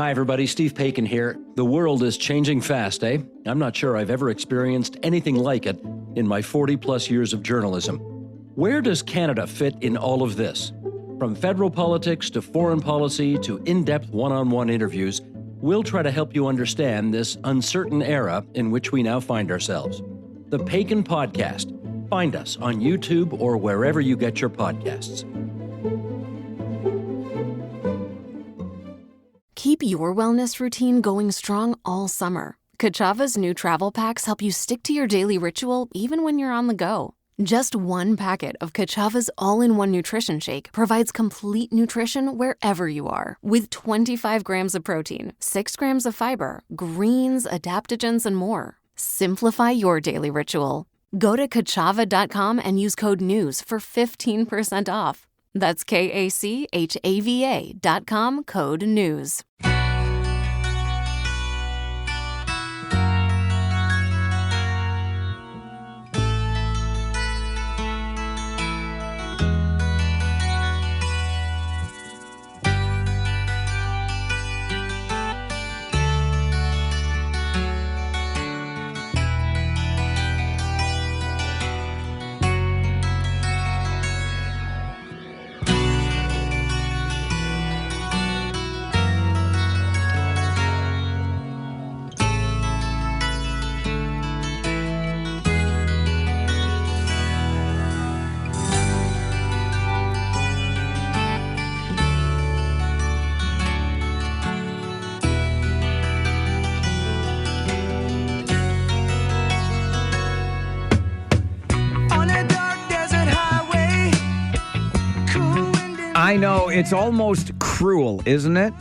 Hi, everybody. Steve Paikin here. The world is changing fast, eh? I'm not sure I've ever experienced anything like it in my 40-plus years of journalism. Where does Canada fit in all of this? From federal politics to foreign policy to in-depth one-on-one interviews, we'll try to help you understand this uncertain era in which we now find ourselves. The Paikin Podcast. Find us on YouTube or wherever you get your podcasts. Keep your wellness routine going strong all summer. Kachava's new travel packs help you stick to your daily ritual even when you're on the go. Just one packet of Kachava's all-in-one nutrition shake provides complete nutrition wherever you are. With 25 grams of protein, 6 grams of fiber, greens, adaptogens, and more. Simplify your daily ritual. Go to Kachava.com and use code NEWS for 15% off. That's KACHAVA.com, code NEWS. I know, it's almost cruel, isn't it?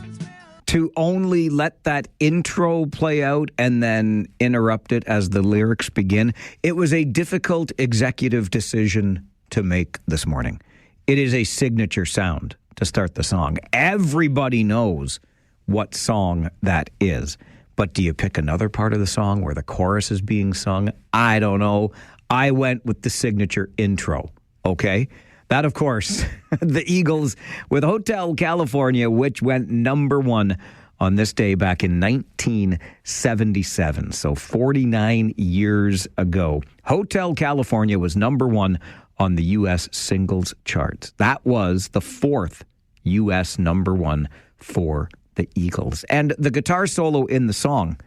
To only let that intro play out and then interrupt it as the lyrics begin. It was a difficult executive decision to make this morning. It is a signature sound to start the song. Everybody knows what song that is. But do you pick another part of the song where the chorus is being sung? I don't know. I went with the signature intro, okay? That, of course, the Eagles with Hotel California, which went number one on this day back in 1977. So 49 years ago. Hotel California was number one on the U.S. singles charts. That was the fourth U.S. number one for the Eagles. And the guitar solo in the song,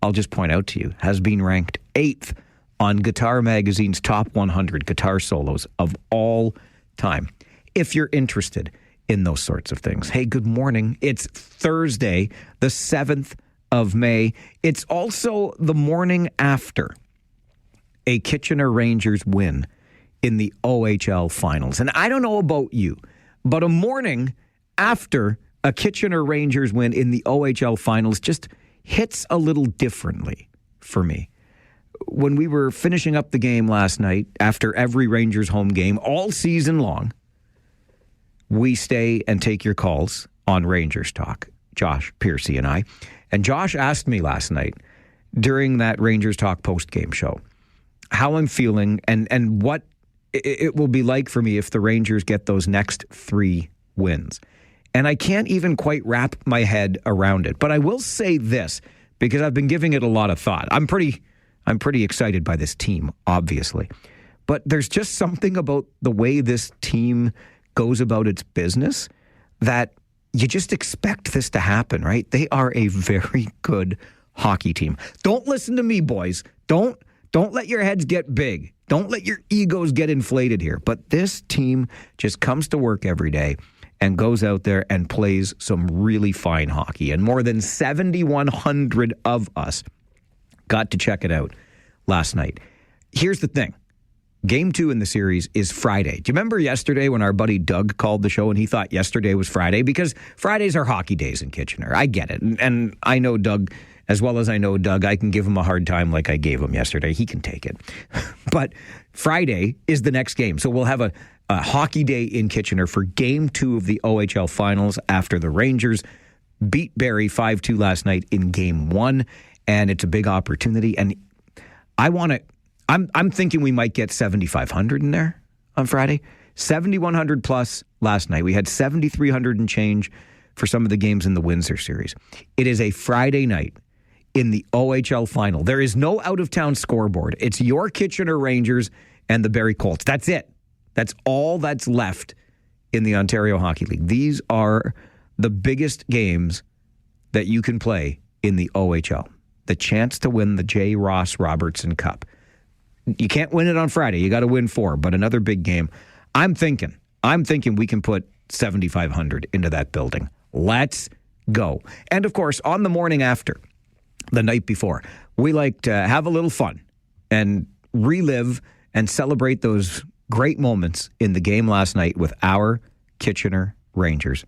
I'll just point out to you, has been ranked 8th on Guitar Magazine's top 100 guitar solos of all time. If you're interested in those sorts of things. Hey, good morning. It's Thursday, the 7th of May. It's also the morning after a Kitchener Rangers win in the OHL finals. And I don't know about you, but a morning after a Kitchener Rangers win in the OHL finals just hits a little differently for me. When we were finishing up the game last night, after every Rangers home game, all season long, we stay and take your calls on Rangers Talk, Josh Piercy and I. And Josh asked me last night during that Rangers Talk post-game show how I'm feeling and what it will be like for me if the Rangers get those next 3 wins. And I can't even quite wrap my head around it. But I will say this, because I've been giving it a lot of thought. I'm pretty excited by this team, obviously. But there's just something about the way this team goes about its business that you just expect this to happen, right? They are a very good hockey team. Don't listen to me, boys. Don't let your heads get big. Don't let your egos get inflated here. But this team just comes to work every day and goes out there and plays some really fine hockey. And more than 7,100 of us got to check it out last night. Here's the thing. Game 2 in the series is Friday. Do you remember yesterday when our buddy Doug called the show and he thought yesterday was Friday? Because Fridays are hockey days in Kitchener. I get it. And I know Doug, as well as I know Doug, I can give him a hard time like I gave him yesterday. He can take it. But Friday is the next game. So we'll have a hockey day in Kitchener for Game 2 of the OHL Finals after the Rangers beat Barrie 5-2 last night in Game 1. And it's a big opportunity. And I'm thinking we might get 7,500 in there on Friday. 7,100 plus last night. We had 7,300 and change for some of the games in the Windsor Series. It is a Friday night in the OHL final. There is no out-of-town scoreboard. It's your Kitchener Rangers and the Barrie Colts. That's it. That's all that's left in the Ontario Hockey League. These are the biggest games that you can play in the OHL. The chance to win the J. Ross Robertson Cup. You can't win it on Friday. You got to win 4, but another big game. I'm thinking we can put 7,500 into that building. Let's go. And of course, on the morning after, the night before, we like to have a little fun and relive and celebrate those great moments in the game last night with our Kitchener Rangers.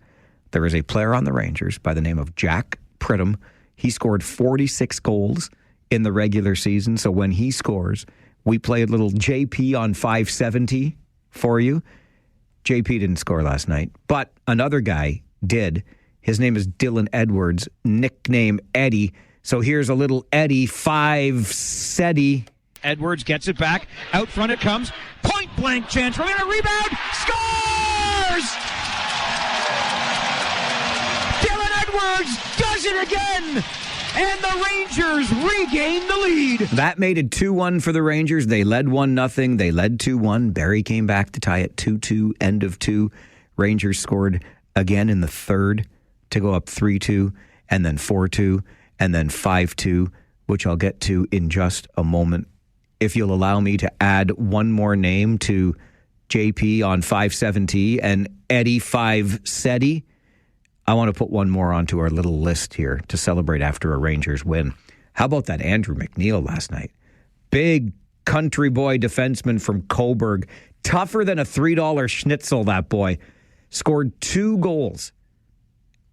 There is a player on the Rangers by the name of Jack Pridham. He scored 46 goals in the regular season. So when he scores, we play a little JP on 570 for you. JP didn't score last night, but another guy did. His name is Dylan Edwards, nickname Eddie. So here's a little Eddie 570. Edwards gets it back. Out front it comes. Point blank chance. We're going to rebound. Scores! Dylan Edwards does it again. And the Rangers regain the lead. That made it 2-1 for the Rangers. They led 1-0. They led 2-1. Barrie came back to tie it 2-2, end of 2. Rangers scored again in the third to go up 3-2, and then 4-2, and then 5-2, which I'll get to in just a moment. If you'll allow me to add one more name to JP on 570 and Eddie 570, I want to put one more onto our little list here to celebrate after a Rangers win. How about that Andrew McNeil last night? Big country boy defenseman from Coburg. Tougher than a $3 schnitzel, that boy. Scored 2 goals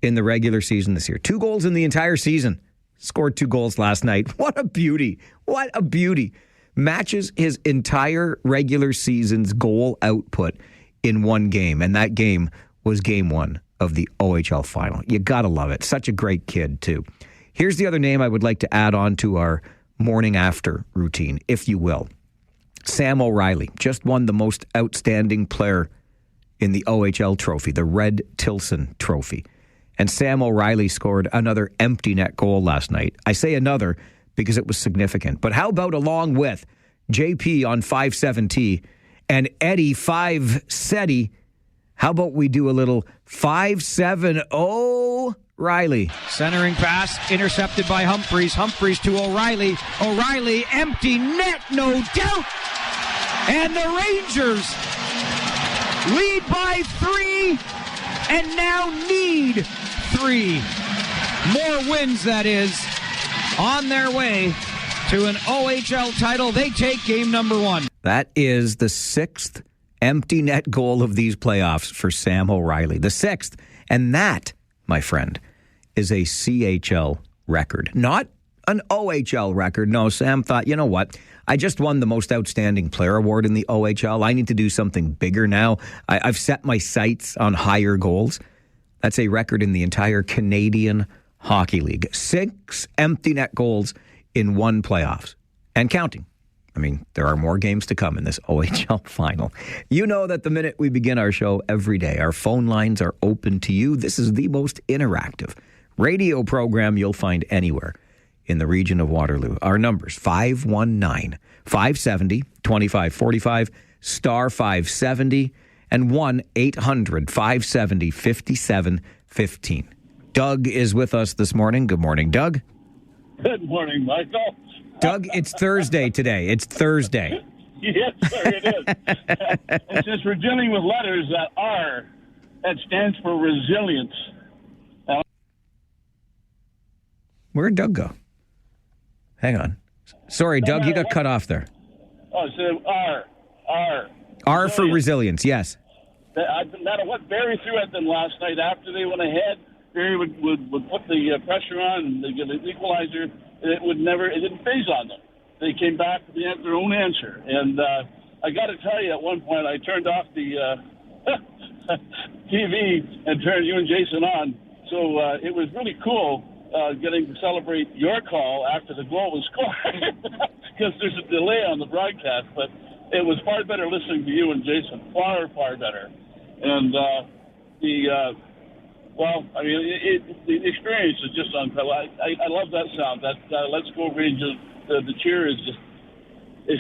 in the regular season this year. 2 goals in the entire season. Scored 2 goals last night. What a beauty. What a beauty. Matches his entire regular season's goal output in one game. And that game was game 1 of the OHL final. You gotta love it. Such a great kid, too. Here's the other name I would like to add on to our morning after routine, if you will. Sam O'Reilly just won the most outstanding player in the OHL trophy, the Red Tilson Trophy. And Sam O'Reilly scored another empty net goal last night. I say another because it was significant. But how about along with JP on 570 and Eddie 570, how about we do a little 570 Riley? Centering pass intercepted by Humphreys. Humphreys to O'Reilly. O'Reilly, empty net, no doubt. And the Rangers lead by 3 and now need 3 more wins, that is, on their way to an OHL title. They take game number 1. That is the 6th empty net goal of these playoffs for Sam O'Reilly. The 6th. And that, my friend, is a CHL record. Not an OHL record. No, Sam thought, you know what? I just won the most outstanding player award in the OHL. I need to do something bigger now. I've set my sights on higher goals. That's a record in the entire Canadian Hockey League. 6 empty net goals in 1 playoffs. And counting. I mean, there are more games to come in this OHL final. You know that the minute we begin our show every day, our phone lines are open to you. This is the most interactive radio program you'll find anywhere in the region of Waterloo. Our numbers, 519-570-2545, star 570, and 1-800-570-5715. Doug is with us this morning. Good morning, Doug. Good morning, Michael. Doug, it's Thursday today. It's Thursday. Yes, sir, it is. And since we're dealing with letters that R, that stands for resilience. Where'd Doug go? Hang on. Sorry, Doug, you got cut off there. Oh, so R. R for resilience, yes. No matter what Barrie threw at them last night, after they went ahead, Barrie would put the pressure on and they get an equalizer. It didn't phase on them. They came back with their own answer. And I got to tell you, at one point, I turned off the TV and turned you and Jason on. So it was really cool getting to celebrate your call after the goal was scored because there's a delay on the broadcast. But it was far better listening to you and Jason, far, far better. And Well, I mean, the experience is just incredible. I love that sound. That "Let's Go Rangers." The cheer is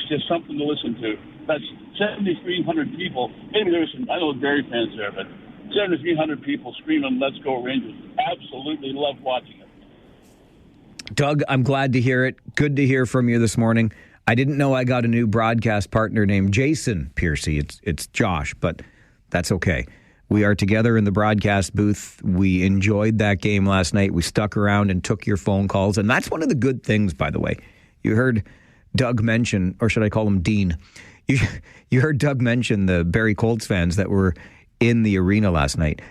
just something to listen to. That's 7,300 people. Maybe there's some. I know Barrie fans there, but 7,300 people screaming "Let's Go Rangers." Absolutely love watching it. Doug, I'm glad to hear it. Good to hear from you this morning. I didn't know I got a new broadcast partner named Jason Piercy. It's Josh, but that's okay. We are together in the broadcast booth. We enjoyed that game last night. We stuck around and took your phone calls. And that's one of the good things, by the way. You heard Doug mention, or should I call him Dean? You heard Doug mention the Barrie Colts fans that were in the arena last night.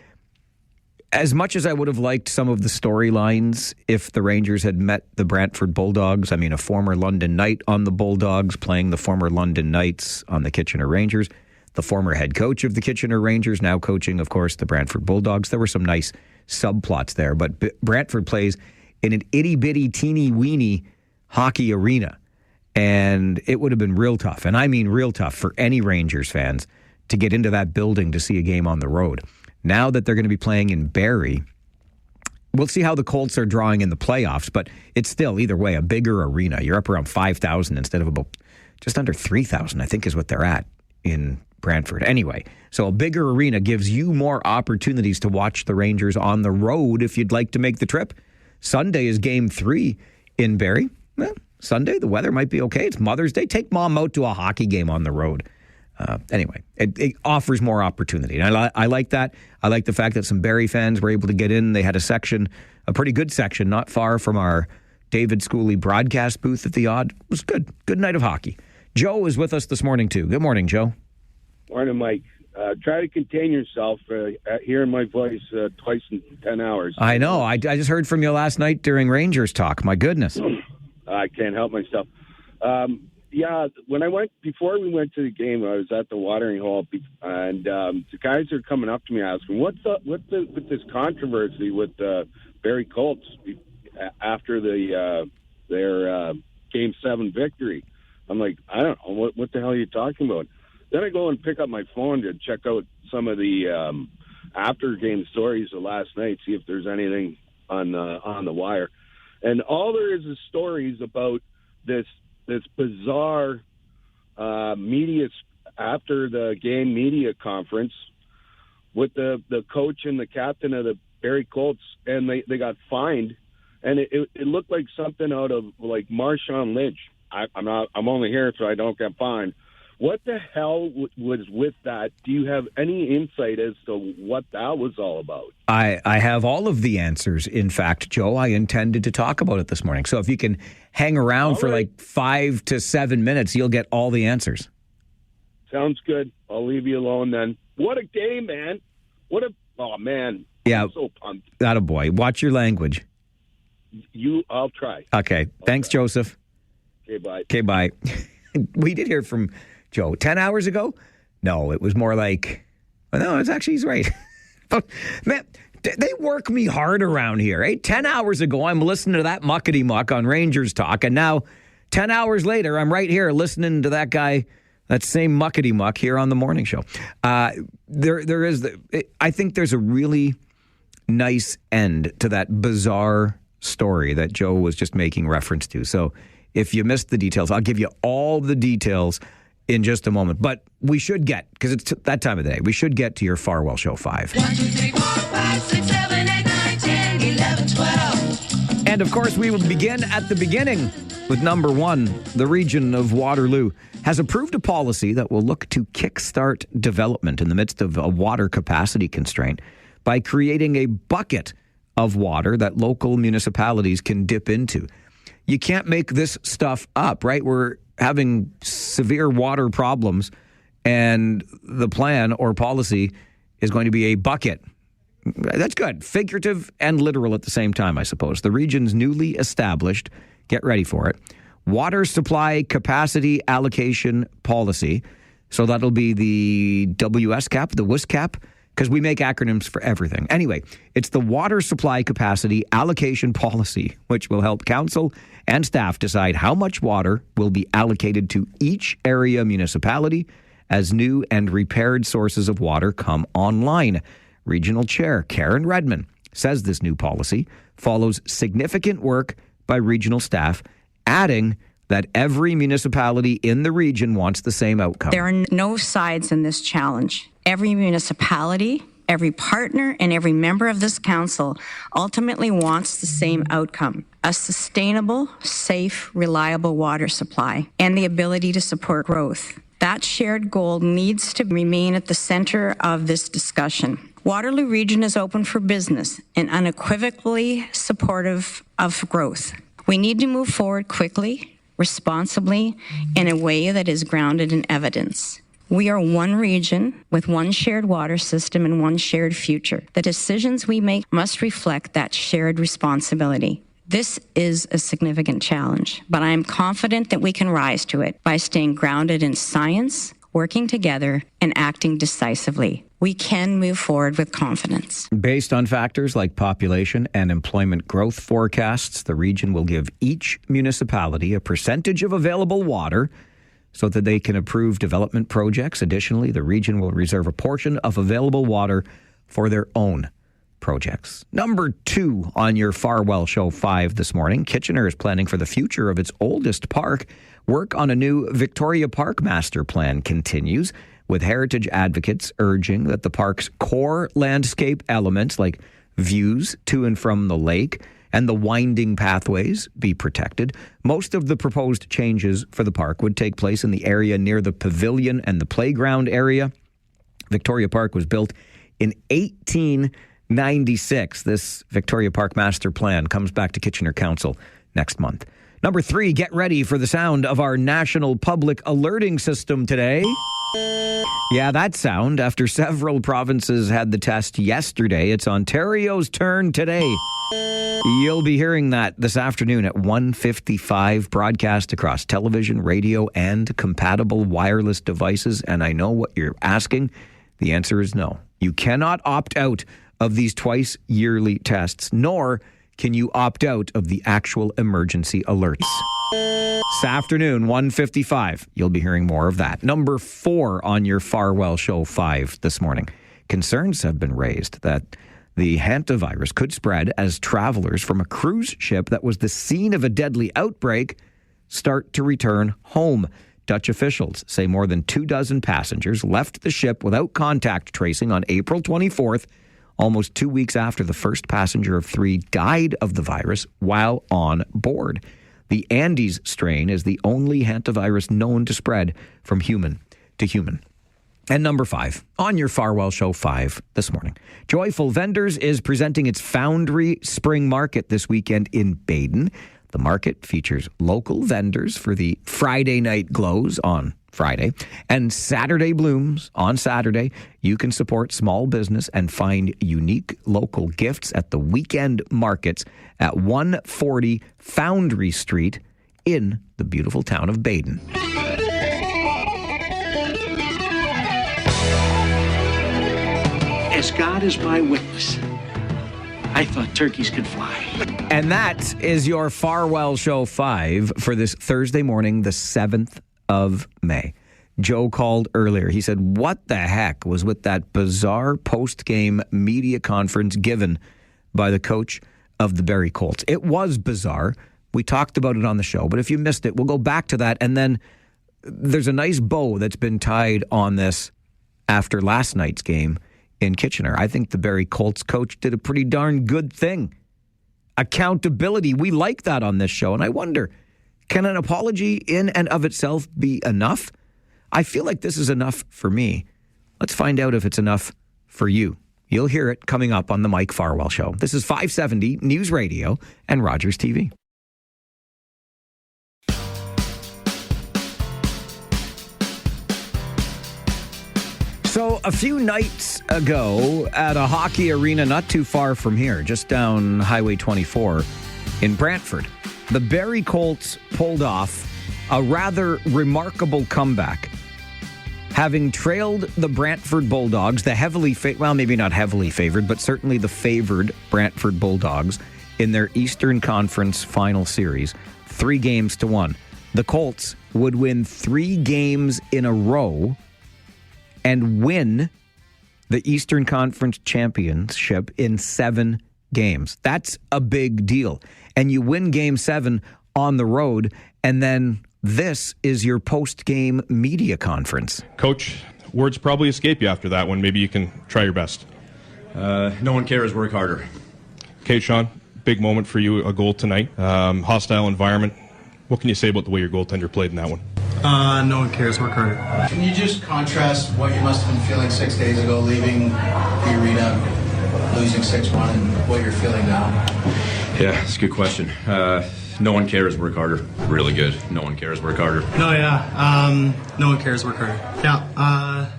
As much as I would have liked some of the storylines if the Rangers had met the Brantford Bulldogs, I mean, a former London Knight on the Bulldogs playing the former London Knights on the Kitchener Rangers, the former head coach of the Kitchener Rangers, now coaching, of course, the Brantford Bulldogs. There were some nice subplots there, but Brantford plays in an itty-bitty, teeny-weeny hockey arena, and it would have been real tough, and I mean real tough, for any Rangers fans to get into that building to see a game on the road. Now that they're going to be playing in Barrie, we'll see how the Colts are drawing in the playoffs, but it's still, either way, a bigger arena. You're up around 5,000 instead of about just under 3,000, I think is what they're at in Brantford. Anyway, so a bigger arena gives you more opportunities to watch the Rangers on the road if you'd like to make the trip. Sunday is Game 3 in Barrie. Well, Sunday, the weather might be okay. It's Mother's Day. Take Mom out to a hockey game on the road. Anyway, it offers more opportunity. And I like that. I like the fact that some Barrie fans were able to get in. They had a section, a pretty good section, not far from our David Schooley broadcast booth at the Odd. It was good. Good night of hockey. Joe is with us this morning, too. Good morning, Joe. Morning, Mike. Try to contain yourself. Hearing my voice twice in 10 hours. I know. I just heard from you last night during Rangers talk. My goodness. I can't help myself. Before we went to the game, I was at the watering hole, and the guys are coming up to me asking, what's with this controversy with Barrie Colts after their Game 7 victory? I'm like, I don't know. What the hell are you talking about? Then I go and pick up my phone to check out some of the after-game stories of last night, see if there's anything on the wire. And all there is stories about this bizarre media after the game media conference with the coach and the captain of the Barrie Colts, and they got fined, and it looked like something out of like Marshawn Lynch. I'm only here so I don't get fined. What the hell was with that? Do you have any insight as to what that was all about? I have all of the answers. In fact, Joe, I intended to talk about it this morning. So if you can hang around for like 5 to 7 minutes, you'll get all the answers. Sounds good. I'll leave you alone then. What a game, man. Oh, man. Yeah. I'm so pumped. Attaboy. Watch your language. I'll try. Okay. Thanks, Joseph. Okay, bye. Okay, bye. We did hear from Joe 10 hours ago? No, it was more like, no, he's right. But, man, they work me hard around here. 10 hours ago, I'm listening to that muckety-muck on Rangers Talk, and now 10 hours later, I'm right here listening to that guy, that same muckety-muck here on the morning show. I think there's a really nice end to that bizarre story that Joe was just making reference to. So if you missed the details, I'll give you all the details in just a moment. But we should get, because it's that time of the day, we should get to your Farwell Show 5. 1, 2, 3, 4, 5, 6, 7, 8, 9, 10, 11, 12. And of course, we will begin at the beginning with number 1. The region of Waterloo has approved a policy that will look to kickstart development in the midst of a water capacity constraint by creating a bucket of water that local municipalities can dip into. You can't make this stuff up, right? We're having severe water problems, and the plan or policy is going to be a bucket. That's good. Figurative and literal at the same time, I suppose. The region's newly established, get ready for it, water supply capacity allocation policy. So that'll be the WSCAP, the WSCAP, because we make acronyms for everything. Anyway, it's the Water Supply Capacity Allocation Policy, which will help council and staff decide how much water will be allocated to each area municipality as new and repaired sources of water come online. Regional Chair Karen Redman says this new policy follows significant work by regional staff, adding that every municipality in the region wants the same outcome. There are no sides in this challenge. Every municipality, every partner, and every member of this council ultimately wants the same outcome: a sustainable, safe, reliable water supply and the ability to support growth. That shared goal needs to remain at the center of this discussion. Waterloo Region is open for business and unequivocally supportive of growth. We need to move forward quickly, responsibly, in a way that is grounded in evidence. We are one region with one shared water system and one shared future. The decisions we make must reflect that shared responsibility. This is a significant challenge, but I am confident that we can rise to it by staying grounded in science, working together, and acting decisively. We can move forward with confidence. Based on factors like population and employment growth forecasts, the region will give each municipality a percentage of available water so that they can approve development projects. Additionally, the region will reserve a portion of available water for their own projects. Number 2 on your Farwell Show 5 this morning, Kitchener is planning for the future of its oldest park. Work on a new Victoria Park master plan continues, with heritage advocates urging that the park's core landscape elements like views to and from the lake and the winding pathways be protected. Most of the proposed changes for the park would take place in the area near the pavilion and the playground area. Victoria Park was built in 1896. This Victoria Park master plan comes back to Kitchener Council next month. Number 3, get ready for the sound of our national public alerting system today. Yeah, that sound. After several provinces had the test yesterday, it's Ontario's turn today. You'll be hearing that this afternoon at 1:55, broadcast across television, radio, and compatible wireless devices. And I know what you're asking. The answer is no. You cannot opt out of these twice yearly tests, nor can you opt out of the actual emergency alerts. This afternoon, 1:55, you'll be hearing more of that. Number 4 on your Farwell Show 5 this morning. Concerns have been raised that the hantavirus could spread as travelers from a cruise ship that was the scene of a deadly outbreak start to return home. Dutch officials say more than 24 passengers left the ship without contact tracing on April 24th, almost 2 weeks after the first passenger of 3 died of the virus while on board. The Andes strain is the only hantavirus known to spread from human to human. And number 5, on your Farwell Show 5 this morning, Joyful Vendors is presenting its Foundry Spring Market this weekend in Baden. The market features local vendors for the Friday night glows on Friday and Saturday blooms on Saturday. You can support small business and find unique local gifts at the weekend markets at 140 Foundry Street in the beautiful town of Baden. As God is my witness, I thought turkeys could fly. And that is your Farwell Show 5 for this Thursday morning, the 7th of May. Joe called earlier. He said, what the heck was with that bizarre post-game media conference given by the coach of the Barrie Colts? It was bizarre. We talked about it on the show, but if you missed it, we'll go back to that. And then there's a nice bow that's been tied on this after last night's game in Kitchener. I think the Barrie Colts coach did a pretty darn good thing. Accountability, we like that on this show. And I wonder, can an apology in and of itself be enough? I feel like this is enough for me. Let's find out if it's enough for you. You'll hear it coming up on the Mike Farwell Show. This is 570 News Radio and Rogers TV. So a few nights ago at a hockey arena not too far from here, just down Highway 24 in Brantford, the Barrie Colts pulled off a rather remarkable comeback. Having trailed the Brantford Bulldogs, the heavily, well, maybe not heavily favored, but certainly the favored Brantford Bulldogs in their Eastern Conference final series, 3-1. The Colts would win 3 games in a row and win the Eastern Conference Championship in 7 games. That's a big deal. And you win Game 7 on the road, and then this is your post-game media conference. Coach, words probably escape you after that one. Maybe you can try your best. No one cares. Work harder. Okay, Sean, big moment for you, a goal tonight. Hostile environment. What can you say about the way your goaltender played in that one? No one cares. Work harder. Can you just contrast what you must have been feeling 6 days ago, leaving the arena, losing 6-1, and what you're feeling now? Yeah, it's a good question. No one cares. Work harder. Really good. No one cares. Work harder. No, yeah. No one cares. Work harder. Yeah.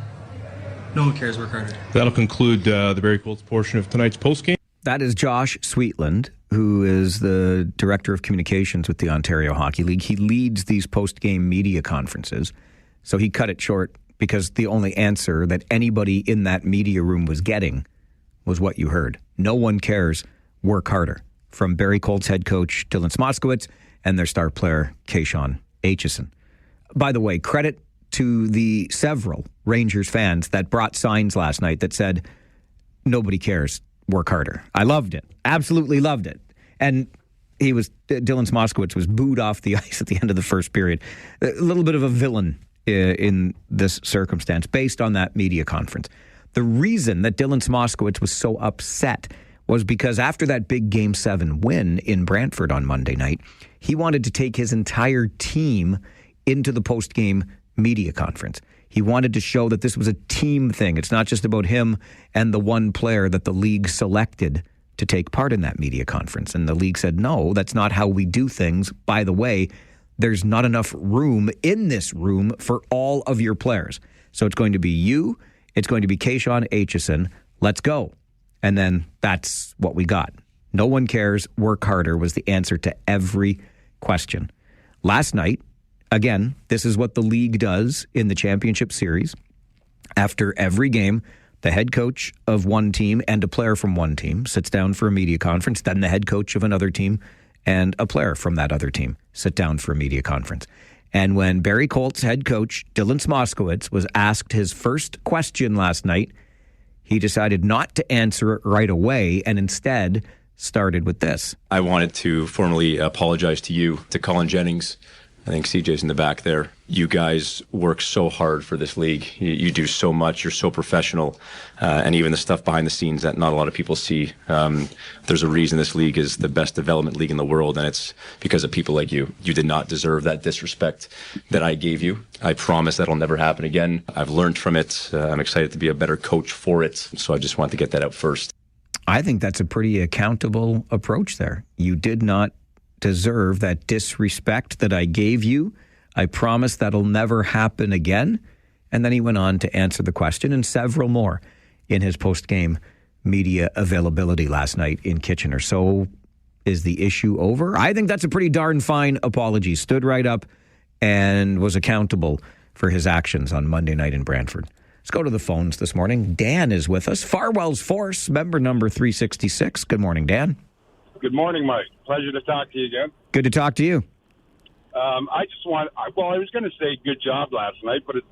No one cares. Work harder. That'll conclude the Barrie Colts portion of tonight's postgame. That is Josh Sweetland, who is the Director of Communications with the Ontario Hockey League. He leads these post-game media conferences. So he cut it short because the only answer that anybody in that media room was getting was what you heard. No one cares. Work harder. From Barrie Colts head coach Dylan Smoskowitz and their star player, Kayshawn Aitchison. By the way, credit to the several Rangers fans that brought signs last night that said, nobody cares. Work harder. I loved it. Absolutely loved it. And Dylan Smoskowitz was booed off the ice at the end of the first period. A little bit of a villain in this circumstance based on that media conference. The reason that Dylan Smoskowitz was so upset was because after that big Game 7 win in Brantford on Monday night, he wanted to take his entire team into the post-game media conference. He wanted to show that this was a team thing. It's not just about him and the one player that the league selected to take part in that media conference. And the league said, no, that's not how we do things. By the way, there's not enough room in this room for all of your players. So it's going to be you. It's going to be Kayshawn Aitchison. Let's go. And then that's what we got. No one cares. Work harder was the answer to every question. Last night, again, this is what the league does in the championship series. After every game, the head coach of one team and a player from one team sits down for a media conference. Then the head coach of another team and a player from that other team sit down for a media conference. And when Barrie Colts head coach Dylan Smoskowitz was asked his first question last night, he decided not to answer it right away and instead started with this. I wanted to formally apologize to you, to Colin Jennings. I think CJ's in the back there. You guys work so hard for this league. You do so much. You're so professional. And even the stuff behind the scenes that not a lot of people see. There's a reason this league is the best development league in the world, and it's because of people like you. You did not deserve that disrespect that I gave you. I promise that'll never happen again. I've learned from it. I'm excited to be a better coach for it. So I just wanted to get that out first. I think that's a pretty accountable approach there. You did not deserve that disrespect that I gave you. I promise that'll never happen again. And then he went on to answer the question and several more in his post-game media availability last night in Kitchener. So is the issue over? I think that's a pretty darn fine apology. Stood right up and was accountable for his actions on Monday night in Brantford. Let's go to the phones this morning. Dan is with us. Farwell's Force, member number 366. Good morning, Dan. Good morning, Mike. Pleasure to talk to you again. Good to talk to you. I was going to say good job last night, but it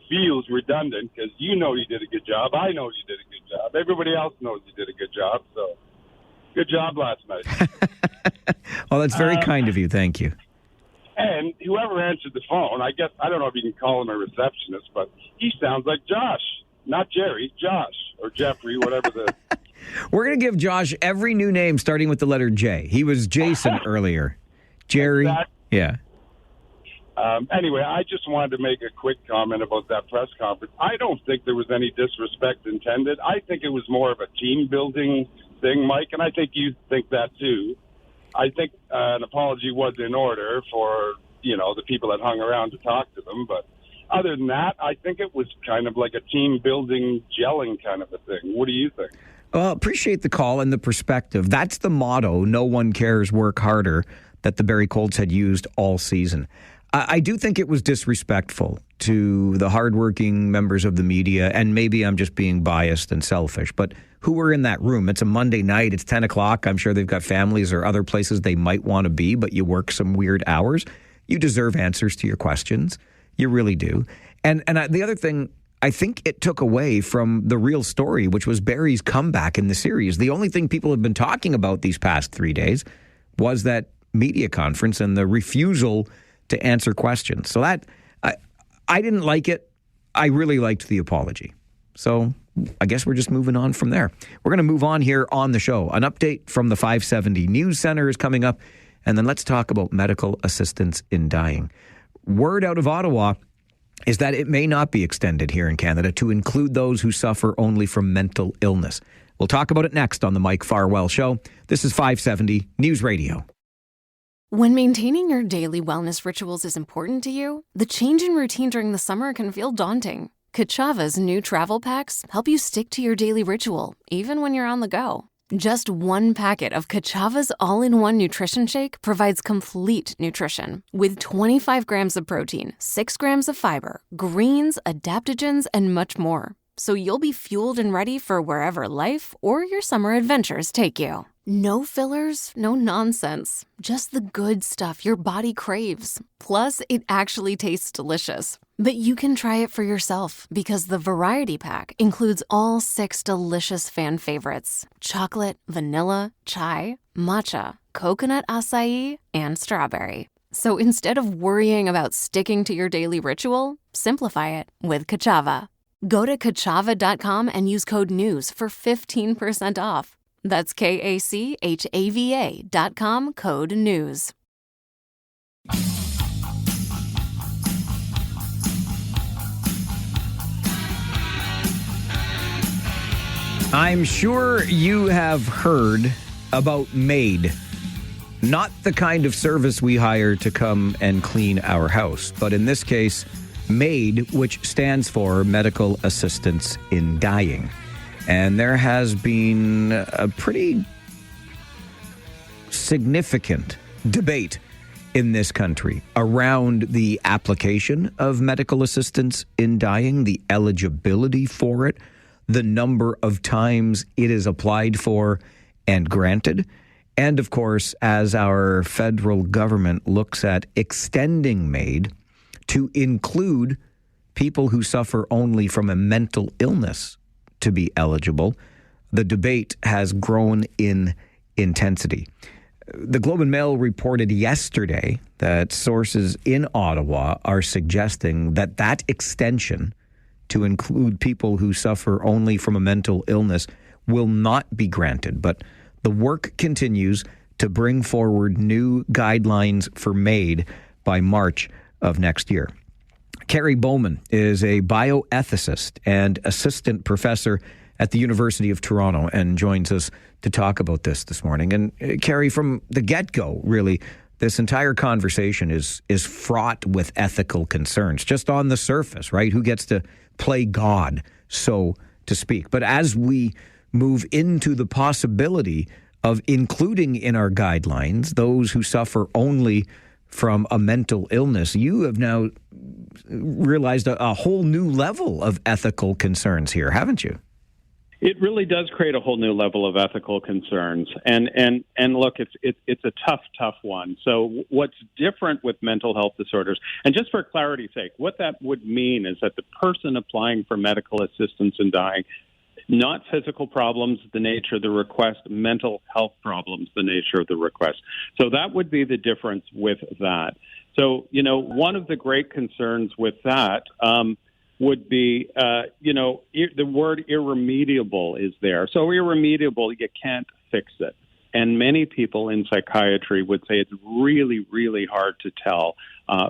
feels redundant because you know you did a good job. I know you did a good job. Everybody else knows you did a good job. So good job last night. Well, that's very kind of you. Thank you. And whoever answered the phone, I don't know if you can call him a receptionist, but he sounds like Josh, not Jerry, Josh or Jeffrey, whatever the... We're going to give Josh every new name starting with the letter J. He was Jason earlier. Jerry. Yeah. Anyway, I just wanted to make a quick comment about that press conference. I don't think there was any disrespect intended. I think it was more of a team-building thing, Mike, and I think you think that too. I think an apology was in order for, the people that hung around to talk to them. But other than that, I think it was kind of like a team-building, gelling kind of a thing. What do you think? Well, appreciate the call and the perspective. That's the motto, no one cares, work harder, that the Barrie Colts had used all season. I do think it was disrespectful to the hardworking members of the media, and maybe I'm just being biased and selfish, but who were in that room? It's a Monday night. It's 10 o'clock. I'm sure they've got families or other places they might want to be, but you work some weird hours. You deserve answers to your questions. You really do. And the other thing I think it took away from the real story, which was Barry's comeback in the series. The only thing people have been talking about these past 3 days was that media conference and the refusal to answer questions. So that I didn't like it. I really liked the apology. So I guess we're just moving on from there. We're going to move on here on the show. An update from the 570 News Center is coming up. And then let's talk about medical assistance in dying. Word out of Ottawa is that it may not be extended here in Canada to include those who suffer only from mental illness. We'll talk about it next on the Mike Farwell Show. This is 570 News Radio. When maintaining your daily wellness rituals is important to you, the change in routine during the summer can feel daunting. Kachava's new travel packs help you stick to your daily ritual, even when you're on the go. Just one packet of Kachava's all-in-one nutrition shake provides complete nutrition with 25 grams of protein, 6 grams of fiber, greens, adaptogens, and much more. So you'll be fueled and ready for wherever life or your summer adventures take you. No fillers, no nonsense. Just the good stuff your body craves. Plus, it actually tastes delicious. But you can try it for yourself because the variety pack includes all 6 delicious fan favorites: chocolate, vanilla, chai, matcha, coconut acai, and strawberry. So instead of worrying about sticking to your daily ritual, simplify it with Kachava. Go to kachava.com and use code NEWS for 15% off. That's KACHAVA.com, code NEWS. I'm sure you have heard about MAID. Not the kind of service we hire to come and clean our house, but in this case, MAID, which stands for Medical Assistance in Dying. And there has been a pretty significant debate in this country around the application of medical assistance in dying, the eligibility for it, the number of times it is applied for and granted. And of course, as our federal government looks at extending MAID to include people who suffer only from a mental illness to be eligible, the debate has grown in intensity. The Globe and Mail reported yesterday that sources in Ottawa are suggesting that that extension to include people who suffer only from a mental illness will not be granted. But the work continues to bring forward new guidelines for MAID by March of next year. Carrie Bowman is a bioethicist and assistant professor at the University of Toronto and joins us to talk about this morning. And Carrie, from the get-go, really, this entire conversation is fraught with ethical concerns, just on the surface, right? Who gets to play God, so to speak? But as we move into the possibility of including in our guidelines those who suffer only from a mental illness, you have now realized a whole new level of ethical concerns here, haven't you? It really does create a whole new level of ethical concerns, and look, it's a tough one. So what's different with mental health disorders, and just for clarity's sake, what that would mean is that the person applying for medical assistance in dying, not physical problems, the nature of the request, mental health problems, the nature of the request. So that would be the difference with that. So, one of the great concerns with that would be, the word irremediable is there. So irremediable, you can't fix it. And many people in psychiatry would say it's really, really hard to tell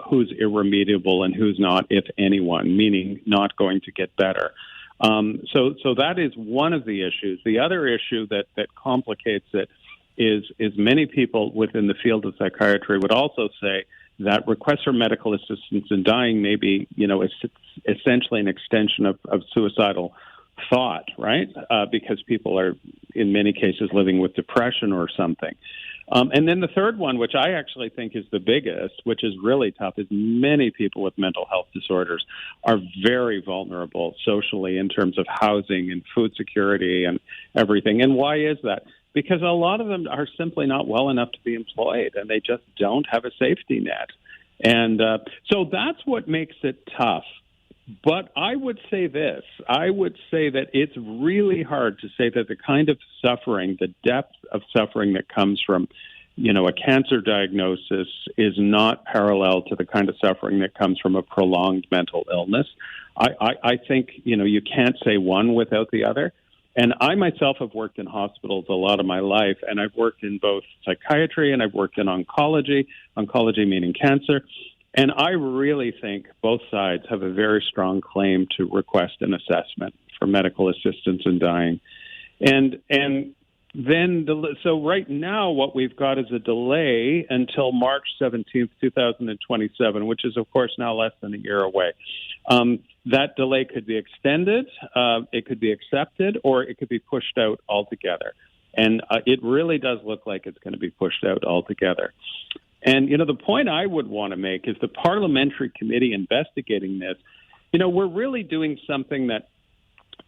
who's irremediable and who's not, if anyone, meaning not going to get better. So that is one of the issues. The other issue that complicates it is many people within the field of psychiatry would also say that requests for medical assistance in dying may be, essentially an extension of suicidal thought, right? Because people are, in many cases, living with depression or something. And then the third one, which I actually think is the biggest, which is really tough, is many people with mental health disorders are very vulnerable socially in terms of housing and food security and everything. And why is that? Because a lot of them are simply not well enough to be employed, and they just don't have a safety net. And so that's what makes it tough. But I would say this. I would say that it's really hard to say that the kind of suffering, the depth of suffering that comes from, a cancer diagnosis is not parallel to the kind of suffering that comes from a prolonged mental illness. I think, you can't say one without the other. And I myself have worked in hospitals a lot of my life, and I've worked in both psychiatry and I've worked in oncology meaning cancer. And I really think both sides have a very strong claim to request an assessment for medical assistance in dying. And then, so right now what we've got is a delay until March 17th, 2027, which is, of course, now less than a year away. That delay could be extended, it could be accepted, or it could be pushed out altogether. And it really does look like it's going to be pushed out altogether. And, the point I would want to make is the parliamentary committee investigating this, we're really doing something that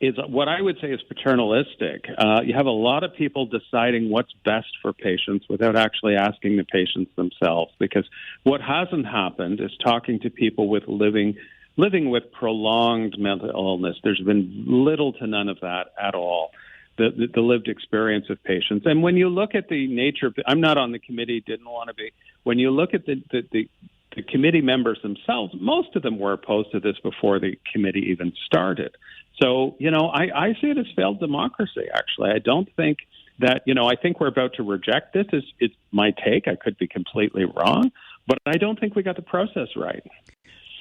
is what I would say is paternalistic. You have a lot of people deciding what's best for patients without actually asking the patients themselves, because what hasn't happened is talking to people with living with prolonged mental illness. There's been little to none of that at all. The lived experience of patients. And when you look at the nature of, I'm not on the committee, didn't want to be. When you look at the committee members themselves, most of them were opposed to this before the committee even started. So, I see it as failed democracy, actually. I don't think that, I think we're about to reject this. It's my take. I could be completely wrong, but I don't think we got the process right.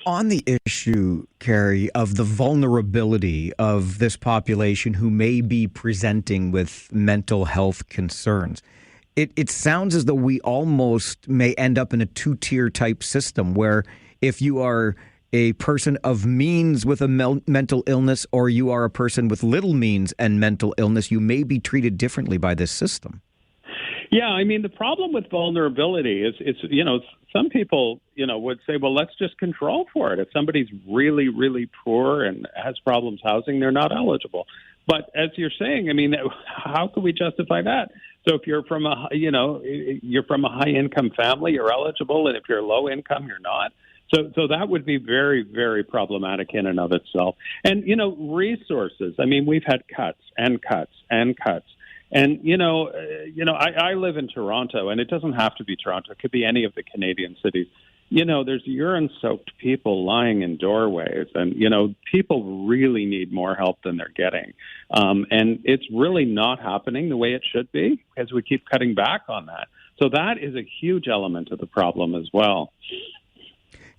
On the issue, Carrie, of the vulnerability of this population who may be presenting with mental health concerns, it sounds as though we almost may end up in a two-tier type system where if you are a person of means with a mental illness or you are a person with little means and mental illness, you may be treated differently by this system. Yeah, I mean, the problem with vulnerability is, some people, would say, well, let's just control for it. If somebody's really, really poor and has problems housing, they're not eligible. But as you're saying, I mean, how can we justify that? So if you're from you're from a high income family, you're eligible, and if you're low income, you're not. So that would be very, very problematic in and of itself. And, resources. I mean, we've had cuts and cuts and cuts. And, I live in Toronto, and it doesn't have to be Toronto. It could be any of the Canadian cities. There's urine-soaked people lying in doorways, and, people really need more help than they're getting. And it's really not happening the way it should be because we keep cutting back on that. So that is a huge element of the problem as well.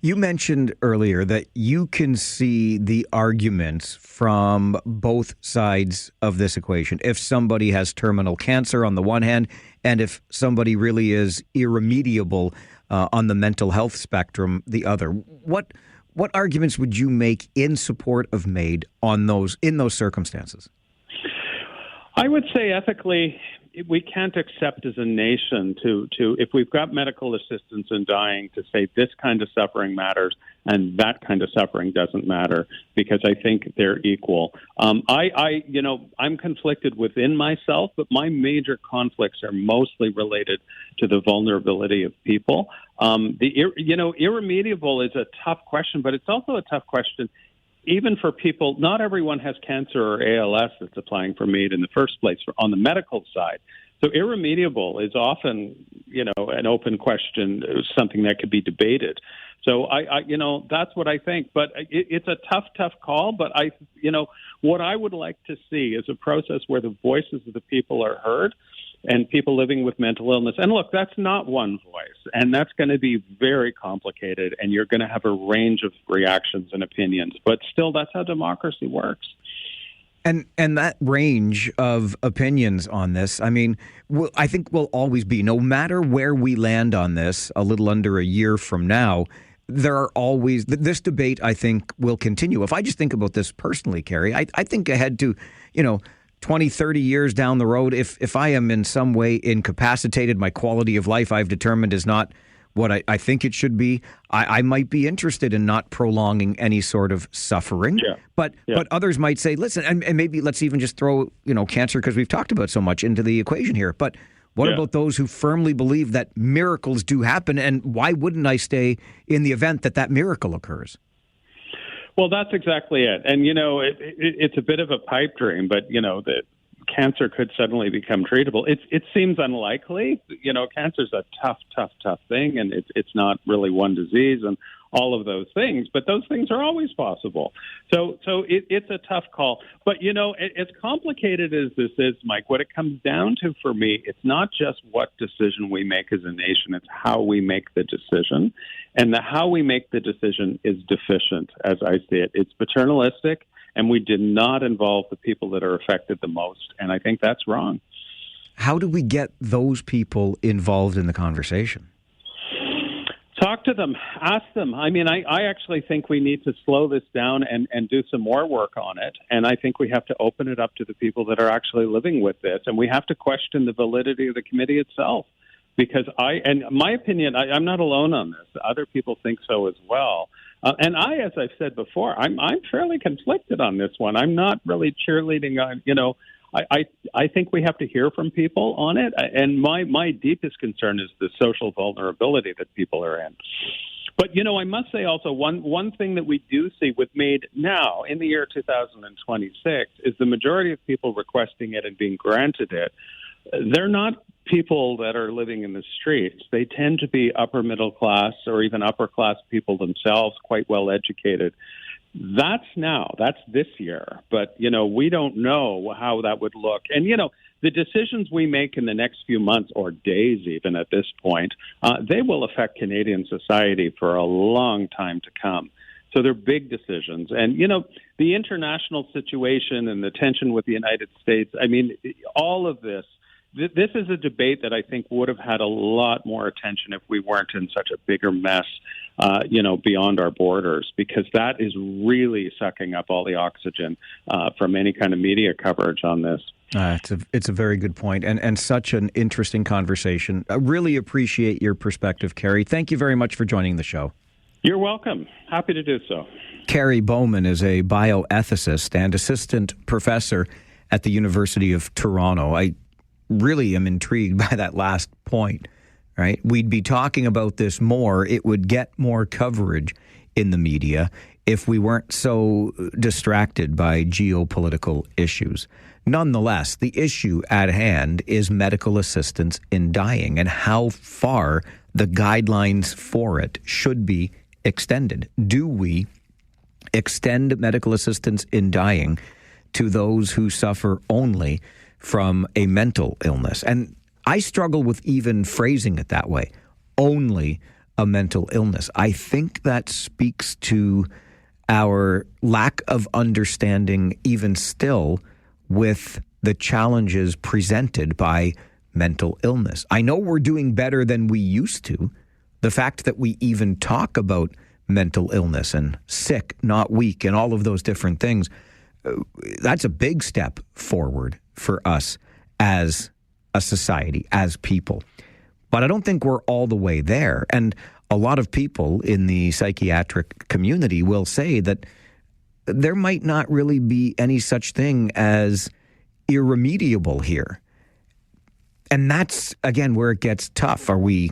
You mentioned earlier that you can see the arguments from both sides of this equation. If somebody has terminal cancer on the one hand, and if somebody really is irremediable on the mental health spectrum, the other. What arguments would you make in support of MAID in those circumstances? I would say ethically, we can't accept as a nation to if we've got medical assistance in dying to say this kind of suffering matters and that kind of suffering doesn't matter, because I think they're equal. I'm conflicted within myself, but my major conflicts are mostly related to the vulnerability of people. Irremediable is a tough question, but it's also a tough question even for people. Not everyone has cancer or ALS that's applying for MAID in the first place on the medical side. So irremediable is often, an open question, something that could be debated. So that's what I think. But it's a tough call. But what I would like to see is a process where the voices of the people are heard, and people living with mental illness. And look, that's not one voice, and that's going to be very complicated, and you're going to have a range of reactions and opinions. But still, that's how democracy works. And that range of opinions on this, I mean, I think will always be, no matter where we land on this a little under a year from now, there are always, this debate, I think, will continue. If I just think about this personally, Carrie, I think ahead to, 20, 30 years down the road, if I am in some way incapacitated, my quality of life I've determined is not what I think it should be, I might be interested in not prolonging any sort of suffering. Yeah. But others might say, listen, and maybe let's even just throw, cancer, because we've talked about so much, into the equation here. But what about those who firmly believe that miracles do happen, and why wouldn't I stay in the event that miracle occurs? Well, that's exactly it. And, it's a bit of a pipe dream, but, that cancer could suddenly become treatable. It seems unlikely. Cancer's a tough thing, and it's not really one disease and all of those things, but those things are always possible. So it's a tough call. But, as complicated as this is, Mike, what it comes down to for me, it's not just what decision we make as a nation, it's how we make the decision. And the how we make the decision is deficient, as I see it. It's paternalistic, and we did not involve the people that are affected the most. And I think that's wrong. How do we get those people involved in the conversation? Talk to them. Ask them. I mean, I actually think we need to slow this down and do some more work on it. And I think we have to open it up to the people that are actually living with this. And we have to question the validity of the committee itself. Because my opinion, I'm not alone on this. Other people think so as well. And as I've said before, I'm fairly conflicted on this one. I'm not really cheerleading on, I think we have to hear from people on it. And my deepest concern is the social vulnerability that people are in. But, I must say also one thing that we do see with MAID now in the year 2026 is the majority of people requesting it and being granted it, they're not people that are living in the streets. They tend to be upper middle class or even upper class people themselves, quite well educated. That's this year. But, we don't know how that would look. And, the decisions we make in the next few months or days, even at this point, they will affect Canadian society for a long time to come. So they're big decisions. And, the international situation and the tension with the United States, I mean, all of this is a debate that I think would have had a lot more attention if we weren't in such a bigger mess, beyond our borders, because that is really sucking up all the oxygen from any kind of media coverage on this. It's a very good point and such an interesting conversation. I really appreciate your perspective, Kerry. Thank you very much for joining the show. You're welcome. Happy to do so. Kerry Bowman is a bioethicist and assistant professor at the University of Toronto. I really am intrigued by that last point, right? We'd be talking about this more. It would get more coverage in the media if we weren't so distracted by geopolitical issues. Nonetheless, the issue at hand is medical assistance in dying and how far the guidelines for it should be extended. Do we extend medical assistance in dying to those who suffer only from a mental illness? And I struggle with even phrasing it that way, only a mental illness. I think that speaks to our lack of understanding, even still, with the challenges presented by mental illness. I know we're doing better than we used to. The fact that we even talk about mental illness and sick, not weak, and all of those different things, that's a big step forward for us as a society, as people. But I don't think we're all the way there. And a lot of people in the psychiatric community will say that there might not really be any such thing as irremediable here. And that's, again, where it gets tough. Are we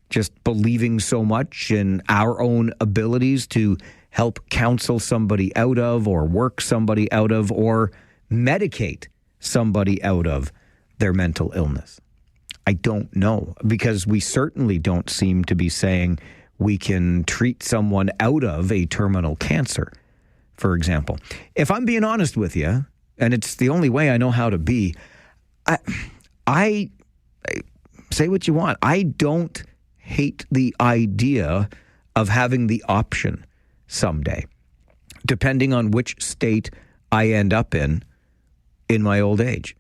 just believing so much in our own abilities to help counsel somebody out of or work somebody out of or medicate somebody out of their mental illness? I don't know, because we certainly don't seem to be saying we can treat someone out of a terminal cancer, for example. If I'm being honest with you, and it's the only way I know how to be, I say what you want. I don't hate the idea of having the option someday, depending on which state I end up in my old age.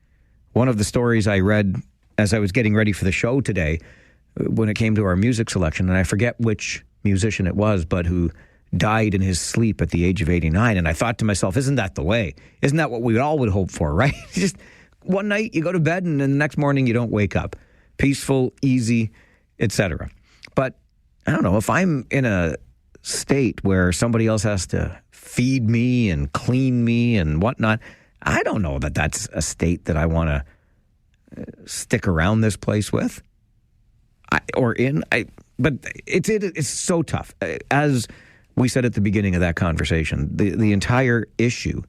One of the stories I read as I was getting ready for the show today, when it came to our music selection, and I forget which musician it was, but who died in his sleep at the age of 89. And I thought to myself, isn't that the way? Isn't that what we all would hope for, right? Just one night you go to bed and then the next morning you don't wake up. Peaceful, easy, etc. But I don't know, if I'm in a state where somebody else has to feed me and clean me and whatnot, I don't know that that's a state that I want to stick around this place with. But it's so tough. As We said at the beginning of that conversation, the entire issue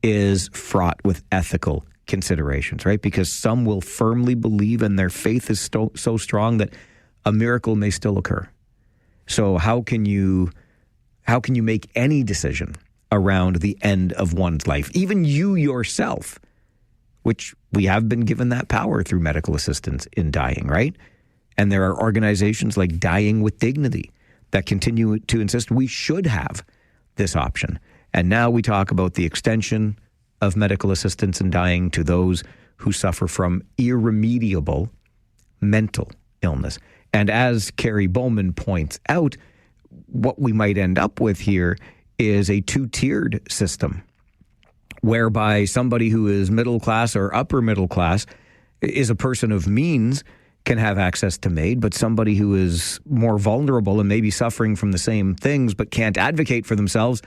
is fraught with ethical considerations, right? Because some will firmly believe, and their faith is so strong that a miracle may still occur. So how can you make any decision around the end of one's life? Even you yourself, which we have been given that power through medical assistance in dying, right? And there are organizations like Dying with Dignity that continue to insist we should have this option. And now we talk about the extension of medical assistance in dying to those who suffer from irremediable mental illness. And as Carrie Bowman points out, what we might end up with here is a two-tiered system whereby somebody who is middle class or upper middle class is a person of means can have access to MAID, but somebody who is more vulnerable and maybe suffering from the same things but can't advocate for themselves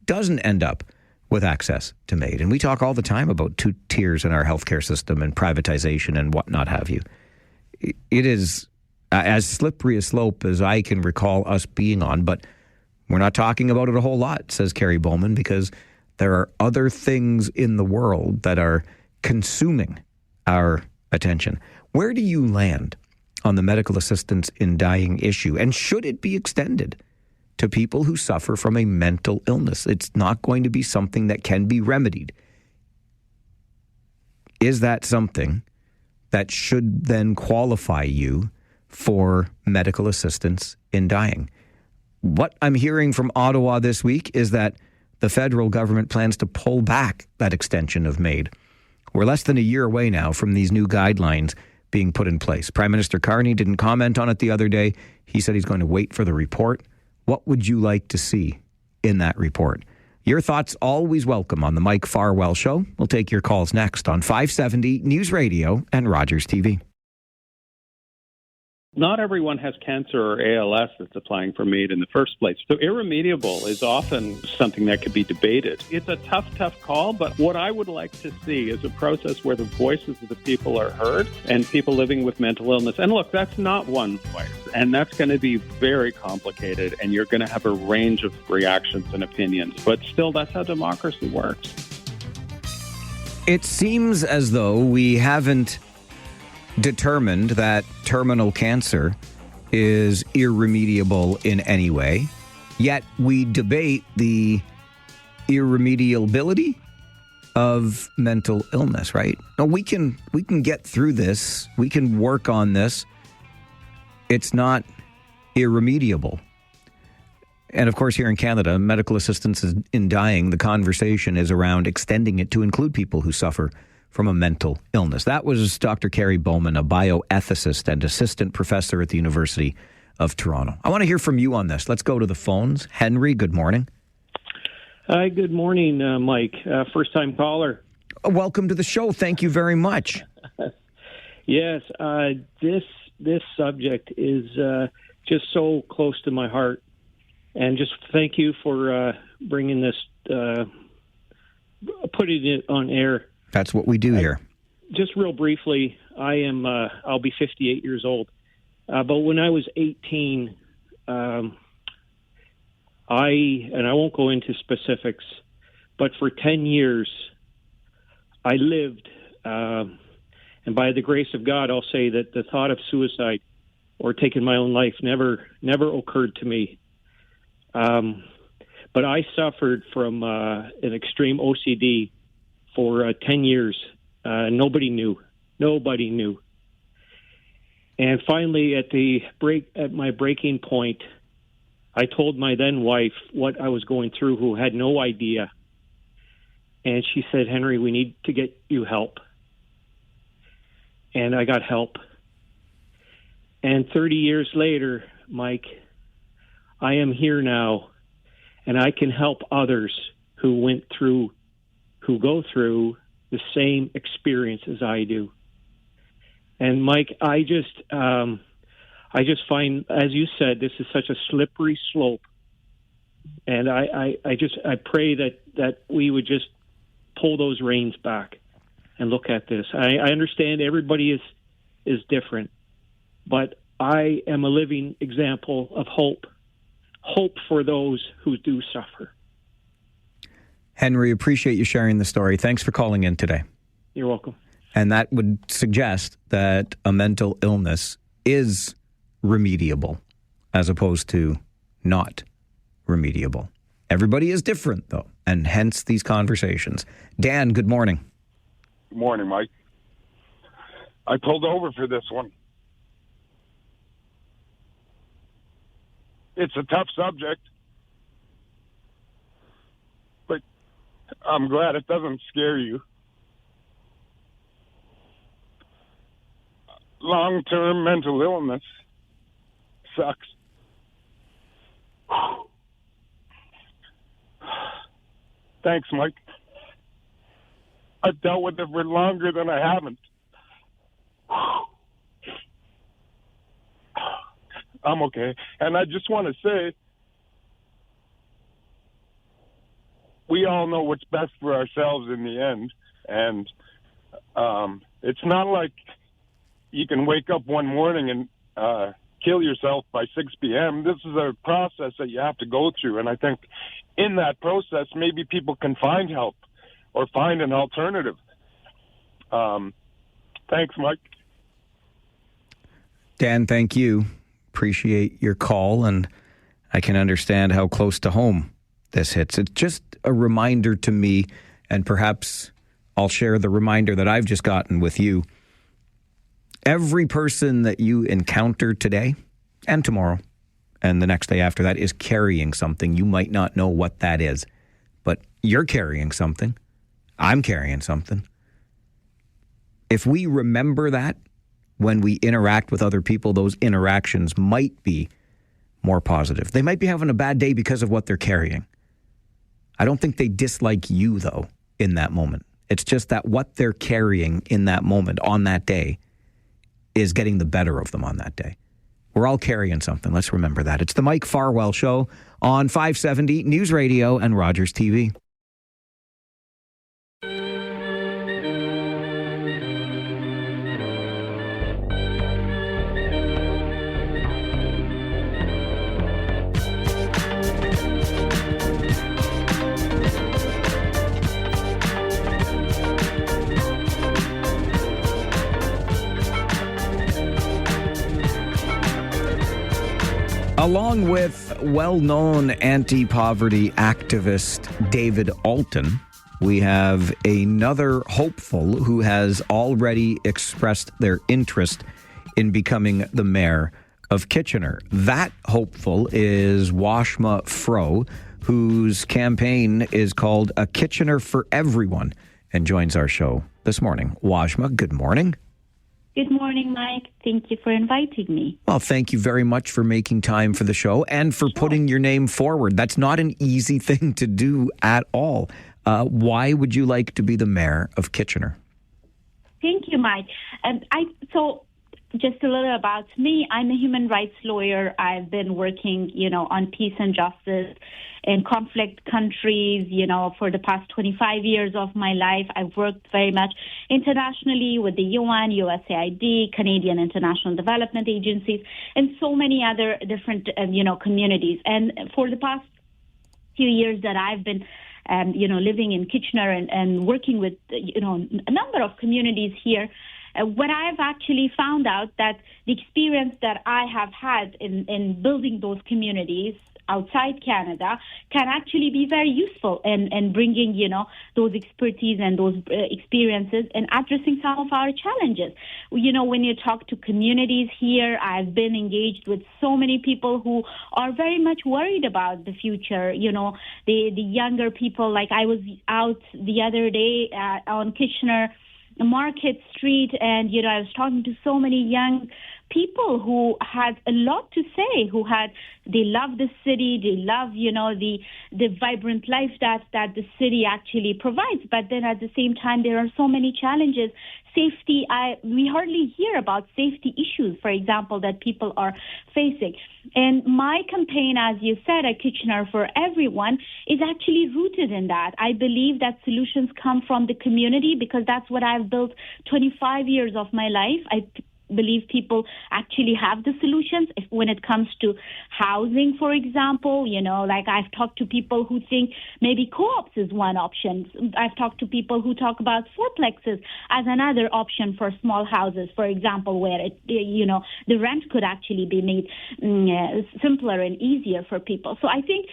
doesn't end up with access to MAID. And we talk all the time about two tiers in our healthcare system and privatization and whatnot have you. It is as slippery a slope as I can recall us being on, but we're not talking about it a whole lot, says Carrie Bowman, because there are other things in the world that are consuming our attention. Where do you land on the medical assistance in dying issue? And should it be extended to people who suffer from a mental illness? It's not going to be something that can be remedied. Is that something that should then qualify you for medical assistance in dying? What I'm hearing from Ottawa this week is that the federal government plans to pull back that extension of MAID. We're less than a year away now from these new guidelines being put in place. Prime Minister Carney didn't comment on it the other day. He said he's going to wait for the report. What would you like to see in that report? Your thoughts always welcome on the Mike Farwell Show. We'll take your calls next on 570 News Radio and Rogers TV. Not everyone has cancer or ALS that's applying for MAID in the first place. So irremediable is often something that could be debated. It's a tough call, but what I would like to see is a process where the voices of the people are heard and people living with mental illness. And look, that's not one voice, and that's going to be very complicated, and you're going to have a range of reactions and opinions. But still, that's how democracy works. It seems as though we haven't determined that terminal cancer is irremediable in any way, yet we debate the irremediability of mental illness, right? No, we can get through this. We can work on this. It's not irremediable. And of course, here in Canada, medical assistance in dying, the conversation is around extending it to include people who suffer from a mental illness. That was Dr. Carrie Bowman, a bioethicist and assistant professor at the University of Toronto. I want to hear from you on this. Let's go to the phones. Henry, good morning. Hi, good morning, Mike. First-time caller. Welcome to the show. Thank you very much. Yes, this subject is just so close to my heart. And just thank you for bringing this, putting it on air. That's what we do here. Just real briefly, I'll be 58 years old. But when I was 18, I won't go into specifics, but for 10 years, I lived, and by the grace of God, I'll say that the thought of suicide or taking my own life never occurred to me. But I suffered from an extreme OCD for 10 years. Nobody knew. And finally, at my breaking point, I told my then wife what I was going through, who had no idea. And she said, "Henry, we need to get you help." And I got help. And 30 years later, Mike, I am here now, and I can help others who go through the same experience as I do. And Mike, I just find, as you said, this is such a slippery slope. And I pray that we would just pull those reins back and look at this. I understand everybody is different, but I am a living example of hope. hope for those who do suffer. Henry, appreciate you sharing the story. Thanks for calling in today. You're welcome. And that would suggest that a mental illness is remediable as opposed to not remediable. Everybody is different, though, and hence these conversations. Dan, good morning. Good morning, Mike. I pulled over for this one. It's a tough subject, but I'm glad it doesn't scare you. Long-term mental illness sucks. Thanks, Mike. I've dealt with it for longer than I haven't. I'm okay. And I just want to say, we all know what's best for ourselves in the end. And it's not like you can wake up one morning and kill yourself by 6 p.m. This is a process that you have to go through. And I think in that process, maybe people can find help or find an alternative. Thanks, Mike. Dan, thank you. Appreciate your call, and I can understand how close to home this hits. It's just a reminder to me, and perhaps I'll share the reminder that I've just gotten with you. Every person that you encounter today and tomorrow and the next day after that is carrying something. You might not know what that is, but you're carrying something. I'm carrying something. If we remember that when we interact with other people, those interactions might be more positive. They might be having a bad day because of what they're carrying. I don't think they dislike you, though, in that moment. It's just that what they're carrying in that moment on that day is getting the better of them on that day. We're all carrying something. Let's remember that. It's the Mike Farwell Show on 570 News Radio and Rogers TV. Along with well-known anti-poverty activist David Alton, we have another hopeful who has already expressed their interest in becoming the mayor of Kitchener. That hopeful is Washma Fro, whose campaign is called A Kitchener for Everyone, and joins our show this morning. Washma, good morning. Good morning, Mike. Thank you for inviting me. Well, thank you very much for making time for the show and for putting your name forward. That's not an easy thing to do at all. Why would you like to be the mayor of Kitchener? Thank you, Mike. So just a little about me. I'm a human rights lawyer. I've been working, on peace and justice in conflict countries, for the past 25 years of my life. I've worked very much internationally with the UN, USAID, Canadian International Development Agencies, and so many other different, communities. And for the past few years that I've been living in Kitchener and working with, a number of communities here, what I've actually found out that the experience that I have had in building those communities outside Canada can actually be very useful in bringing, those expertise and those experiences and addressing some of our challenges. When you talk to communities here, I've been engaged with so many people who are very much worried about the future. The younger people, like I was out the other day on Kitchener Market Street, and I was talking to so many young people who had a lot to say, they love the city, they love the vibrant life that the city actually provides, but then at the same time there are so many challenges. Safety, we hardly hear about safety issues, for example, that people are facing. And my campaign, as you said, at Kitchener for Everyone, is actually rooted in that. I believe that solutions come from the community because that's what I've built 25 years of my life. I believe people actually have the solutions. When it comes to housing, for example, like I've talked to people who think maybe co-ops is one option. I've talked to people who talk about fourplexes as another option for small houses, for example, where the rent could actually be made simpler and easier for people. So I think,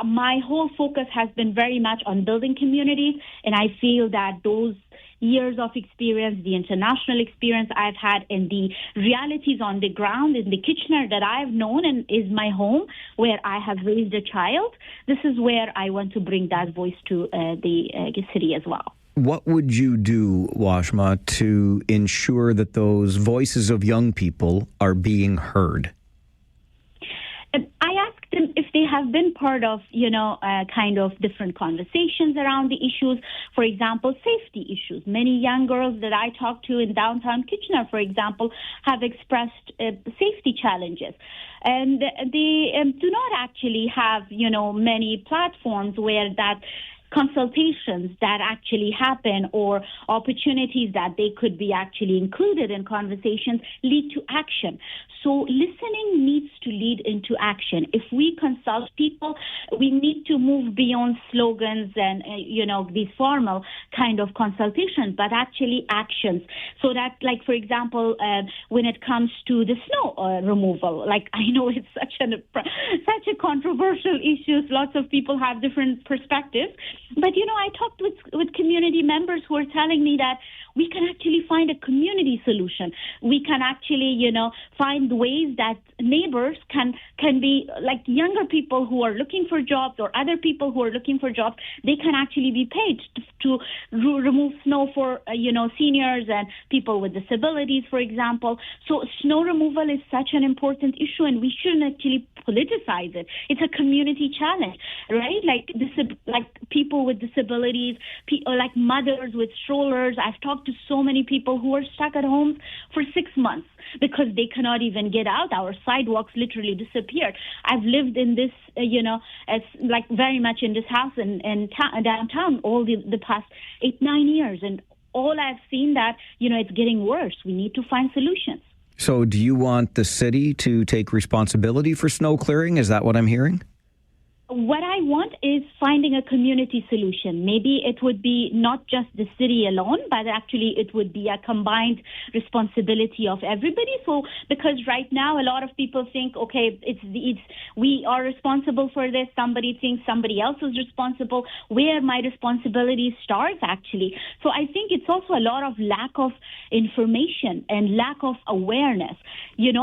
my whole focus has been very much on building communities, and I feel that those years of experience, the international experience I've had, and the realities on the ground in the Kitchener that I've known and is my home, where I have raised a child, this is where I want to bring that voice to the city as well. What would you do, Washma, to ensure that those voices of young people are being heard? I asked them if they have been part of, kind of different conversations around the issues. For example, safety issues. Many young girls that I talk to in downtown Kitchener, for example, have expressed safety challenges. And they do not actually have, many platforms where that consultations that actually happen or opportunities that they could be actually included in conversations lead to action. So listening needs to lead into action. If we consult people, we need to move beyond slogans and, these formal kind of consultations, but actually actions. So that, like, for example, when it comes to the snow removal, like, I know it's such a controversial issue. Lots of people have different perspectives. But, I talked with community members who are telling me that we can actually find a community solution. We can actually, find ways that neighbors can be, like, younger people who are looking for jobs or other people who are looking for jobs, they can actually be paid to remove snow for, seniors and people with disabilities, for example. So snow removal is such an important issue, and we shouldn't actually politicize it. It's a community challenge, right? Like people with disabilities, like mothers with strollers. I've talked to so many people who are stuck at home for 6 months because they cannot even get out. Our sidewalks literally disappeared. I've lived in this, as like very much in this house in downtown all the past 8-9 years, and all I've seen that, it's getting worse. We need to find solutions. So do you want the city to take responsibility for snow clearing? Is that what I'm hearing? What I want is finding a community solution. Maybe it would be not just the city alone, but actually it would be a combined responsibility of everybody. So, because right now a lot of people think, okay, it's we are responsible for this. Somebody thinks somebody else is responsible. Where my responsibility starts, actually. So I think it's also a lot of lack of information and lack of awareness.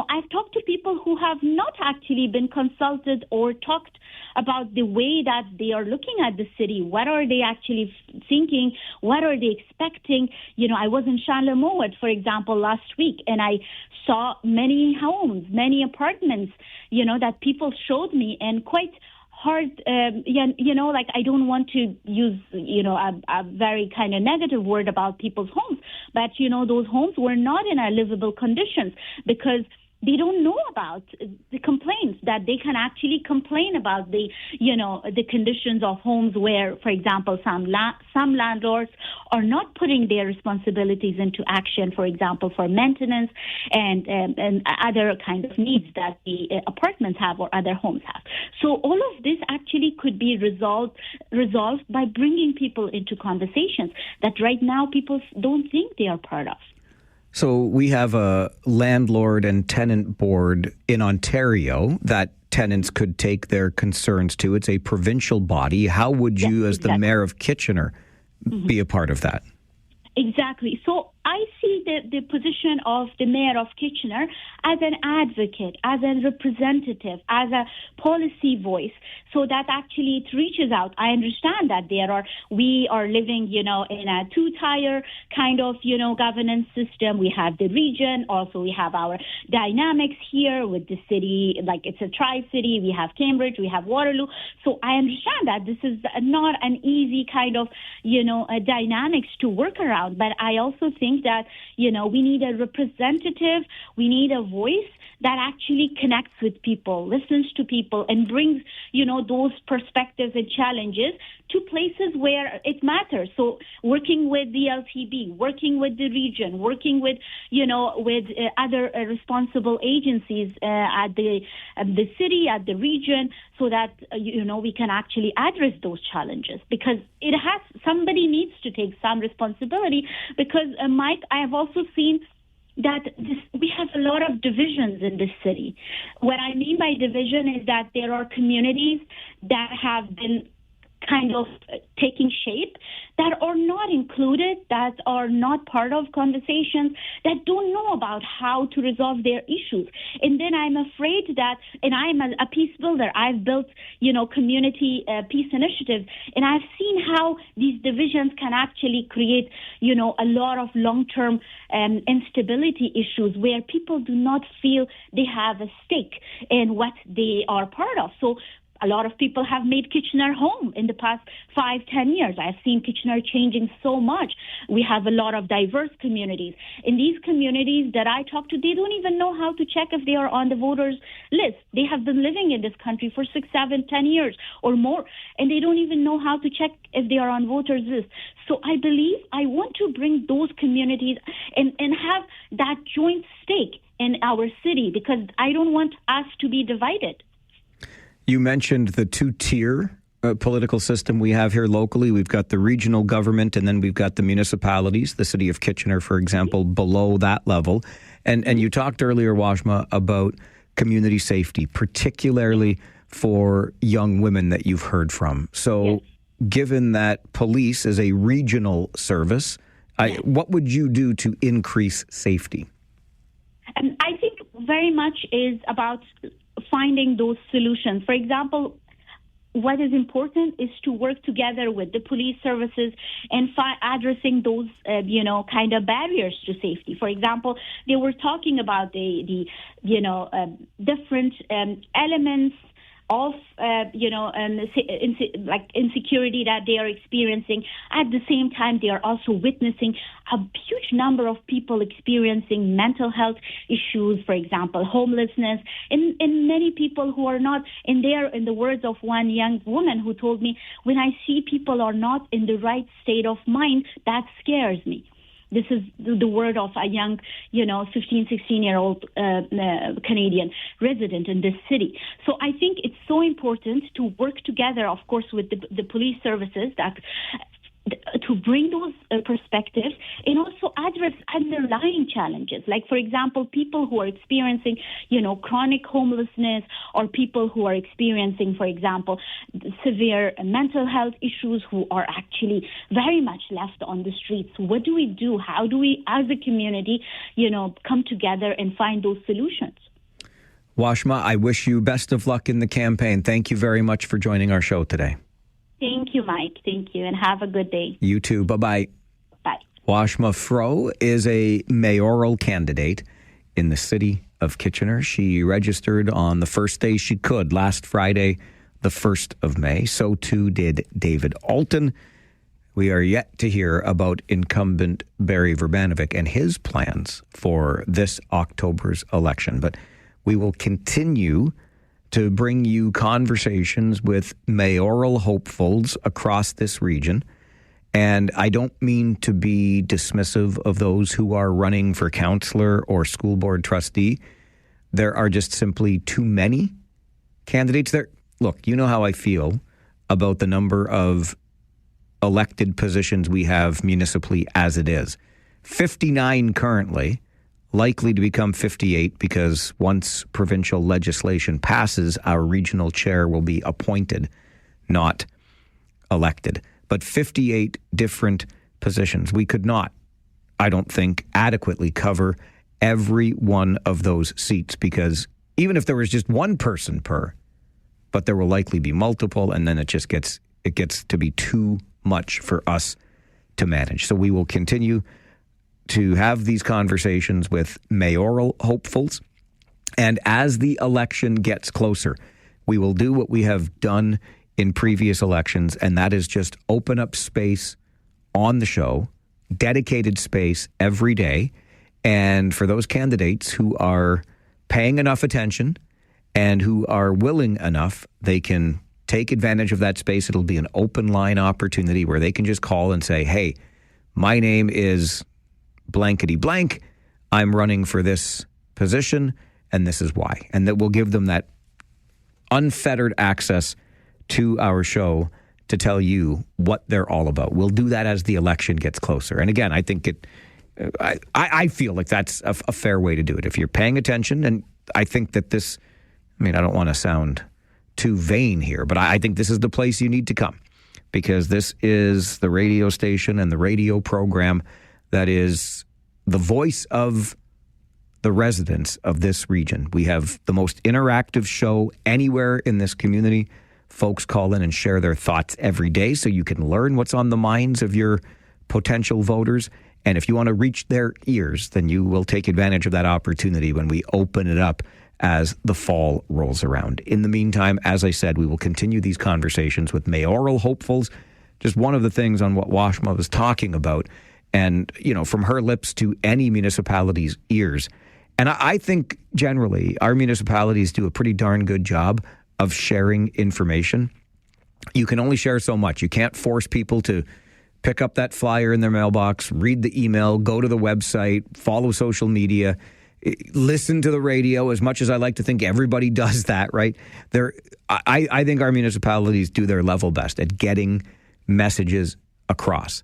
I've talked to people who have not actually been consulted or talked about the way that they are looking at the city. What are they actually thinking? What are they expecting? I was in Charlemont, for example, last week, and I saw many homes, many apartments, that people showed me, and quite hard, like, I don't want to use, a very kind of negative word about people's homes, but, those homes were not in a livable conditions because they don't know about the complaints that they can actually complain about the conditions of homes where, for example, some landlords are not putting their responsibilities into action, for example, for maintenance and other kind of needs that the apartments have or other homes have. So all of this actually could be resolved by bringing people into conversations that right now people don't think they are part of. So we have a landlord and tenant board in Ontario that tenants could take their concerns to. It's a provincial body. How would you, as the mayor of Kitchener, be a part of that? Exactly. So I see the position of the mayor of Kitchener as an advocate, as a representative, as a policy voice, so that actually it reaches out. I understand that we are living, in a two-tier kind of, governance system. We have the region, also we have our dynamics here with the city, like it's a tri-city. We have Cambridge, we have Waterloo. So I understand that this is not an easy kind of, dynamics to work around. But I also think that, we need a representative, we need a voice that actually connects with people, listens to people, and brings, those perspectives and challenges to places where it matters. So working with the LTB, working with the region, working with, with other responsible agencies at the city, at the region, so that, we can actually address those challenges, because somebody needs to take some responsibility, because, Mike, I have also seen that we have a lot of divisions in this city. What I mean by division is that there are communities that have been kind of taking shape, that are not included, that are not part of conversations, that don't know about how to resolve their issues. And then I'm afraid that, and I'm a peace builder, I've built, community peace initiatives, and I've seen how these divisions can actually create, a lot of long-term instability issues where people do not feel they have a stake in what they are part of. So a lot of people have made Kitchener home in the past 5-10 years. I've seen Kitchener changing so much. We have a lot of diverse communities. In these communities that I talk to, they don't even know how to check if they are on the voters list. They have been living in this country for 6, 7, 10 years or more, and they don't even know how to check if they are on voters list. So I believe I want to bring those communities and have that joint stake in our city, because I don't want us to be divided. You mentioned the two-tier political system we have here locally. We've got the regional government, and then we've got the municipalities, the city of Kitchener, for example, below that level. And you talked earlier, Washma, about community safety, particularly for young women that you've heard from. So given that police is a regional service, what would you do to increase safety? I think very much is about finding those solutions. For example, what is important is to work together with the police services and addressing those, kind of barriers to safety. For example, they were talking about the different elements of, insecurity that they are experiencing. At the same time, they are also witnessing a huge number of people experiencing mental health issues, for example, homelessness, and many people who are not in there. In the words of one young woman who told me, when I see people are not in the right state of mind, that scares me. This is the word of a young, 15, 16-year-old Canadian resident in this city. So I think it's so important to work together, of course, with the police services to bring those perspectives and also address underlying challenges. Like, for example, people who are experiencing, chronic homelessness, or people who are experiencing, for example, severe mental health issues, who are actually very much left on the streets. What do we do? How do we, as a community, come together and find those solutions? Washma, I wish you best of luck in the campaign. Thank you very much for joining our show today. Thank you, Mike. Thank you, and have a good day. You too. Bye-bye. Bye. Washma Fro is a mayoral candidate in the city of Kitchener. She registered on the first day she could, last Friday, the 1st of May. So too did David Alton. We are yet to hear about incumbent Barry Verbanovic and his plans for this October's election. But we will continue to bring you conversations with mayoral hopefuls across this region. And I don't mean to be dismissive of those who are running for councillor or school board trustee. There are just simply too many candidates there. Look, you know how I feel about the number of elected positions we have municipally as it is. 59 currently, likely to become 58 because once provincial legislation passes, our regional chair will be appointed, not elected. But 58 different positions. We could not, I don't think, adequately cover every one of those seats, because even if there was just one person per, but there will likely be multiple, and then it gets to be too much for us to manage. So we will continue to have these conversations with mayoral hopefuls. And as the election gets closer, we will do what we have done in previous elections, and that is just open up space on the show, dedicated space every day. And for those candidates who are paying enough attention and who are willing enough, they can take advantage of that space. It'll be an open line opportunity where they can just call and say, hey, my name is blankety blank. I'm running for this position, and this is why. And that will give them that unfettered access to our show to tell you what they're all about. We'll do that as the election gets closer. And again, I think I feel like that's a fair way to do it. If you're paying attention, and I think that this, I mean, I don't want to sound too vain here, but I think this is the place you need to come, because this is the radio station and the radio program that is the voice of the residents of this region. We have the most interactive show anywhere in this community. Folks call in and share their thoughts every day so you can learn what's on the minds of your potential voters. And if you want to reach their ears, then you will take advantage of that opportunity when we open it up as the fall rolls around. In the meantime, as I said, we will continue these conversations with mayoral hopefuls. Just one of the things on what Washma was talking about, and, you know, from her lips to any municipality's ears. And I think generally our municipalities do a pretty darn good job of sharing information. You can only share so much. You can't force people to pick up that flyer in their mailbox, read the email, go to the website, follow social media, listen to the radio. As much as I like to think everybody does that, right? I think our municipalities do their level best at getting messages across.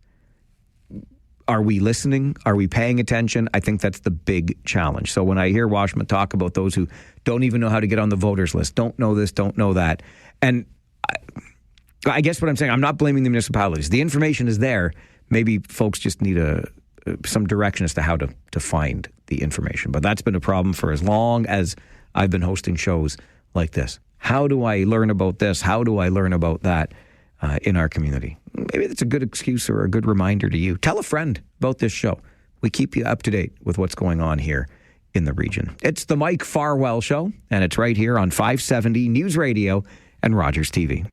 Are we listening? Are we paying attention? I think that's the big challenge. So when I hear Washma talk about those who don't even know how to get on the voters list, don't know this, don't know that, and I guess what I'm saying, I'm not blaming the municipalities. The information is there. Maybe folks just need some direction as to how to find the information. But that's been a problem for as long as I've been hosting shows like this. How do I learn about this? How do I learn about that in our community? Maybe that's a good excuse or a good reminder to you. Tell a friend about this show. We keep you up to date with what's going on here in the region. It's the Mike Farwell Show, and it's right here on 570 News Radio and Rogers TV.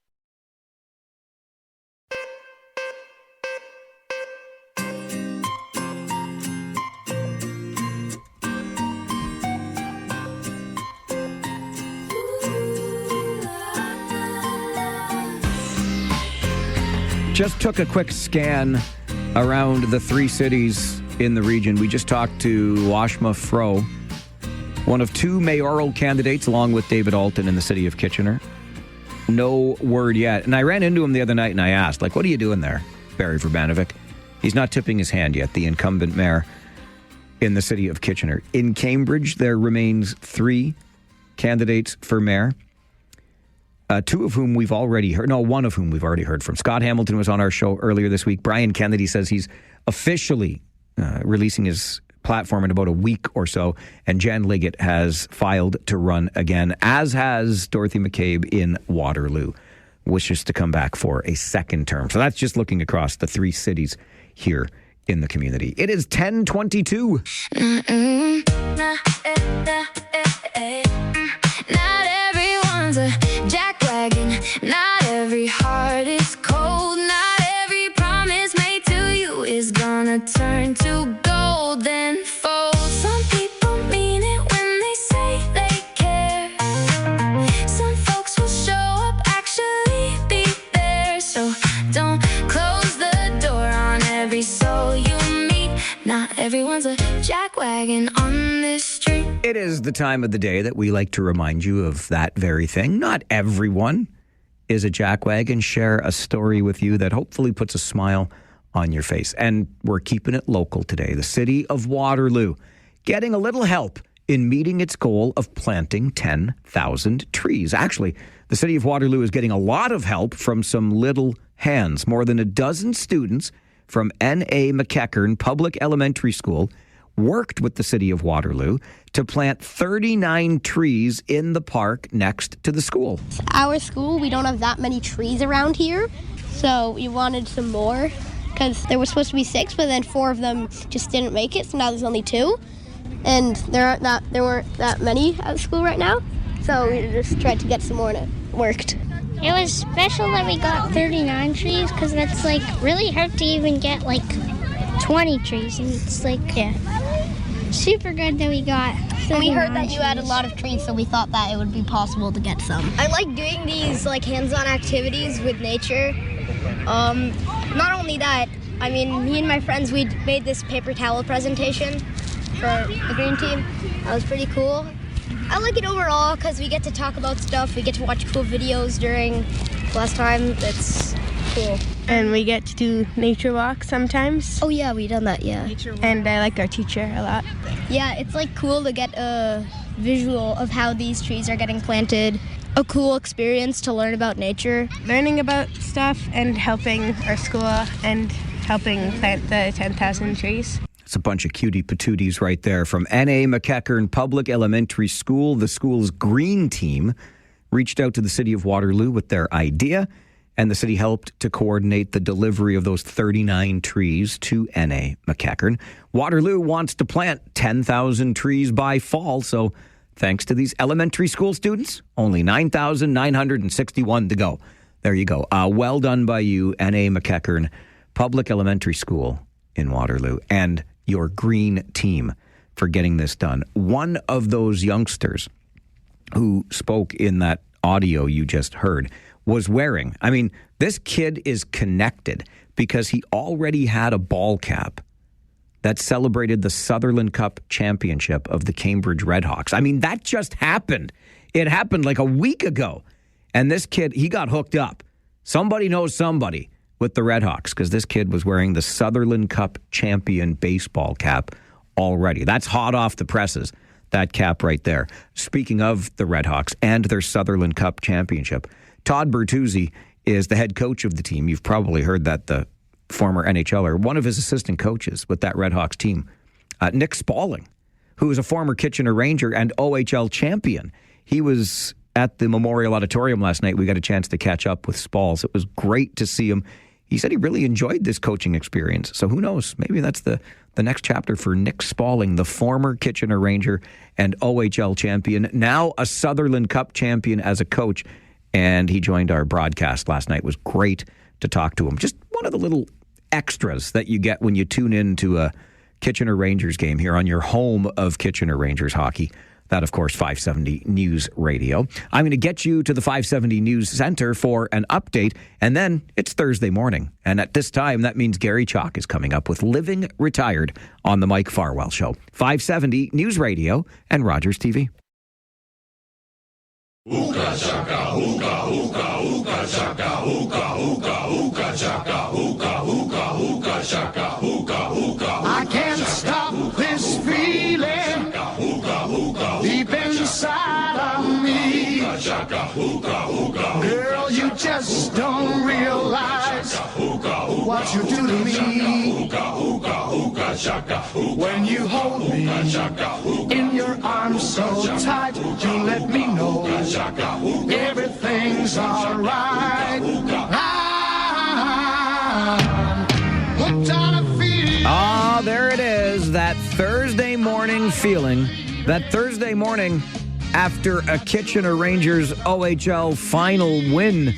Just took a quick scan around the three cities in the region. We just talked to Washma Fro, one of two mayoral candidates, along with David Alton in the city of Kitchener. No word yet. And I ran into him the other night and I asked, what are you doing there, Barry Verbanovic? He's not tipping his hand yet, the incumbent mayor in the city of Kitchener. In Cambridge, there remains three candidates for mayor. Two of whom we've already heard. No, one of whom we've already heard from. Scott Hamilton was on our show earlier this week. Brian Kennedy says he's officially releasing his platform in about a week or so. And Jan Liggett has filed to run again, as has Dorothy McCabe in Waterloo, wishes to come back for a second term. So that's just looking across the three cities here in the community. It is 10:22. Not everyone's a jackwagon. Not every heart is cold. Not every promise made to you is gonna turn to gold and fold. Some people mean it when they say they care. Some folks will show up, actually be there. So don't close the door on every soul you meet. Not everyone's a jackwagon on this street. It is the time of the day that we like to remind you of that very thing. Not everyone is a jackwagon. Share a story with you that hopefully puts a smile on your face. And we're keeping it local today. The city of Waterloo getting a little help in meeting its goal of planting 10,000 trees. Actually, the city of Waterloo is getting a lot of help from some little hands. More than a dozen students from N.A. McEachern Public Elementary School worked with the city of Waterloo to plant 39 trees in the park next to the school. Our school, we don't have that many trees around here, so we wanted some more because there was supposed to be 6, but then 4 of them just didn't make it, so now there's only 2. And there weren't that many at school right now, so we just tried to get some more and it worked. It was special that we got 39 trees because that's really hard to even get 20 trees, and it's super good that we got. And we heard that you had a lot of trees, so we thought that it would be possible to get some. I like doing these like hands-on activities with nature. Not only that, I mean, me and my friends, we made this paper towel presentation for the green team. That was pretty cool. I like it overall because we get to talk about stuff. We get to watch cool videos during class time. That's cool. And we get to do nature walks sometimes. Oh yeah, we done that, yeah. And I like our teacher a lot. Yeah, it's like cool to get a visual of how these trees are getting planted. A cool experience to learn about nature. Learning about stuff and helping our school and helping plant the 10,000 trees. It's a bunch of cutie patooties right there from N.A. McEachern Public Elementary School. The school's green team reached out to the city of Waterloo with their idea, and the city helped to coordinate the delivery of those 39 trees to N.A. McEachern. Waterloo wants to plant 10,000 trees by fall, so thanks to these elementary school students, only 9,961 to go. There you go. Well done by you, N.A. McEachern Public Elementary School in Waterloo, and your green team for getting this done. One of those youngsters who spoke in that audio you just heard was wearing, I mean, this kid is connected because he already had a ball cap that celebrated the Sutherland Cup championship of the Cambridge Redhawks. I mean, that just happened. It happened like a week ago. And this kid, he got hooked up. Somebody knows somebody with the Redhawks because this kid was wearing the Sutherland Cup champion baseball cap already. That's hot off the presses, that cap right there. Speaking of the Redhawks and their Sutherland Cup championship, Todd Bertuzzi is the head coach of the team. You've probably heard that, the former NHLer. One of his assistant coaches with that Redhawks team, Nick Spalling, who is a former Kitchener Ranger and OHL champion. He was at the Memorial Auditorium last night. We got a chance to catch up with Spalls. It was great to see him. He said he really enjoyed this coaching experience. So who knows? Maybe that's the next chapter for Nick Spalling, the former Kitchener Ranger and OHL champion, now a Sutherland Cup champion as a coach. And he joined our broadcast last night. It was great to talk to him. Just one of the little extras that you get when you tune in to a Kitchener Rangers game here on your home of Kitchener Rangers hockey. That, of course, 570 News Radio. I'm going to get you to the 570 News Center for an update, and then it's Thursday morning. And at this time, that means Gary Chalk is coming up with Living Retired on the Mike Farwell Show. 570 News Radio and Rogers TV. Hookah chaka, hookah, hookah, hookah chaka, hookah, hookah, hookah chaka, hookah, hookah, hookah chaka, hookah, hookah. I can't stop this feeling deep inside of me. Girl, you just don't realize what you do to me. When you hold me in your arms so tight, you let me know everything's alright. I'm hooked on a feeling. Ah, there it is, that Thursday morning feeling. That Thursday morning after a Kitchener Rangers OHL final win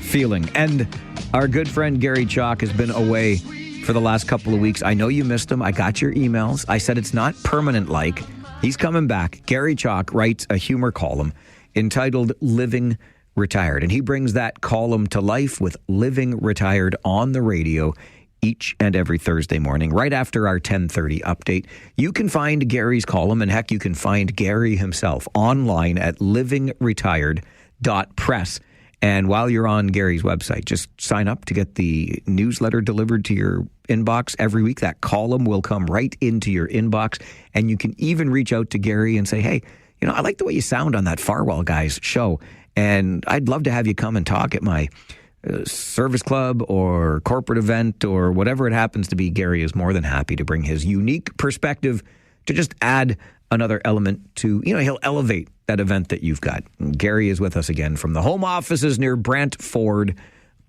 feeling. And our good friend Gary Chalk has been away for the last couple of weeks. I know you missed him. I got your emails. I said it's not permanent like. He's coming back. Gary Chalk writes a humor column entitled Living Retired. And he brings that column to life with Living Retired on the radio each and every Thursday morning, right after our 10:30 update. You can find Gary's column, and heck, you can find Gary himself online at livingretired.press. And while you're on Gary's website, just sign up to get the newsletter delivered to your inbox every week. That column will come right into your inbox, and you can even reach out to Gary and say, hey, you know, I like the way you sound on that Farwell guys show, and I'd love to have you come and talk at my service club or corporate event or whatever it happens to be. Gary is more than happy to bring his unique perspective to just add another element to, you know, he'll elevate that event that you've got. And Gary is with us again from the home offices near Brantford,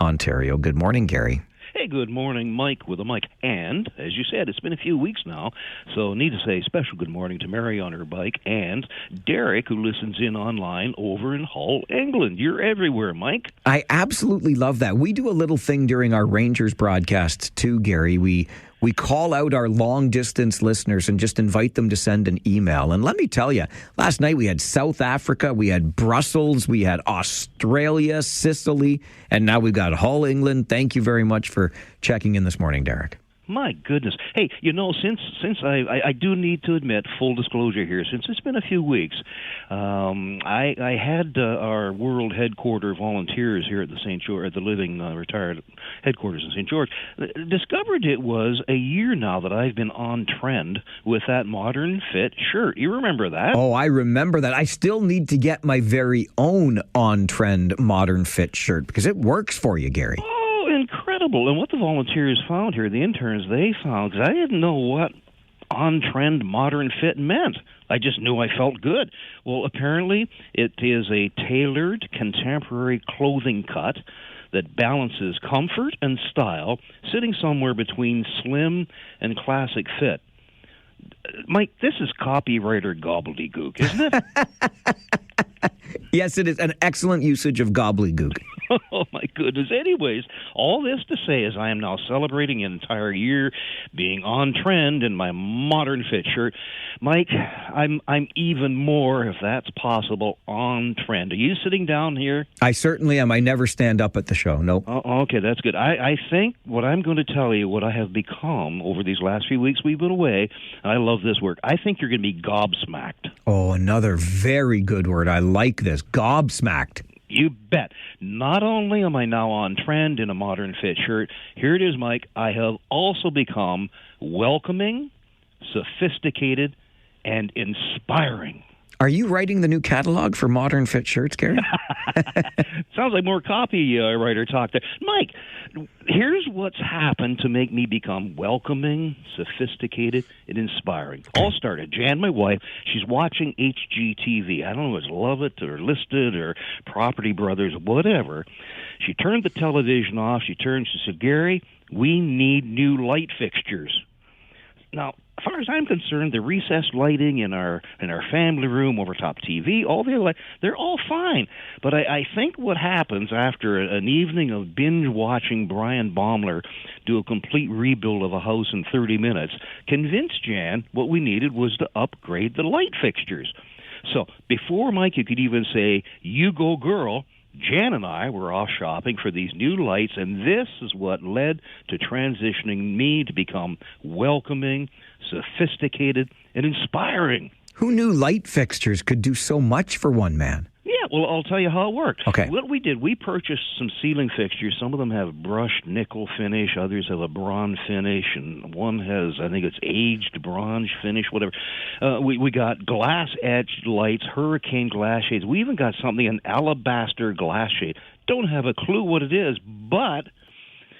Ontario. Good morning, Gary. Hey, good morning, Mike with a mic. And, as you said, it's been a few weeks now, so need to say special good morning to Mary on her bike and Derek, who listens in online over in Hull, England. You're everywhere, Mike. I absolutely love that. We do a little thing during our Rangers broadcasts too, Gary. We we call out our long-distance listeners and just invite them to send an email. And let me tell you, last night we had South Africa, we had Brussels, we had Australia, Sicily, and now we've got Hull, England. Thank you very much for checking in this morning, Derek. My goodness. Hey, since I do need to admit, full disclosure here, since it's been a few weeks, I had our world headquarter volunteers here at the St. George, at the living retired headquarters in St. George, discovered it was a year now that I've been on trend with that modern fit shirt. You remember that? Oh, I remember that. I still need to get my very own on-trend modern fit shirt because it works for you, Gary. Incredible. And what the volunteers found here, the interns, they found, because I didn't know what on-trend modern fit meant. I just knew I felt good. Well, apparently it is a tailored contemporary clothing cut that balances comfort and style, sitting somewhere between slim and classic fit. Mike, this is copywriter gobbledygook, isn't it? Yes, it is an excellent usage of gobbledygook. Oh, my goodness. Anyways, all this to say is I am now celebrating an entire year being on trend in my modern fit shirt. Mike, I'm even more, if that's possible, on trend. Are you sitting down here? I certainly am. I never stand up at the show. Nope. Oh, okay, that's good. I think what I'm going to tell you, what I have become over these last few weeks we've been away, and I love this word, I think you're going to be gobsmacked. Oh, another very good word. I like this. Gobsmacked. You bet. Not only am I now on trend in a modern fit shirt, here it is, Mike, I have also become welcoming, sophisticated, and inspiring. Are you writing the new catalog for modern fit shirts, Gary? Sounds like more copywriter talk there. Mike, here's what's happened to make me become welcoming, sophisticated, and inspiring. All started, Jan, my wife, she's watching HGTV. I don't know if it's Love It or Listed or Property Brothers, whatever. She turned the television off. She said, Gary, we need new light fixtures. Now, as far as I'm concerned, the recessed lighting in our family room, overtop TV, all they're all fine. But I think what happens after an evening of binge watching Brian Baumler do a complete rebuild of a house in 30 minutes convinced Jan what we needed was to upgrade the light fixtures. So before Mike, you could even say, "You go, girl," Jan and I were off shopping for these new lights, and this is what led to transitioning me to become welcoming, sophisticated, and inspiring. Who knew light fixtures could do so much for one man? Yeah, well, I'll tell you how it worked. Okay. What we did, we purchased some ceiling fixtures. Some of them have brushed nickel finish, others have a bronze finish, and one has, I think it's aged bronze finish, whatever. We got glass-etched lights, hurricane glass shades. We even got something, an alabaster glass shade. Don't have a clue what it is, but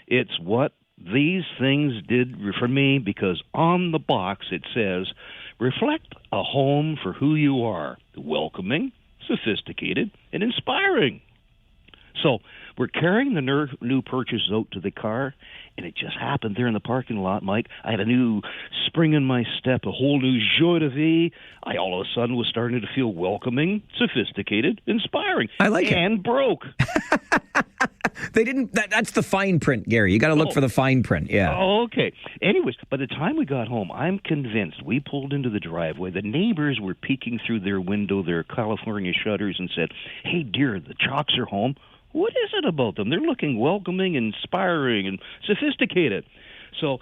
it's what these things did for me, because on the box it says, reflect a home for who you are, welcoming, sophisticated, and inspiring. So we're carrying the new purchases out to the car, and it just happened there in the parking lot, Mike. I had a new spring in my step, a whole new joie de vie. I all of a sudden was starting to feel welcoming, sophisticated, inspiring. I like it. And broke. They didn't. That's the fine print, Gary. You got to look for the fine print. Yeah. Oh, okay. Anyways, by the time we got home, I'm convinced we pulled into the driveway. The neighbors were peeking through their window, their California shutters, and said, "Hey, dear, the Chalks are home. What is it about them? They're looking welcoming, inspiring, and sophisticated." So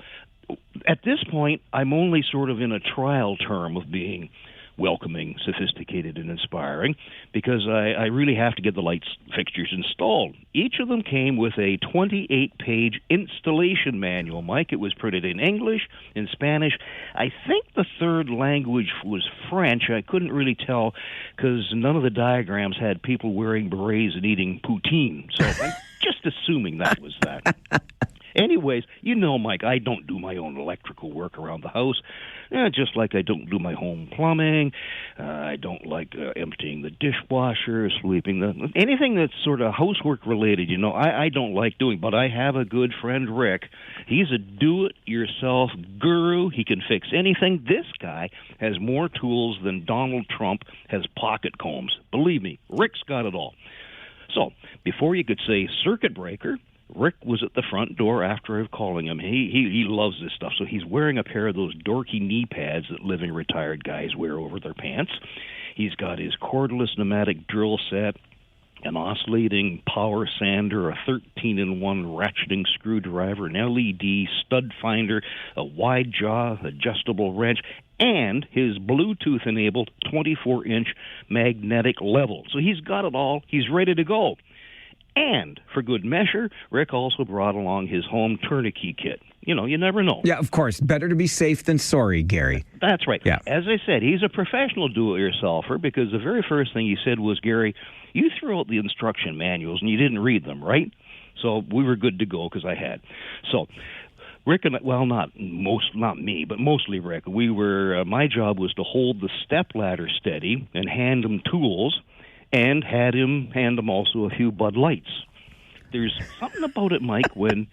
at this point, I'm only sort of in a trial term of being welcoming, sophisticated, and inspiring, because I really have to get the lights fixtures installed. Each of them came with a 28-page installation manual, Mike. It was printed in English, in Spanish. I think the third language was French. I couldn't really tell because none of the diagrams had people wearing berets and eating poutine. So I'm just assuming that was that. Anyways, you know, Mike, I don't do my own electrical work around the house, just like I don't do my home plumbing. I don't like emptying the dishwasher, sweeping anything that's sort of housework related, you know, I don't like doing. But I have a good friend, Rick. He's a do-it-yourself guru. He can fix anything. This guy has more tools than Donald Trump has pocket combs. Believe me, Rick's got it all. So before you could say circuit breaker, Rick was at the front door after I was calling him. He loves this stuff, so he's wearing a pair of those dorky knee pads that living retired guys wear over their pants. He's got his cordless pneumatic drill set, an oscillating power sander, a 13-in-1 ratcheting screwdriver, an LED stud finder, a wide jaw adjustable wrench, and his Bluetooth-enabled 24-inch magnetic level. So he's got it all. He's ready to go. And for good measure, Rick also brought along his home tourniquet kit. You know, you never know. Yeah, of course. Better to be safe than sorry, Gary. That's right. Yeah. As I said, he's a professional do-it-yourselfer because the very first thing he said was, Gary, you threw out the instruction manuals and you didn't read them, right? So we were good to go because I had. So Rick and not me, but mostly Rick. We were. My job was to hold the step ladder steady and hand him tools, and had him hand him also a few Bud Lights. There's something about it, Mike, when...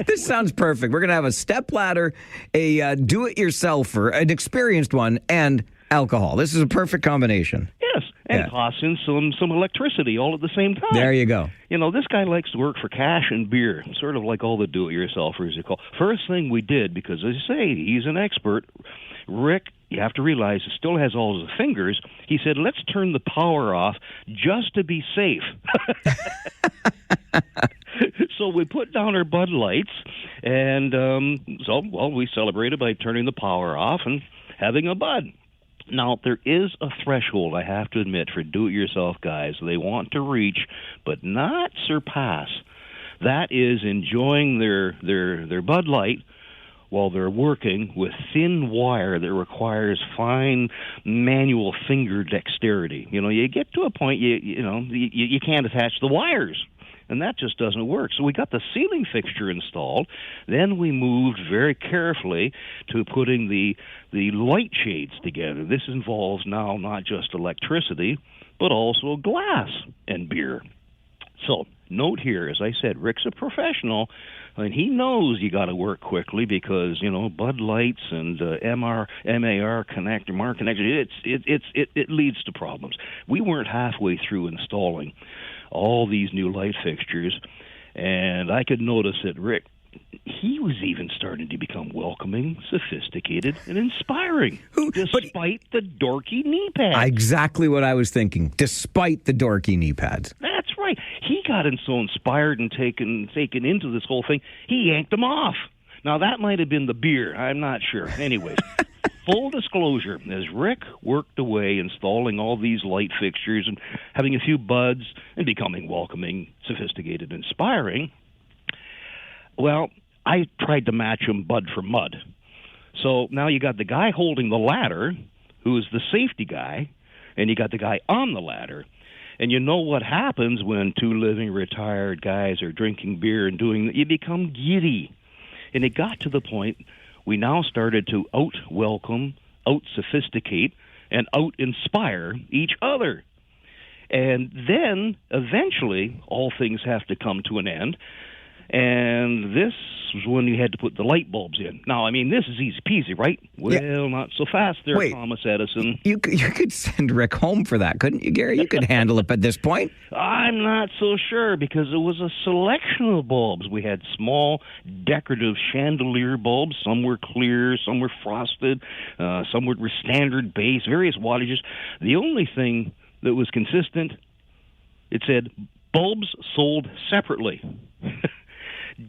This sounds perfect. We're going to have a stepladder, a do-it-yourselfer, an experienced one, and alcohol. This is a perfect combination. Yes, and toss in some electricity all at the same time. There you go. You know, this guy likes to work for cash and beer, sort of like all the do-it-yourselfers you call. First thing we did, because as I say, he's an expert, Rick, you have to realize, he still has all his fingers. He said, let's turn the power off just to be safe. So we put down our Bud Lights, and we celebrated by turning the power off and having a Bud. Now, there is a threshold, I have to admit, for do-it-yourself guys they want to reach but not surpass. That is enjoying their Bud Light while they're working with thin wire that requires fine manual finger dexterity. You know, you get to a point you can't attach the wires, and that just doesn't work. So we got the ceiling fixture installed. Then we moved very carefully to putting the light shades together. This involves now not just electricity, but also glass and beer. So note here, as I said, Rick's a professional, and he knows you got to work quickly because, you know, Bud Lights and MAR connector, MAR connector, it leads to problems. We weren't halfway through installing all these new light fixtures, and I could notice that Rick, he was even starting to become welcoming, sophisticated, and inspiring, despite the dorky knee pads. Exactly what I was thinking, despite the dorky knee pads. That's right. He got so inspired and taken into this whole thing, he yanked them off. Now, that might have been the beer. I'm not sure. Anyways, full disclosure, as Rick worked away installing all these light fixtures and having a few buds and becoming welcoming, sophisticated, inspiring, well, I tried to match him Bud for Mud. So now you got the guy holding the ladder, who is the safety guy, and you got the guy on the ladder. And you know what happens when two living retired guys are drinking beer and doing that? You become giddy. And it got to the point we now started to out-welcome, out-sophisticate, and out-inspire each other. And then, eventually, all things have to come to an end. And this was when you had to put the light bulbs in. Now, I mean, this is easy peasy, right? Well, not so fast there, Wait, Thomas Edison. You could send Rick home for that, couldn't you, Gary? You could handle it at this point. I'm not so sure, because it was a selection of bulbs. We had small, decorative chandelier bulbs. Some were clear, some were frosted, some were standard base, various wattages. The only thing that was consistent, it said, bulbs sold separately.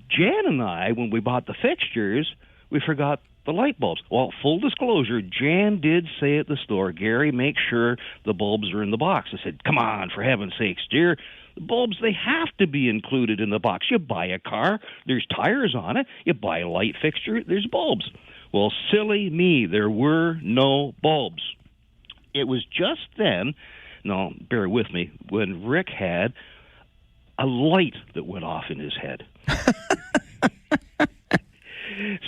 Jan and I, when we bought the fixtures, we forgot the light bulbs. Well, full disclosure, Jan did say at the store, Gary, make sure the bulbs are in the box. I said, come on, for heaven's sakes, dear. The bulbs, they have to be included in the box. You buy a car, there's tires on it. You buy a light fixture, there's bulbs. Well, silly me, there were no bulbs. It was just then, no, bear with me, when Rick had a light that went off in his head.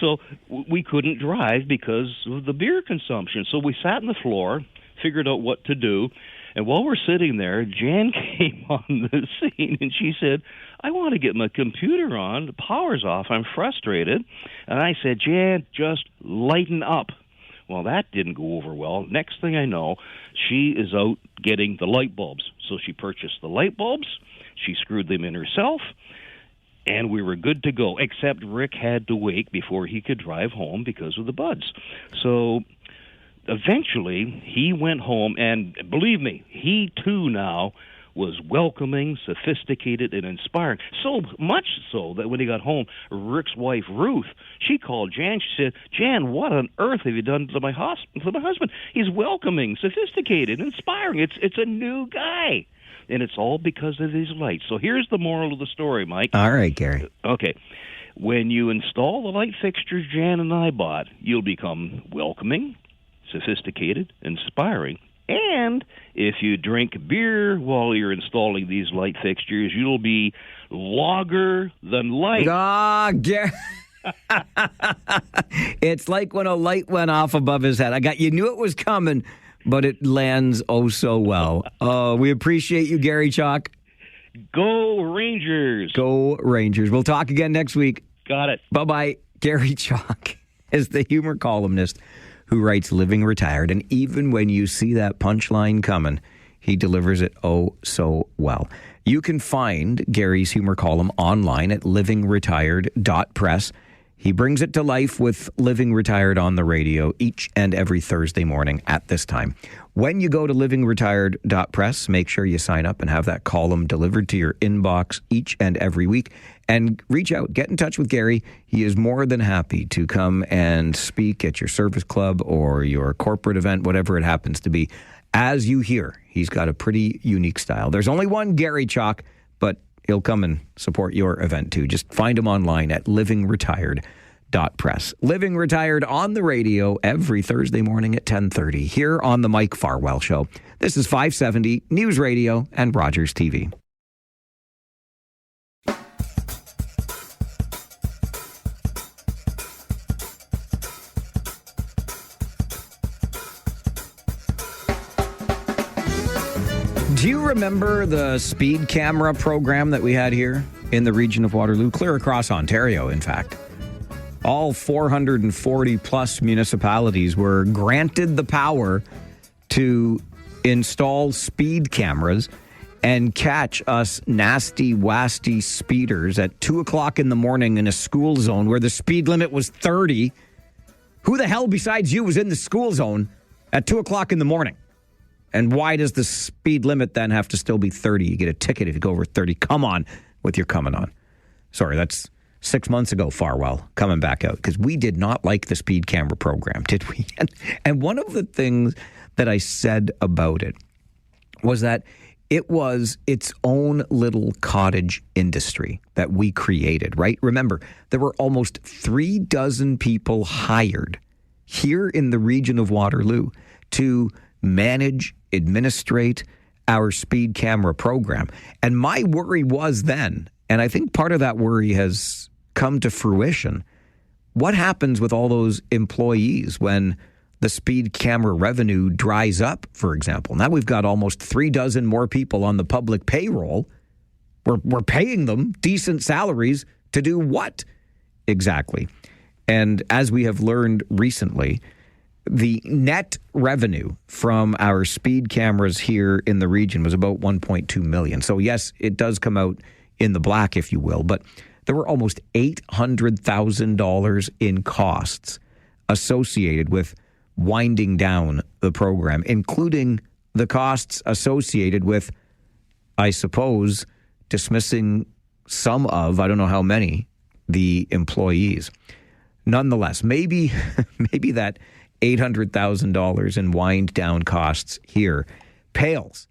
So we couldn't drive because of the beer consumption. So we sat on the floor, figured out what to do, and while we're sitting there, Jan came on the scene, and she said, I want to get my computer on. The power's off. I'm frustrated. And I said, Jan, just lighten up. Well, that didn't go over well. Next thing I know, she is out getting the light bulbs. So she purchased the light bulbs. She screwed them in herself. And we were good to go, except Rick had to wait before he could drive home because of the buds. So eventually, he went home, and believe me, he too now was welcoming, sophisticated, and inspiring. So much so that when he got home, Rick's wife, Ruth, she called Jan. She said, Jan, what on earth have you done to my husband? He's welcoming, sophisticated, inspiring. It's a new guy. And it's all because of these lights. So here's the moral of the story, Mike. All right, Gary. Okay. When you install the light fixtures Jan and I bought, you'll become welcoming, sophisticated, inspiring. And if you drink beer while you're installing these light fixtures, you'll be lager than light. Ah, Gary. It's like when a light went off above his head. You knew it was coming, but it lands oh so well. We appreciate you, Gary Chalk. Go Rangers. Go Rangers. We'll talk again next week. Got it. Bye-bye. Gary Chalk is the humor columnist who writes Living Retired, and even when you see that punchline coming, he delivers it oh so well. You can find Gary's humor column online at livingretired.press. He brings it to life with Living Retired on the radio each and every Thursday morning at this time. When you go to livingretired.press, make sure you sign up and have that column delivered to your inbox each and every week. And reach out, get in touch with Gary. He is more than happy to come and speak at your service club or your corporate event, whatever it happens to be. As you hear, he's got a pretty unique style. There's only one Gary Chalk, but he'll come and support your event too. Just find him online at livingretired.press. Living Retired on the radio every Thursday morning at 10:30 here on the Mike Farwell Show. This is 570 News Radio and Rogers TV. Do you remember the speed camera program that we had here in the region of Waterloo, clear across Ontario, in fact? All 440 plus municipalities were granted the power to install speed cameras and catch us nasty, wasty speeders at 2 o'clock in the morning in a school zone where the speed limit was 30. Who the hell besides you was in the school zone at 2 o'clock in the morning? And why does the speed limit then have to still be 30? You get a ticket if you go over 30. Come on with your coming on. Sorry, that's 6 months ago, Farwell, coming back out, because we did not like the speed camera program, did we? And one of the things that I said about it was that it was its own little cottage industry that we created, right? Remember, there were almost 36 people hired here in the region of Waterloo to manage, administrate our speed camera program. And my worry was then, and I think part of that worry has come to fruition, what happens with all those employees when the speed camera revenue dries up, for example? Now we've got almost 36 more people on the public payroll. We're paying them decent salaries to do what exactly? And as we have learned recently, the net revenue from our speed cameras here in the region was about $1.2 million. So yes, it does come out in the black, if you will, but there were almost $800,000 in costs associated with winding down the program, including the costs associated with, I suppose, dismissing some of, I don't know how many, the employees. Nonetheless, maybe that $800,000 in wind down costs here pales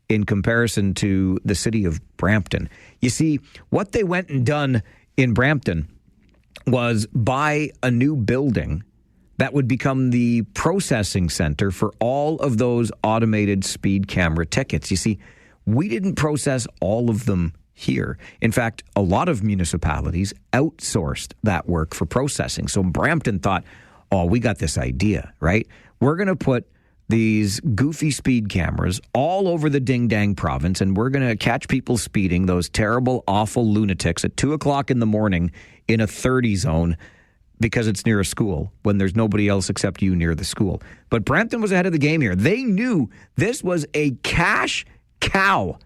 in comparison to the city of Brampton. You see, what they went and done in Brampton was buy a new building that would become the processing center for all of those automated speed camera tickets. You see, we didn't process all of them here. In fact, a lot of municipalities outsourced that work for processing. So Brampton thought, oh, we got this idea, right? We're going to put these goofy speed cameras all over the ding-dang province, and we're going to catch people speeding, those terrible, awful lunatics, at 2 o'clock in the morning in a 30 zone because it's near a school when there's nobody else except you near the school. But Brampton was ahead of the game here. They knew this was a cash cow.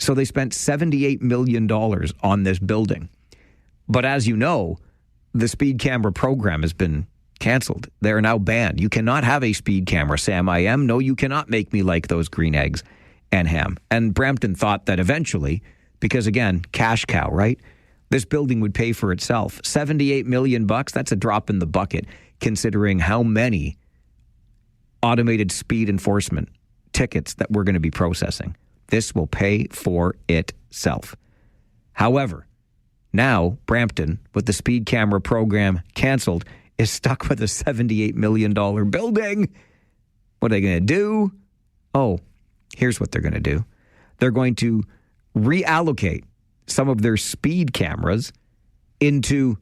So they spent $78 million on this building. But as you know, the speed camera program has been canceled. They're now banned. You cannot have a speed camera, Sam I am. No, you cannot make me like those green eggs and ham. And Brampton thought that eventually, because again, cash cow, right? This building would pay for itself. $78 million, that's a drop in the bucket, considering how many automated speed enforcement tickets that we're going to be processing. This will pay for itself. However, now Brampton, with the speed camera program canceled, is stuck with a $78 million building. What are they going to do? Oh, here's what they're going to do. They're going to reallocate some of their speed cameras into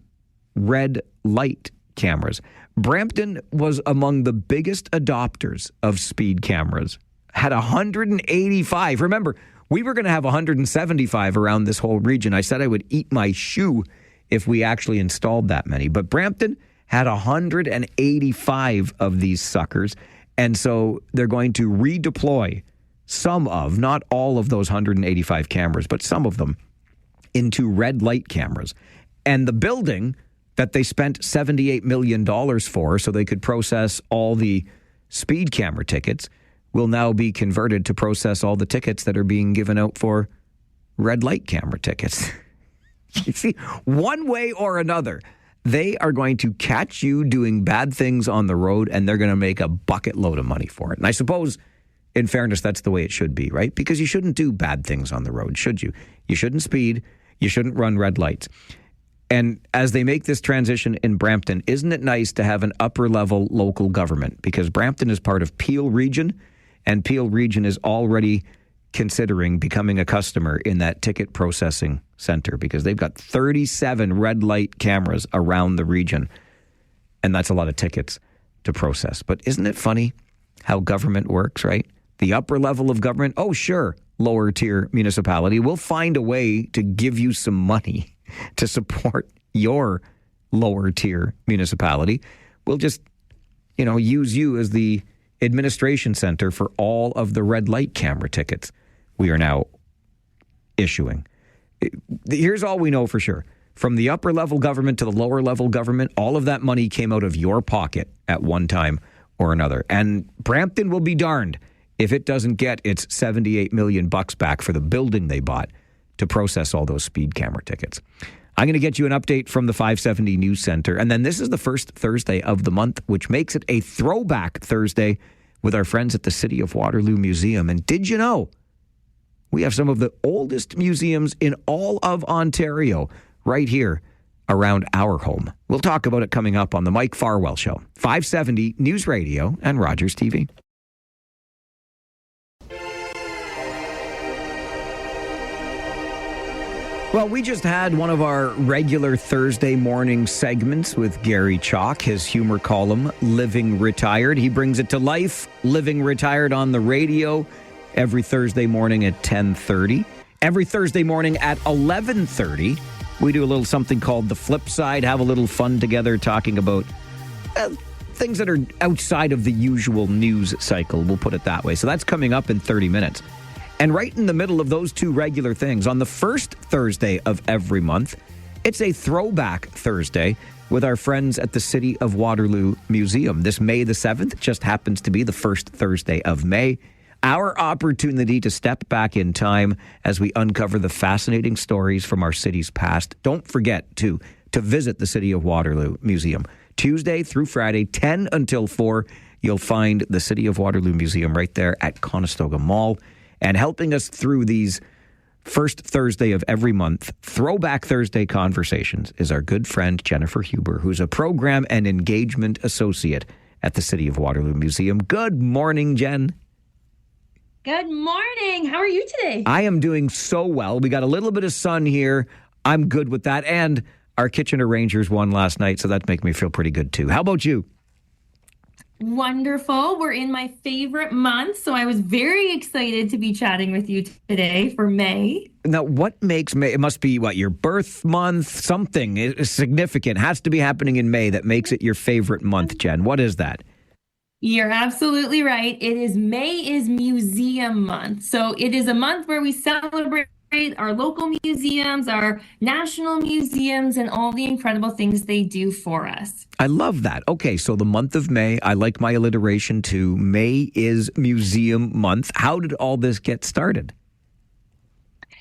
red light cameras. Brampton was among the biggest adopters of speed cameras, had 185. Remember, we were going to have 175 around this whole region. I said I would eat my shoe if we actually installed that many. But Brampton had 185 of these suckers. And so they're going to redeploy some of, not all of those 185 cameras, but some of them into red light cameras. And the building that they spent $78 million for so they could process all the speed camera tickets will now be converted to process all the tickets that are being given out for red light camera tickets. You see, one way or another, they are going to catch you doing bad things on the road, and they're going to make a bucket load of money for it. And I suppose, in fairness, that's the way it should be, right? Because you shouldn't do bad things on the road, should you? You shouldn't speed. You shouldn't run red lights. And as they make this transition in Brampton, isn't it nice to have an upper-level local government? Because Brampton is part of Peel Region, and Peel Region is already considering becoming a customer in that ticket processing center because they've got 37 red light cameras around the region, and that's a lot of tickets to process. But isn't it funny how government works, right? The upper level of government, oh, sure, lower tier municipality, we'll find a way to give you some money to support your lower tier municipality. We'll just, use you as the administration center for all of the red light camera tickets we are now issuing. Here's all we know for sure. From the upper level government to the lower level government, all of that money came out of your pocket at one time or another. And Brampton will be darned if it doesn't get its $78 million back for the building they bought to process all those speed camera tickets. I'm going to get you an update from the 570 News Center. And then this is the first Thursday of the month, which makes it a Throwback Thursday with our friends at the City of Waterloo Museum. And did you know we have some of the oldest museums in all of Ontario right here around our home? We'll talk about it coming up on the Mike Farwell Show, 570 News Radio and Rogers TV. Well, we just had one of our regular Thursday morning segments with Gary Chalk, his humor column, Living Retired. He brings it to life, Living Retired on the radio, every Thursday morning at 10:30. Every Thursday morning at 11:30, we do a little something called the Flipside, have a little fun together talking about things that are outside of the usual news cycle, we'll put it that way. So that's coming up in 30 minutes. And right in the middle of those two regular things, on the first Thursday of every month, it's a Throwback Thursday with our friends at the City of Waterloo Museum. This May the 7th just happens to be the first Thursday of May. Our opportunity to step back in time as we uncover the fascinating stories from our city's past. Don't forget to visit the City of Waterloo Museum. Tuesday through Friday, 10 until 4, you'll find the City of Waterloo Museum right there at Conestoga Mall. And helping us through these first Thursday of every month, Throwback Thursday conversations, is our good friend Jennifer Huber, who's a program and engagement associate at the City of Waterloo Museum. Good morning, Jen. Good morning. How are you today? I am doing so well. We got a little bit of sun here. I'm good with that. And our Kitchener Rangers won last night, so that makes me feel pretty good too. How about you? Wonderful. We're in my favorite month, so I was very excited to be chatting with you today for May. Now, what makes May? It must be, your birth month? Something significant has to be happening in May that makes it your favorite month, Jen. What is that? You're absolutely right. It is May is Museum Month. So it is a month where we celebrate our local museums, our national museums, and all the incredible things they do for us. I love that. Okay, so the month of May, I like my alliteration too. May is Museum Month. How did all this get started?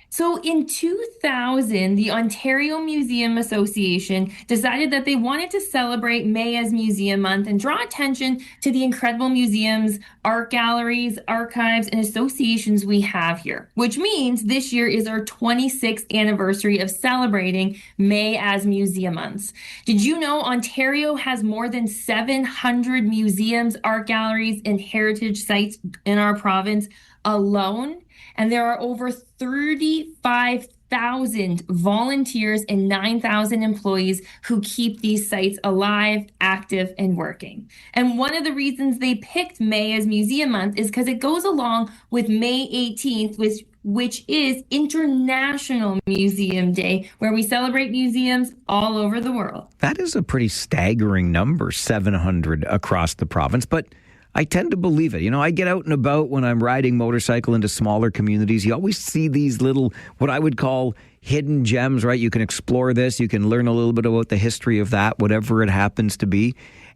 So in 2000, the Ontario Museum Association decided that they wanted to celebrate May as Museum Month and draw attention to the incredible museums, art galleries, archives, and associations we have here, which means this year is our 26th anniversary of celebrating May as Museum Months. Did you know Ontario has more than 700 museums, art galleries, and heritage sites in our province alone? And there are over 35,000 volunteers and 9,000 employees who keep these sites alive, active, and working. And one of the reasons they picked May as Museum Month is because it goes along with May 18th, which is International Museum Day, where we celebrate museums all over the world. That is a pretty staggering number, 700 across the province, but I tend to believe it. You know, I get out and about when I'm riding motorcycle into smaller communities. You always see these little, what I would call hidden gems, right? You can explore this. You can learn a little bit about the history of that, whatever it happens to be.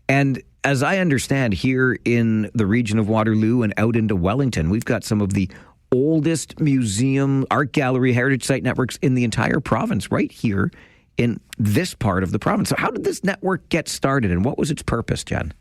And as I understand, here in the region of Waterloo and out into Wellington, we've got some of the oldest museum, art gallery, heritage site networks in the entire province right here in this part of the province. So how did this network get started and what was its purpose, Jen?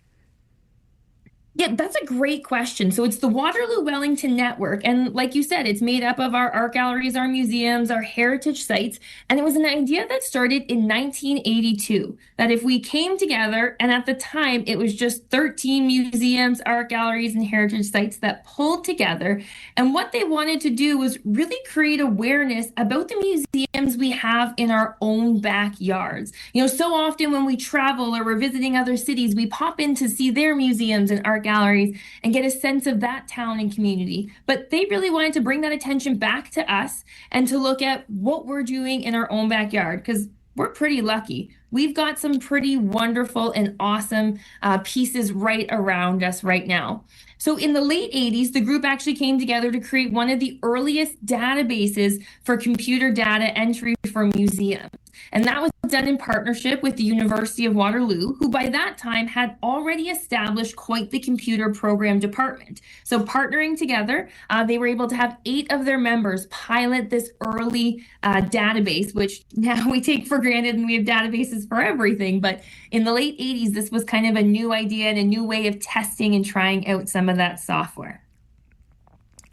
Yeah, that's a great question. So it's the Waterloo Wellington Network. And like you said, it's made up of our art galleries, our museums, our heritage sites. And it was an idea that started in 1982, that if we came together, and at the time it was just 13 museums, art galleries, and heritage sites that pulled together. And what they wanted to do was really create awareness about the museums we have in our own backyards. You know, so often when we travel or we're visiting other cities, we pop in to see their museums and art galleries and get a sense of that town and community. But they really wanted to bring that attention back to us and to look at what we're doing in our own backyard, because we're pretty lucky. We've got some pretty wonderful and awesome pieces right around us right now. So in the late 80s, the group actually came together to create one of the earliest databases for computer data entry for museums. And that was done in partnership with the University of Waterloo, who by that time had already established quite the computer program department. So partnering together, they were able to have 8 of their members pilot this early database, which now we take for granted and we have databases for everything. But in the late 80s, this was kind of a new idea and a new way of testing and trying out some of that software.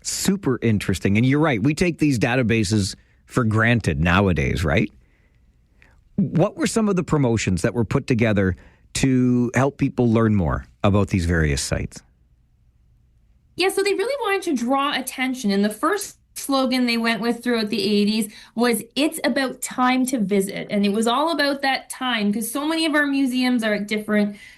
Super interesting. And you're right. We take these databases for granted nowadays, right? What were some of the promotions that were put together to help people learn more about these various sites? Yeah, so they really wanted to draw attention. And the first slogan they went with throughout the 80s was "It's about time to visit." And it was all about that time, because so many of our museums are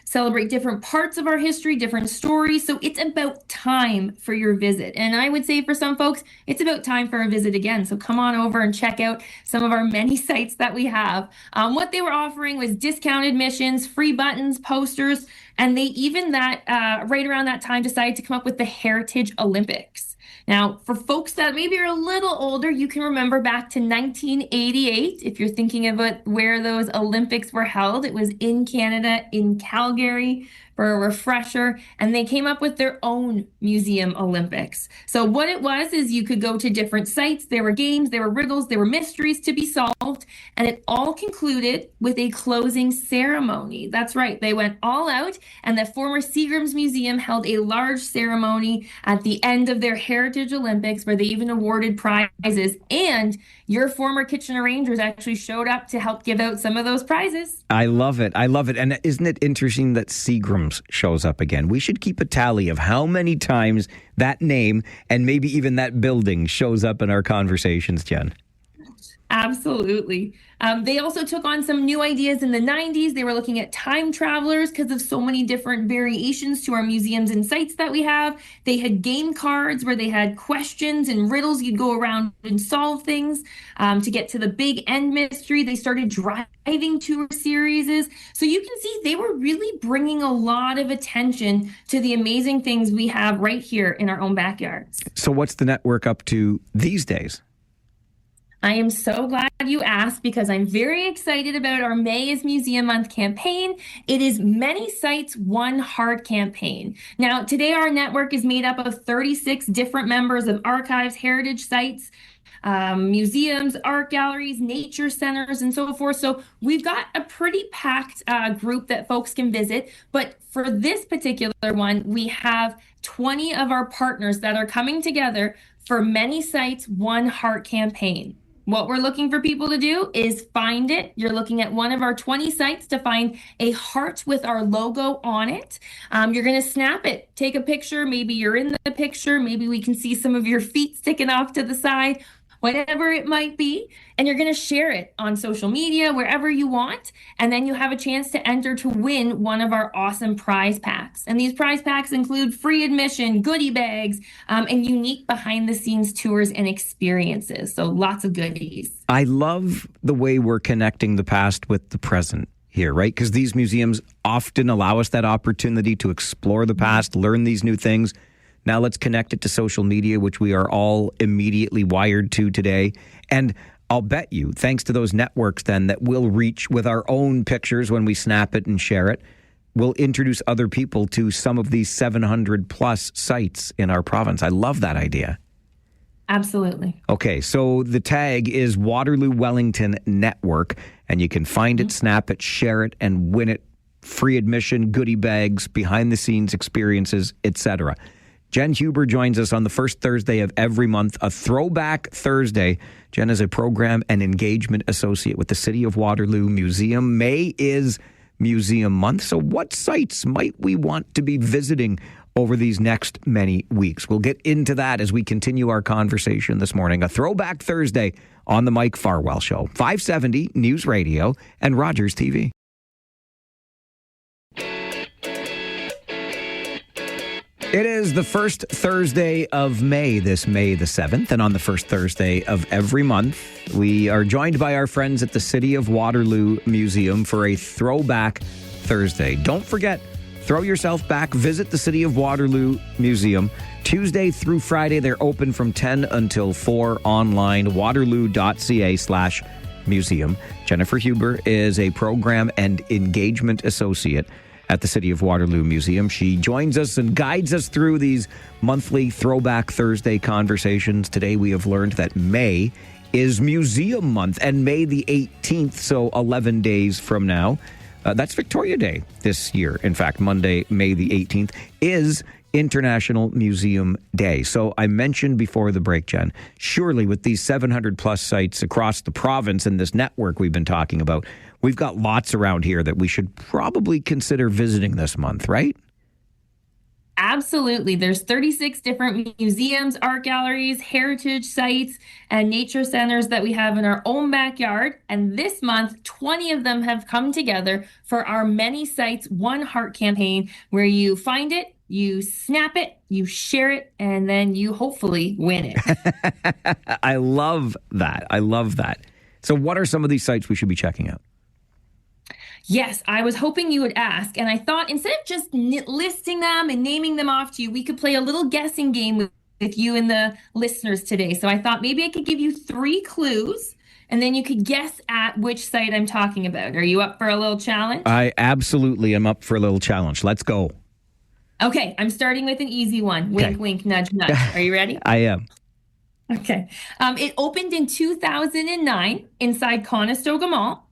celebrate different parts of our history, different stories. So it's about time for your visit. And I would say for some folks, it's about time for a visit again. So come on over and check out some of our many sites that we have. What they were offering was discounted admissions, free buttons, posters, and they even right around that time decided to come up with the Heritage Olympics. Now, for folks that maybe are a little older, you can remember back to 1988. If you're thinking about where those Olympics were held, it was in Canada, in Calgary, for a refresher, and they came up with their own Museum Olympics. So what it was is you could go to different sites. There were games, there were riddles, there were mysteries to be solved, and it all concluded with a closing ceremony. That's right, they went all out, and the former Seagram's Museum held a large ceremony at the end of their Heritage Olympics where they even awarded prizes, and your former Kitchener Rangers actually showed up to help give out some of those prizes. I love it. I love it. And isn't it interesting that Seagram's shows up again? We should keep a tally of how many times that name and maybe even that building shows up in our conversations, Jen. Absolutely. They also took on some new ideas in the 90s. They were looking at time travelers because of so many different variations to our museums and sites that we have. They had game cards where they had questions and riddles. You'd go around and solve things to get to the big end mystery. They started driving tour series. So you can see they were really bringing a lot of attention to the amazing things we have right here in our own backyards. So what's the network up to these days? I am so glad you asked because I'm very excited about our May is Museum Month campaign. It is Many Sites, One Heart campaign. Now, today our network is made up of 36 different members of archives, heritage sites, museums, art galleries, nature centers, and so forth. So we've got a pretty packed group that folks can visit. But for this particular one, we have 20 of our partners that are coming together for Many Sites, One Heart campaign. What we're looking for people to do is find it. You're looking at one of our 20 sites to find a heart with our logo on it. You're going to snap it, take a picture. Maybe you're in the picture. Maybe we can see some of your feet sticking off to the side, whatever it might be. And you're going to share it on social media, wherever you want. And then you have a chance to enter to win one of our awesome prize packs. And these prize packs include free admission, goodie bags, and unique behind the scenes tours and experiences. So lots of goodies. I love the way we're connecting the past with the present here, right? Because these museums often allow us that opportunity to explore the past, learn these new things. Now let's connect it to social media, which we are all immediately wired to today. And I'll bet you, thanks to those networks then, that we'll reach with our own pictures when we snap it and share it, we'll introduce other people to some of these 700 plus sites in our province. I love that idea. Absolutely. Okay, so the tag is Waterloo Wellington Network, and you can find it, snap it, share it, and win it. Free admission, goodie bags, behind the scenes experiences, etc. Jen Huber joins us on the first Thursday of every month, a Throwback Thursday. Jen is a program and engagement associate with the City of Waterloo Museum. May is Museum Month, so what sites might we want to be visiting over these next many weeks? We'll get into that as we continue our conversation this morning. A Throwback Thursday on the Mike Farwell Show, 570 News Radio and Rogers TV. It is the first Thursday of May, this May the 7th, and on the first Thursday of every month, we are joined by our friends at the City of Waterloo Museum for a Throwback Thursday. Don't forget, throw yourself back, visit the City of Waterloo Museum. Tuesday through Friday, they're open from 10 until 4 online, waterloo.ca/museum. Jennifer Huber is a program and engagement associate at the City of Waterloo Museum. She joins us and guides us through these monthly Throwback Thursday conversations. Today we have learned that May is Museum Month, and May the 18th, so 11 days from now, that's Victoria Day this year. In fact, Monday, May the 18th, is International Museum Day. So I mentioned before the break, Jen, surely with these 700 plus sites across the province and this network we've been talking about, we've got lots around here that we should probably consider visiting this month, right? Absolutely. There's 36 different museums, art galleries, heritage sites, and nature centers that we have in our own backyard. And this month, 20 of them have come together for our Many Sites, One Heart campaign, where you find it, you snap it, you share it, and then you hopefully win it. I love that. I love that. So what are some of these sites we should be checking out? Yes, I was hoping you would ask, and I thought instead of just listing them and naming them off to you, we could play a little guessing game with you and the listeners today. So I thought maybe I could give you 3 clues, and then you could guess at which site I'm talking about. Are you up for a little challenge? I absolutely am up for a little challenge. Let's go. Okay, I'm starting with an easy one. Wink, wink, nudge, nudge. Are you ready? I am. Okay. It opened in 2009 inside Conestoga Mall.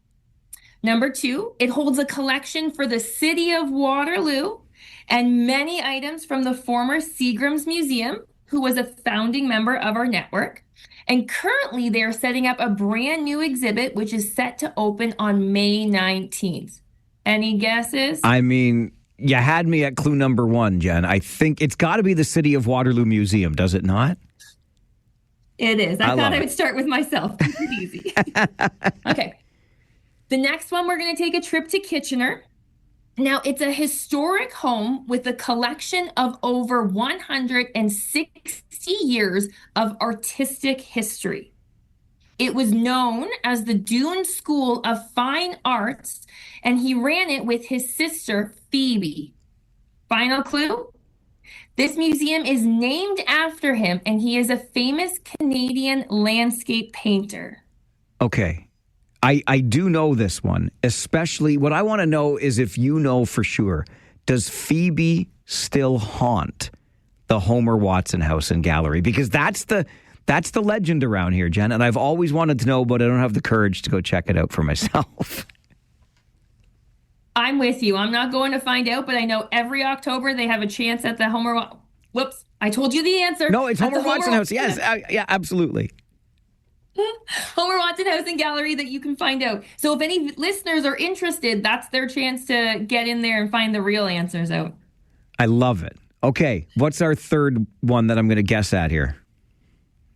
Number 2, it holds a collection for the City of Waterloo and many items from the former Seagram's Museum, who was a founding member of our network. And currently, they are setting up a brand new exhibit, which is set to open on May 19th. Any guesses? I mean, you had me at clue number 1, Jen. I think it's got to be the City of Waterloo Museum, does it not? It is. I thought love I it. would start with myself. Keep it easy. Okay. The next one, we're going to take a trip to Kitchener. Now, it's a historic home with a collection of over 160 years of artistic history. It was known as the Doon School of Fine Arts, and he ran it with his sister, Phoebe. Final clue? This museum is named after him, and he is a famous Canadian landscape painter. Okay. I do know this one, especially what I want to know is if you know for sure, does Phoebe still haunt the Homer Watson House and Gallery? Because that's the legend around here, Jen, and I've always wanted to know, but I don't have the courage to go check it out for myself. I'm with you. I'm not going to find out, but I know every October they have a chance at the Whoops, I told you the answer. No, it's At Homer the Watson House. Yes, yeah, absolutely. Homer Watson House and Gallery that you can find out. So if any listeners are interested, that's their chance to get in there and find the real answers out. I love it. Okay, what's our third one that I'm going to guess at here?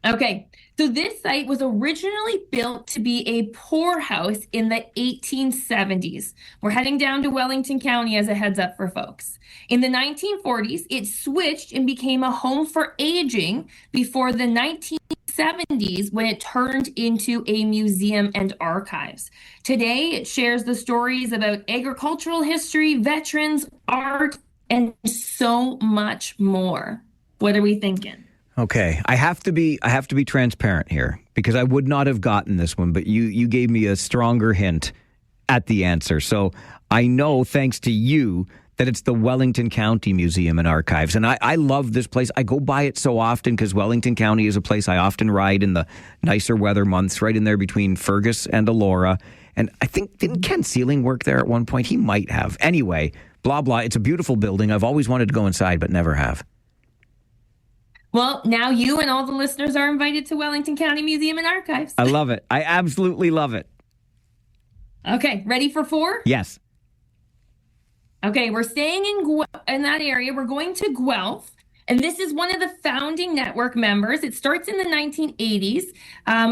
Okay, so this site was originally built to be a poorhouse in the 1870s. We're heading down to Wellington County as a heads up for folks. In the 1940s, it switched and became a home for aging before the 1970s when it turned into a museum and archives. Today, it shares the stories about agricultural history, veterans, art, and so much more. What are we thinking? Okay, I have to be transparent here because I would not have gotten this one, but you gave me a stronger hint at the answer. So I know, thanks to you, that it's the Wellington County Museum and Archives. And I love this place. I go by it so often because Wellington County is a place I often ride in the nicer weather months, right in there between Fergus and Elora. And I think, didn't Ken Sealing work there at one point? He might have. Anyway, blah, blah. It's a beautiful building. I've always wanted to go inside, but never have. Well, now you and all the listeners are invited to Wellington County Museum and Archives. I love it. I absolutely love it. Okay, ready for 4? Yes. Okay, we're staying in that area. We're going to Guelph, and this is one of the founding network members. It starts in the 1980s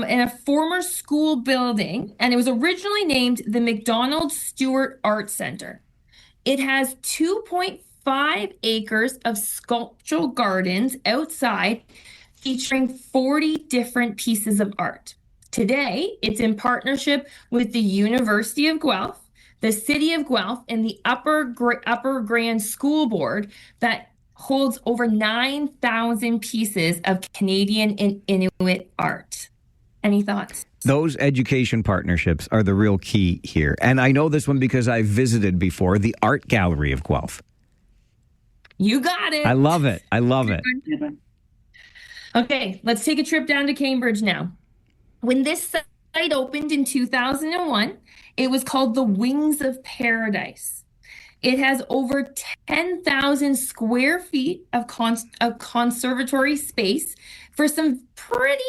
in a former school building, and it was originally named the McDonald Stewart Art Center. It has 2.5 acres of sculptural gardens outside featuring 40 different pieces of art. Today, it's in partnership with the University of Guelph, the City of Guelph, and the Upper Grand School Board that holds over 9,000 pieces of Canadian and Inuit art. Any thoughts? Those education partnerships are the real key here. And I know this one because I visited before the Art Gallery of Guelph. You got it. I love it. I love it. Okay, let's take a trip down to Cambridge now. When this site opened in 2001, it was called the Wings of Paradise. It has over 10,000 square feet of conservatory space for some pretty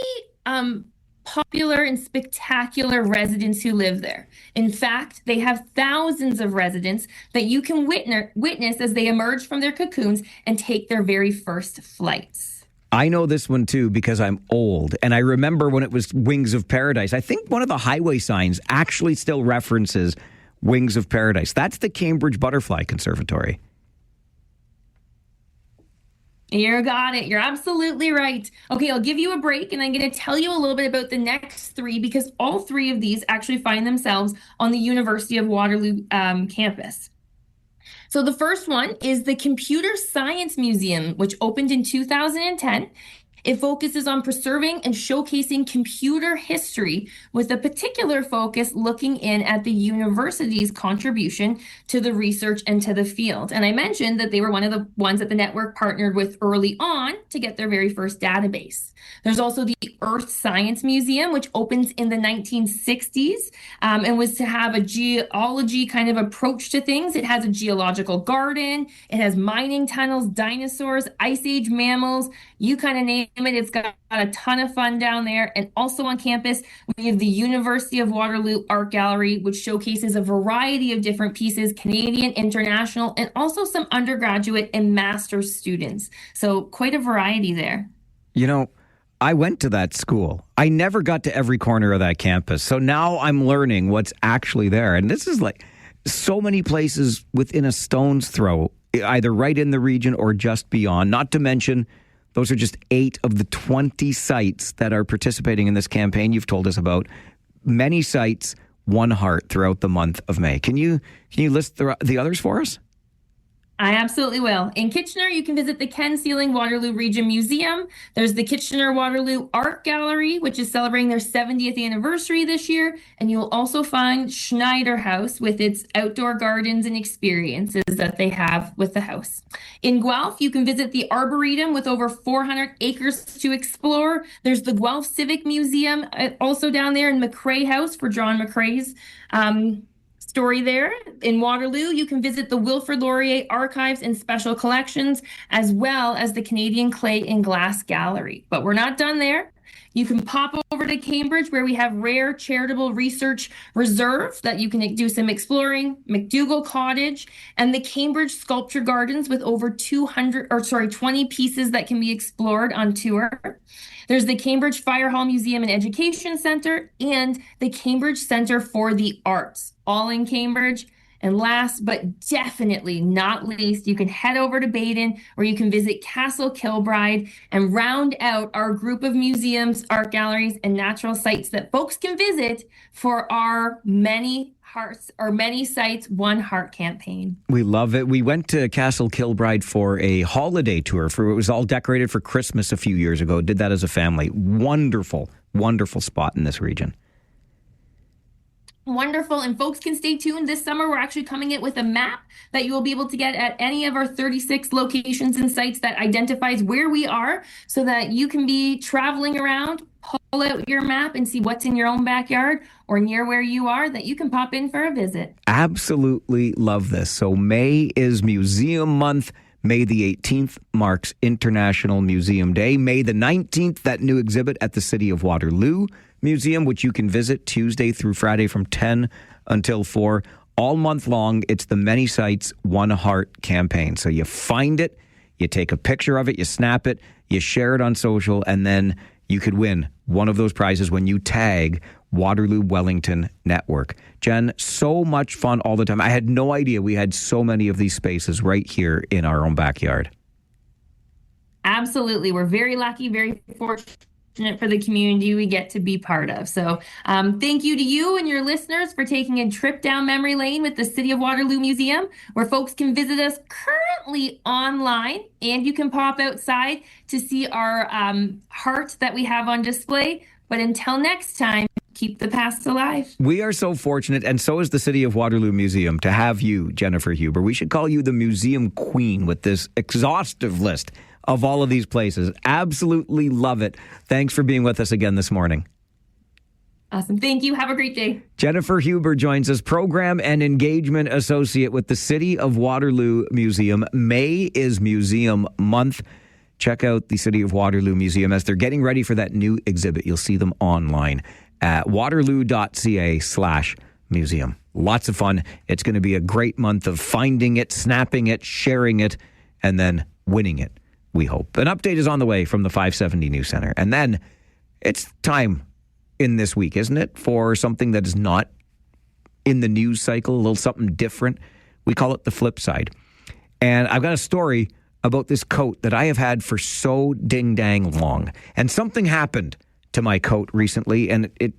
popular and spectacular residents who live there. In fact, they have thousands of residents that you can witness as they emerge from their cocoons and take their very first flights. I know this one too because I'm old, and I remember when it was Wings of Paradise. I think one of the highway signs actually still references Wings of Paradise. That's the Cambridge Butterfly Conservatory. You got it. You're absolutely right. Okay, I'll give you a break, and I'm going to tell you a little bit about the next 3 because all 3 of these actually find themselves on the University of Waterloo campus. So the first one is the Computer Science Museum, which opened in 2010. It focuses on preserving and showcasing computer history with a particular focus looking in at the university's contribution to the research and to the field. And I mentioned that they were one of the ones that the network partnered with early on to get their very first database. There's also the Earth Science Museum, which opens in the 1960s and was to have a geology kind of approach to things. It has a geological garden. It has mining tunnels, dinosaurs, ice age mammals. You kind of name it. It's got a ton of fun down there. And also on campus, we have the University of Waterloo Art Gallery, which showcases a variety of different pieces, Canadian, international, and also some undergraduate and master's students. So quite a variety there. You know, I went to that school. I never got to every corner of that campus. So now I'm learning what's actually there. And this is like so many places within a stone's throw, either right in the region or just beyond. Not to mention, those are just 8 of the 20 sites that are participating in this campaign you've told us about. Many sites, one heart throughout the month of May. Can you list the others for us? I absolutely will. In Kitchener, you can visit the Ken Sealing Waterloo Region Museum. There's the Kitchener-Waterloo Art Gallery, which is celebrating their 70th anniversary this year. And you'll also find Schneider House with its outdoor gardens and experiences that they have with the house. In Guelph, you can visit the Arboretum with over 400 acres to explore. There's the Guelph Civic Museum also down there, in McCrae House for John McCrae's story there. In Waterloo, you can visit the Wilfrid Laurier Archives and Special Collections, as well as the Canadian Clay and Glass Gallery. But we're not done there. You can pop over to Cambridge, where we have Rare Charitable Research Reserve that you can do some exploring, McDougall Cottage, and the Cambridge Sculpture Gardens with over 20 pieces that can be explored on tour. There's the Cambridge Fire Hall Museum and Education Center and the Cambridge Center for the Arts, all in Cambridge. And last but definitely not least, you can head over to Baden, where you can visit Castle Kilbride and round out our group of museums, art galleries, and natural sites that folks can visit for our Many Hearts, or Many Sites, One Heart campaign. We love it. We went to Castle Kilbride for a holiday tour. It was all decorated for Christmas a few years ago. Did that as a family. Wonderful, wonderful spot in this region. Wonderful. And folks can stay tuned. This summer, we're actually coming in with a map that you will be able to get at any of our 36 locations and sites that identifies where we are, so that you can be traveling around, pull out your map and see what's in your own backyard or near where you are, that you can pop in for a visit. Absolutely love this. So May is Museum Month. May the 18th marks International Museum Day. May the 19th, that new exhibit at the City of Waterloo Museum, which you can visit Tuesday through Friday from 10 until 4. All month long, it's the Many Sites, One Heart campaign. So you find it, you take a picture of it, you snap it, you share it on social, and then you could win one of those prizes when you tag Waterloo Wellington Network. Jen, so much fun all the time. I had no idea we had so many of these spaces right here in our own backyard. Absolutely. We're very lucky, very fortunate for the community we get to be part of. So thank you to you and your listeners for taking a trip down memory lane with the City of Waterloo Museum, where folks can visit us currently online, and you can pop outside to see our heart that we have on display. But until next time, keep the past alive. We are so fortunate, and so is the City of Waterloo Museum, to have you, Jennifer Huber. We should call you the museum queen with this exhaustive list of all of these places. Absolutely love it. Thanks for being with us again this morning. Awesome. Thank you. Have a great day. Jennifer Huber joins us, Program and Engagement Associate with the City of Waterloo Museum. May is Museum Month. Check out the City of Waterloo Museum as they're getting ready for that new exhibit. You'll see them online at waterloo.ca/museum. Lots of fun. It's going to be a great month of finding it, snapping it, sharing it, and then winning it, we hope. An update is on the way from the 570 News Center. And then it's time in this week, isn't it, for something that is not in the news cycle, a little something different. We call it the Flipside. And I've got a story about this coat that I have had for so ding-dang long. And something happened to my coat recently, and it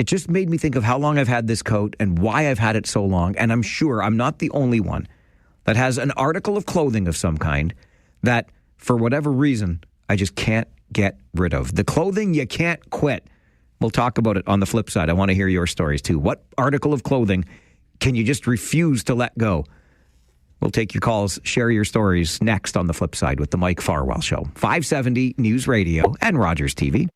just made me think of how long I've had this coat and why I've had it so long. And I'm sure I'm not the only one that has an article of clothing of some kind that, for whatever reason, I just can't get rid of. The clothing you can't quit. We'll talk about it on the flip side. I want to hear your stories too. What article of clothing can you just refuse to let go? We'll take your calls, share your stories next on the flip side with the Mike Farwell Show. 570 News Radio and Rogers TV.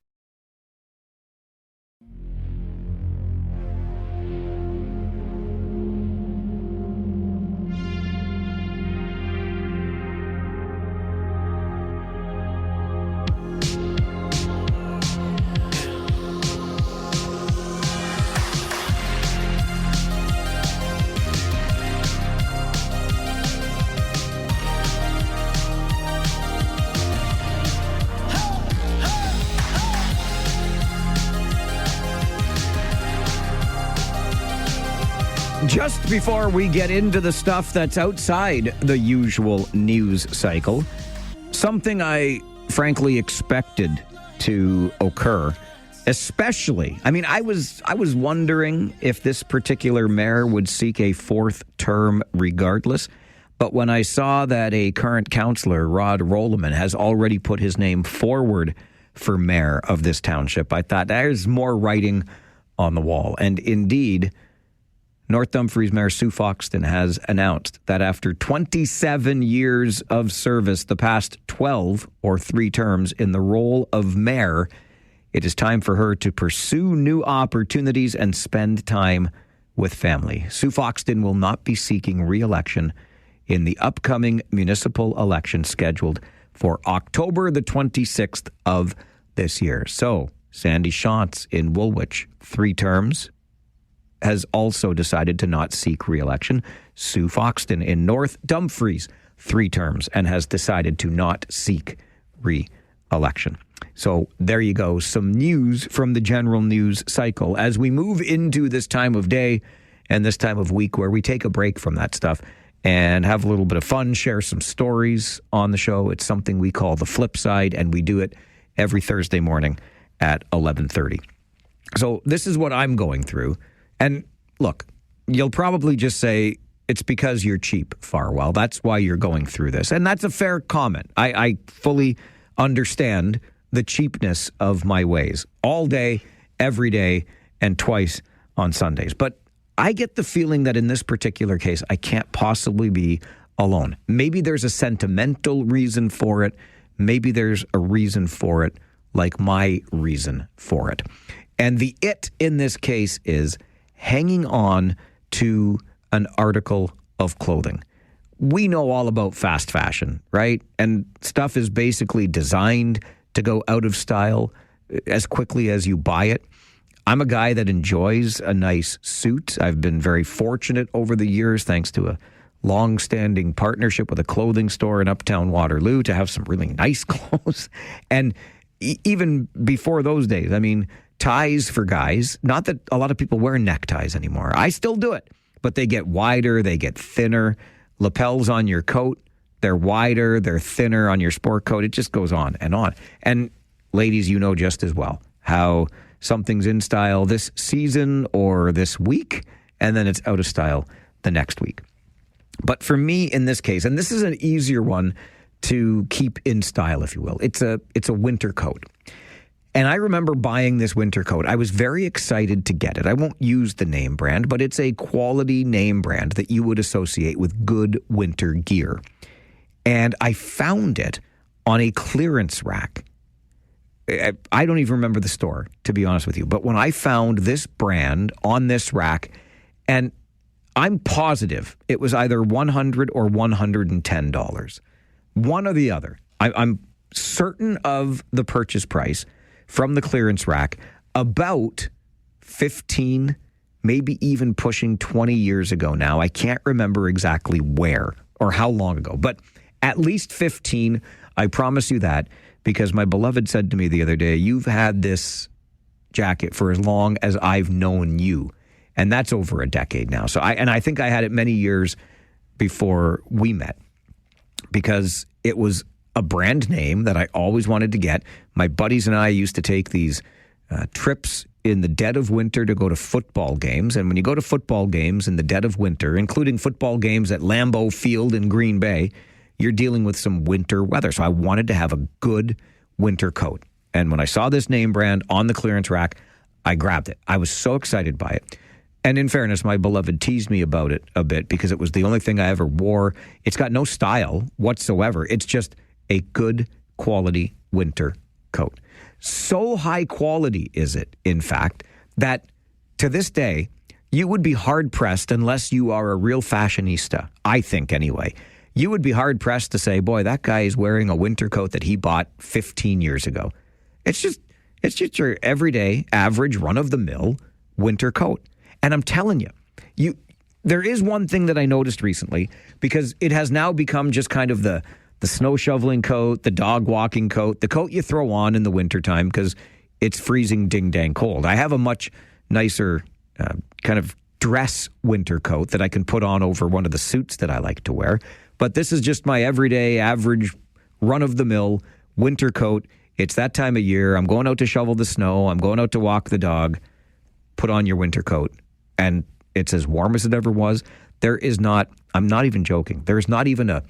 Just before we get into the stuff that's outside the usual news cycle, something I frankly expected to occur, especially, I was wondering if this particular mayor would seek a fourth term regardless. But when I saw that a current councillor, Rod Rolleman, has already put his name forward for mayor of this township, I thought there's more writing on the wall. And indeed, North Dumfries Mayor Sue Foxton has announced that after 27 years of service, the past 12 or 3 terms in the role of mayor, it is time for her to pursue new opportunities and spend time with family. Sue Foxton will not be seeking re-election in the upcoming municipal election scheduled for October the 26th of this year. So, Sandy Shantz in Woolwich, 3 terms, has also decided to not seek re-election. Sue Foxton in North Dumfries, 3 terms, and has decided to not seek re-election. So there you go, some news from the general news cycle as we move into this time of day and this time of week where we take a break from that stuff and have a little bit of fun, share some stories on the show. It's something we call the Flipside, and we do it every Thursday morning at 11:30. So this is what I'm going through. And look, you'll probably just say, it's because you're cheap, Farwell. That's why you're going through this. And that's a fair comment. I fully understand the cheapness of my ways all day, every day, and twice on Sundays. But I get the feeling that in this particular case, I can't possibly be alone. Maybe there's a sentimental reason for it. Maybe there's a reason for it, like my reason for it. And the it in this case is hanging on to an article of clothing. We know all about fast fashion, right? And stuff is basically designed to go out of style as quickly as you buy it. I'm a guy that enjoys a nice suit. I've been very fortunate over the years, thanks to a long-standing partnership with a clothing store in Uptown Waterloo, to have some really nice clothes. And even before those days, ties for guys, not that a lot of people wear neckties anymore. I still do it, but they get wider, they get thinner. Lapels on your coat, they're wider, they're thinner on your sport coat. It just goes on. And ladies, you know just as well how something's in style this season or this week, and then it's out of style the next week. But for me in this case, and this is an easier one to keep in style, if you will, it's a winter coat. And I remember buying this winter coat. I was very excited to get it. I won't use the name brand, but it's a quality name brand that you would associate with good winter gear. And I found it on a clearance rack. I don't even remember the store, to be honest with you. But when I found this brand on this rack, and I'm positive it was either $100 or $110. One or the other. I'm certain of the purchase price from the clearance rack about 15, maybe even pushing 20 years ago now. I can't remember exactly where or how long ago, but at least 15, I promise you that, because my beloved said to me the other day, you've had this jacket for as long as I've known you. And that's over a decade now. So I think I had it many years before we met, because it was a brand name that I always wanted to get. My buddies and I used to take these trips in the dead of winter to go to football games. And when you go to football games in the dead of winter, including football games at Lambeau Field in Green Bay, you're dealing with some winter weather. So I wanted to have a good winter coat. And when I saw this name brand on the clearance rack, I grabbed it. I was so excited by it. And in fairness, my beloved teased me about it a bit because it was the only thing I ever wore. It's got no style whatsoever. It's just a good quality winter coat. So high quality is it, in fact, that to this day, you would be hard-pressed, unless you are a real fashionista, I think anyway. You would be hard-pressed to say, boy, that guy is wearing a winter coat that he bought 15 years ago. It's just your everyday, average, run-of-the-mill winter coat. And I'm telling you, there is one thing that I noticed recently, because it has now become just kind of the snow shoveling coat, the dog walking coat, the coat you throw on in the wintertime because it's freezing ding-dang cold. I have a much nicer kind of dress winter coat that I can put on over one of the suits that I like to wear. But this is just my everyday, average, run-of-the-mill winter coat. It's that time of year. I'm going out to shovel the snow. I'm going out to walk the dog. Put on your winter coat. And it's as warm as it ever was. There is not, I'm not even joking, there's not even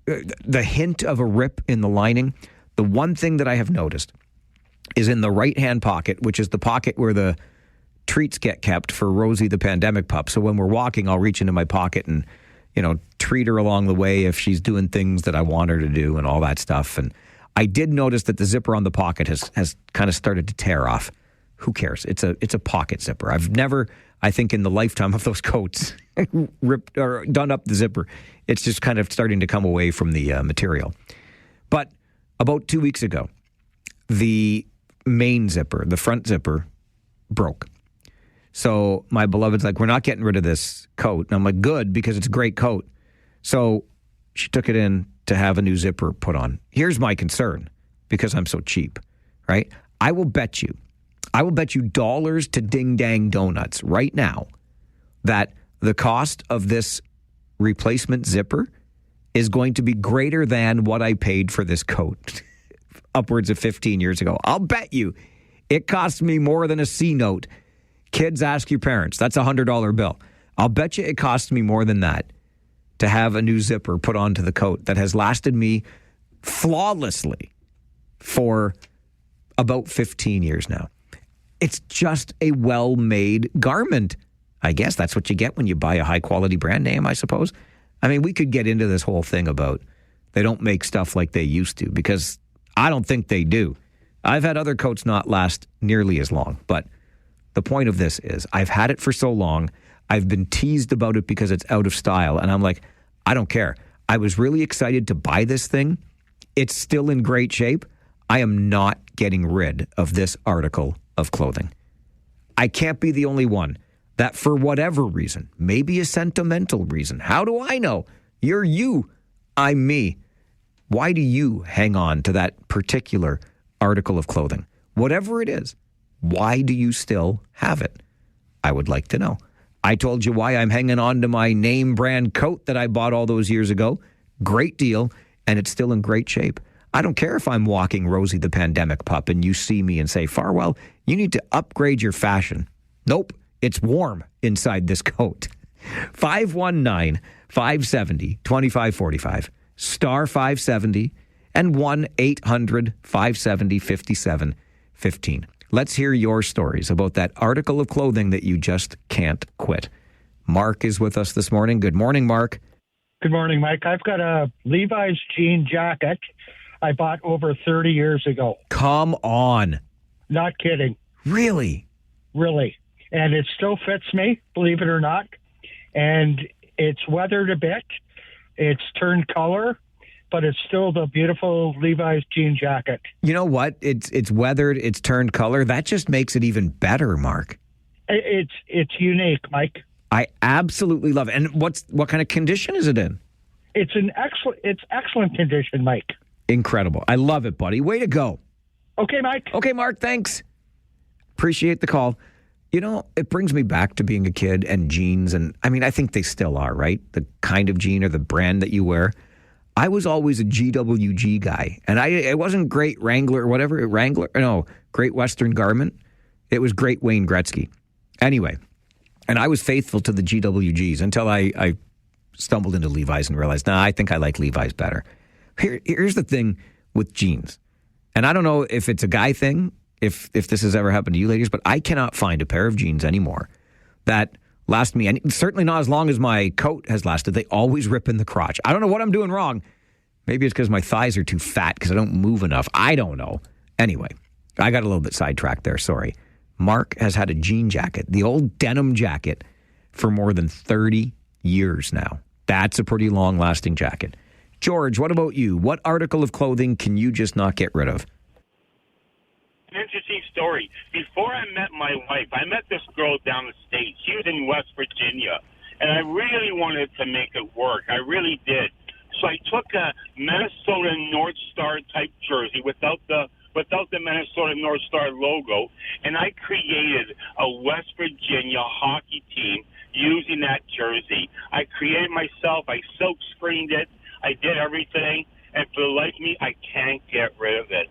the hint of a rip in the lining. The one thing that I have noticed is in the right-hand pocket, which is the pocket where the treats get kept for Rosie the pandemic pup. So when we're walking, I'll reach into my pocket and, treat her along the way if she's doing things that I want her to do and all that stuff. And I did notice that the zipper on the pocket has kind of started to tear off. Who cares? It's a pocket zipper. I've never, I think in the lifetime of those coats, ripped or done up the zipper. It's just kind of starting to come away from the material. But about 2 weeks ago, the main zipper, the front zipper, broke. So my beloved's like, we're not getting rid of this coat. And I'm like, good, because it's a great coat. So she took it in to have a new zipper put on. Here's my concern, because I'm so cheap, right? I will bet you dollars to ding-dang donuts right now that the cost of this replacement zipper is going to be greater than what I paid for this coat upwards of 15 years ago. I'll bet you it cost me more than a C note. Kids, ask your parents. That's a $100 bill. I'll bet you it cost me more than that to have a new zipper put onto the coat that has lasted me flawlessly for about 15 years now. It's just a well-made garment. I guess that's what you get when you buy a high-quality brand name, I suppose. I mean, we could get into this whole thing about they don't make stuff like they used to, because I don't think they do. I've had other coats not last nearly as long, but the point of this is I've had it for so long. I've been teased about it because it's out of style, and I'm like, I don't care. I was really excited to buy this thing. It's still in great shape. I am not getting rid of this article of clothing. I can't be the only one that, for whatever reason, maybe a sentimental reason. How do I know? You're you. I'm me. Why do you hang on to that particular article of clothing? Whatever it is, why do you still have it? I would like to know. I told you why I'm hanging on to my name brand coat that I bought all those years ago. Great deal, and it's still in great shape. I don't care if I'm walking Rosie the pandemic pup and you see me and say, Farwell, you need to upgrade your fashion. Nope, it's warm inside this coat. 519-570-2545, star 570, and 1-800-570-5715. Let's hear your stories about that article of clothing that you just can't quit. Mark is with us this morning. Good morning, Mark. Good morning, Mike. I've got a Levi's jean jacket I bought over 30 years ago. Come on. Not kidding. Really? Really. And it still fits me, believe it or not. And it's weathered a bit. It's turned color, but it's still the beautiful Levi's jean jacket. You know what? It's weathered, it's turned color. That just makes it even better, Mark. It's unique, Mike. I absolutely love it. And what kind of condition is it in? It's excellent condition, Mike. Incredible. I love it, buddy. Way to go. Okay, Mike. Okay, Mark, thanks. Appreciate the call. You know, it brings me back to being a kid and jeans. And I mean, I think they still are, right? The kind of jean or the brand that you wear. I was always a GWG guy. And it wasn't Great Wrangler or whatever. Great Western Garment. It was Great Wayne Gretzky. Anyway, and I was faithful to the GWGs until I stumbled into Levi's and realized, I think I like Levi's better. Here's the thing with jeans. And I don't know if it's a guy thing, if this has ever happened to you ladies, but I cannot find a pair of jeans anymore that last me, and certainly not as long as my coat has lasted. They always rip in the crotch. I don't know what I'm doing wrong. Maybe it's because my thighs are too fat because I don't move enough. I don't know. Anyway, I got a little bit sidetracked there. Sorry. Mark has had a jean jacket, the old denim jacket, for more than 30 years now. That's a pretty long-lasting jacket. George, what about you? What article of clothing can you just not get rid of? An interesting story. Before I met my wife, I met this girl down the state. She was in West Virginia, and I really wanted to make it work. I really did. So I took a Minnesota North Star type jersey without the Minnesota North Star logo, and I created a West Virginia hockey team using that jersey. I created myself. I silk screened it. I did everything. And for the life of me, I can't get rid of it.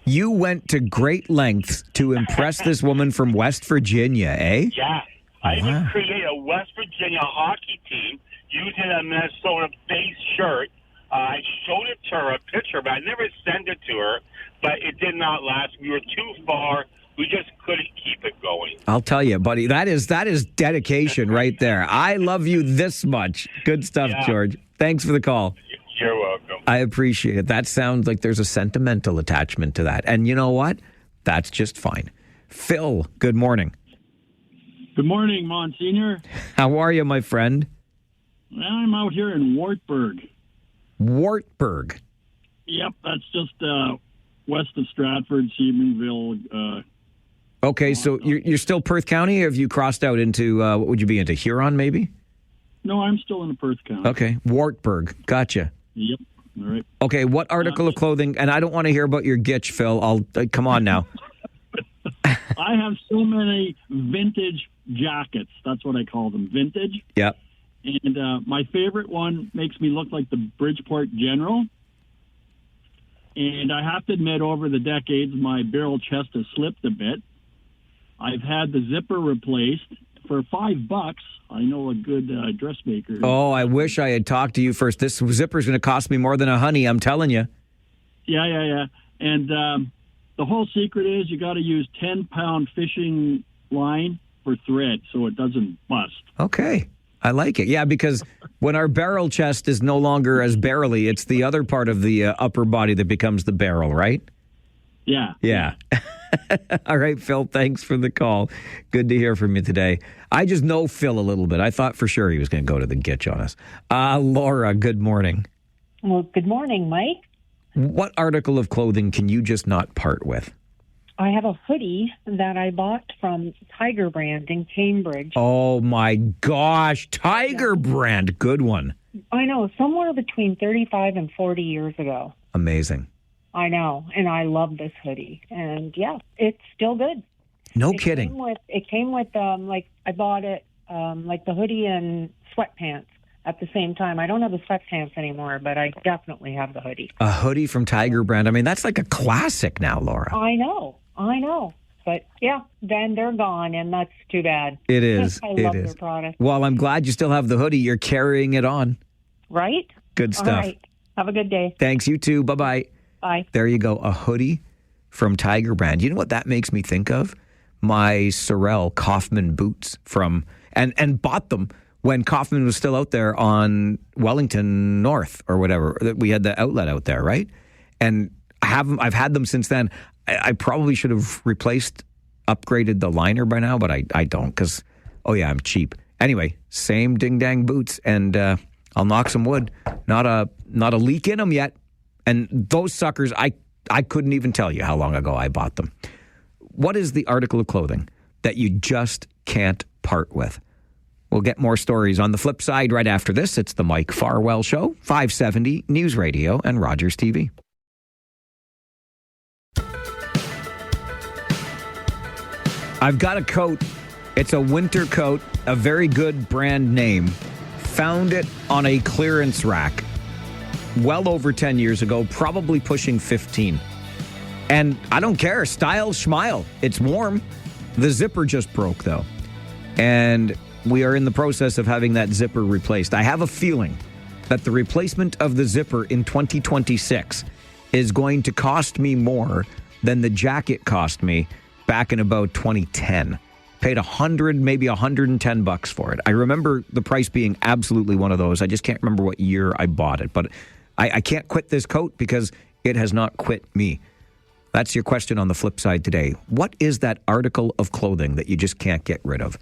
You went to great lengths to impress this woman from West Virginia, eh? Yeah. I even created a West Virginia hockey team using a Minnesota base shirt. I showed it to her, a picture, but I never sent it to her. But it did not last. We were too far. We just couldn't keep it going. I'll tell you, buddy, that is dedication right there. I love you this much. Good stuff, George. Thanks for the call. You're welcome. I appreciate it. That sounds like there's a sentimental attachment to that. And you know what? That's just fine. Phil, good morning. Good morning, Monsignor. How are you, my friend? I'm out here in Wartburg. Wartburg? Yep, that's just west of Stratford, Stephenville. Okay, so you're still Perth County, or have you crossed out into, what would you be into, Huron maybe? No, I'm still in the Perth County. Okay, Wartburg. Gotcha. Yep, all right. Okay, what article of clothing, and I don't want to hear about your gitch, Phil. Come on now. I have so many vintage jackets. That's what I call them, vintage. Yep. And my favorite one makes me look like the Bridgeport General. And I have to admit, over the decades, my barrel chest has slipped a bit. I've had the zipper replaced for $5. I know a good dressmaker. Oh, I wish I had talked to you first. This zipper's going to cost me more than a honey, I'm telling you. Yeah. And the whole secret is you got to use 10-pound fishing line for thread so it doesn't bust. Okay. I like it. Yeah, because when our barrel chest is no longer as barrely, it's the other part of the upper body that becomes the barrel, right? Yeah. Yeah. All right, Phil, thanks for the call. Good to hear from you today. I just know Phil a little bit. I thought for sure he was going to go to the gitch on us. Laura, good morning. Well, good morning, Mike. What article of clothing can you just not part with? I have a hoodie that I bought from Tiger Brand in Cambridge. Oh, my gosh. Tiger Brand. Good one. I know, somewhere between 35 and 40 years ago. Amazing. I know, and I love this hoodie. And, yeah, it's still good. No kidding. It came with I bought it, like the hoodie and sweatpants at the same time. I don't have the sweatpants anymore, but I definitely have the hoodie. A hoodie from Tiger Brand. I mean, that's like a classic now, Laura. I know. But, yeah, then they're gone, and that's too bad. It is. I love their product. Well, I'm glad you still have the hoodie. You're carrying it on. Right? Good stuff. All right. Have a good day. Thanks, you too. Bye-bye. Bye. There you go. A hoodie from Tiger Brand. You know what that makes me think of? My Sorel Kaufman boots from, and bought them when Kaufman was still out there on Wellington North or whatever. We had the outlet out there, right? And I've had them since then. I probably should have upgraded the liner by now, but I don't because, I'm cheap. Anyway, same ding-dang boots, and I'll knock some wood. Not a leak in them yet. And those suckers, I couldn't even tell you how long ago I bought them. What is the article of clothing that you just can't part with? We'll get more stories on the flip side right after this. It's the Mike Farwell Show, 570 News Radio and Rogers TV. I've got a coat. It's a winter coat, a very good brand name. Found it on a clearance rack well over 10 years ago, probably pushing 15. And I don't care. Style, schmile. It's warm. The zipper just broke, though. And we are in the process of having that zipper replaced. I have a feeling that the replacement of the zipper in 2026 is going to cost me more than the jacket cost me back in about 2010. Paid $100, maybe $110 for it. I remember the price being absolutely one of those. I just can't remember what year I bought it. But I can't quit this coat because it has not quit me. That's your question on the flip side today. What is that article of clothing that you just can't get rid of?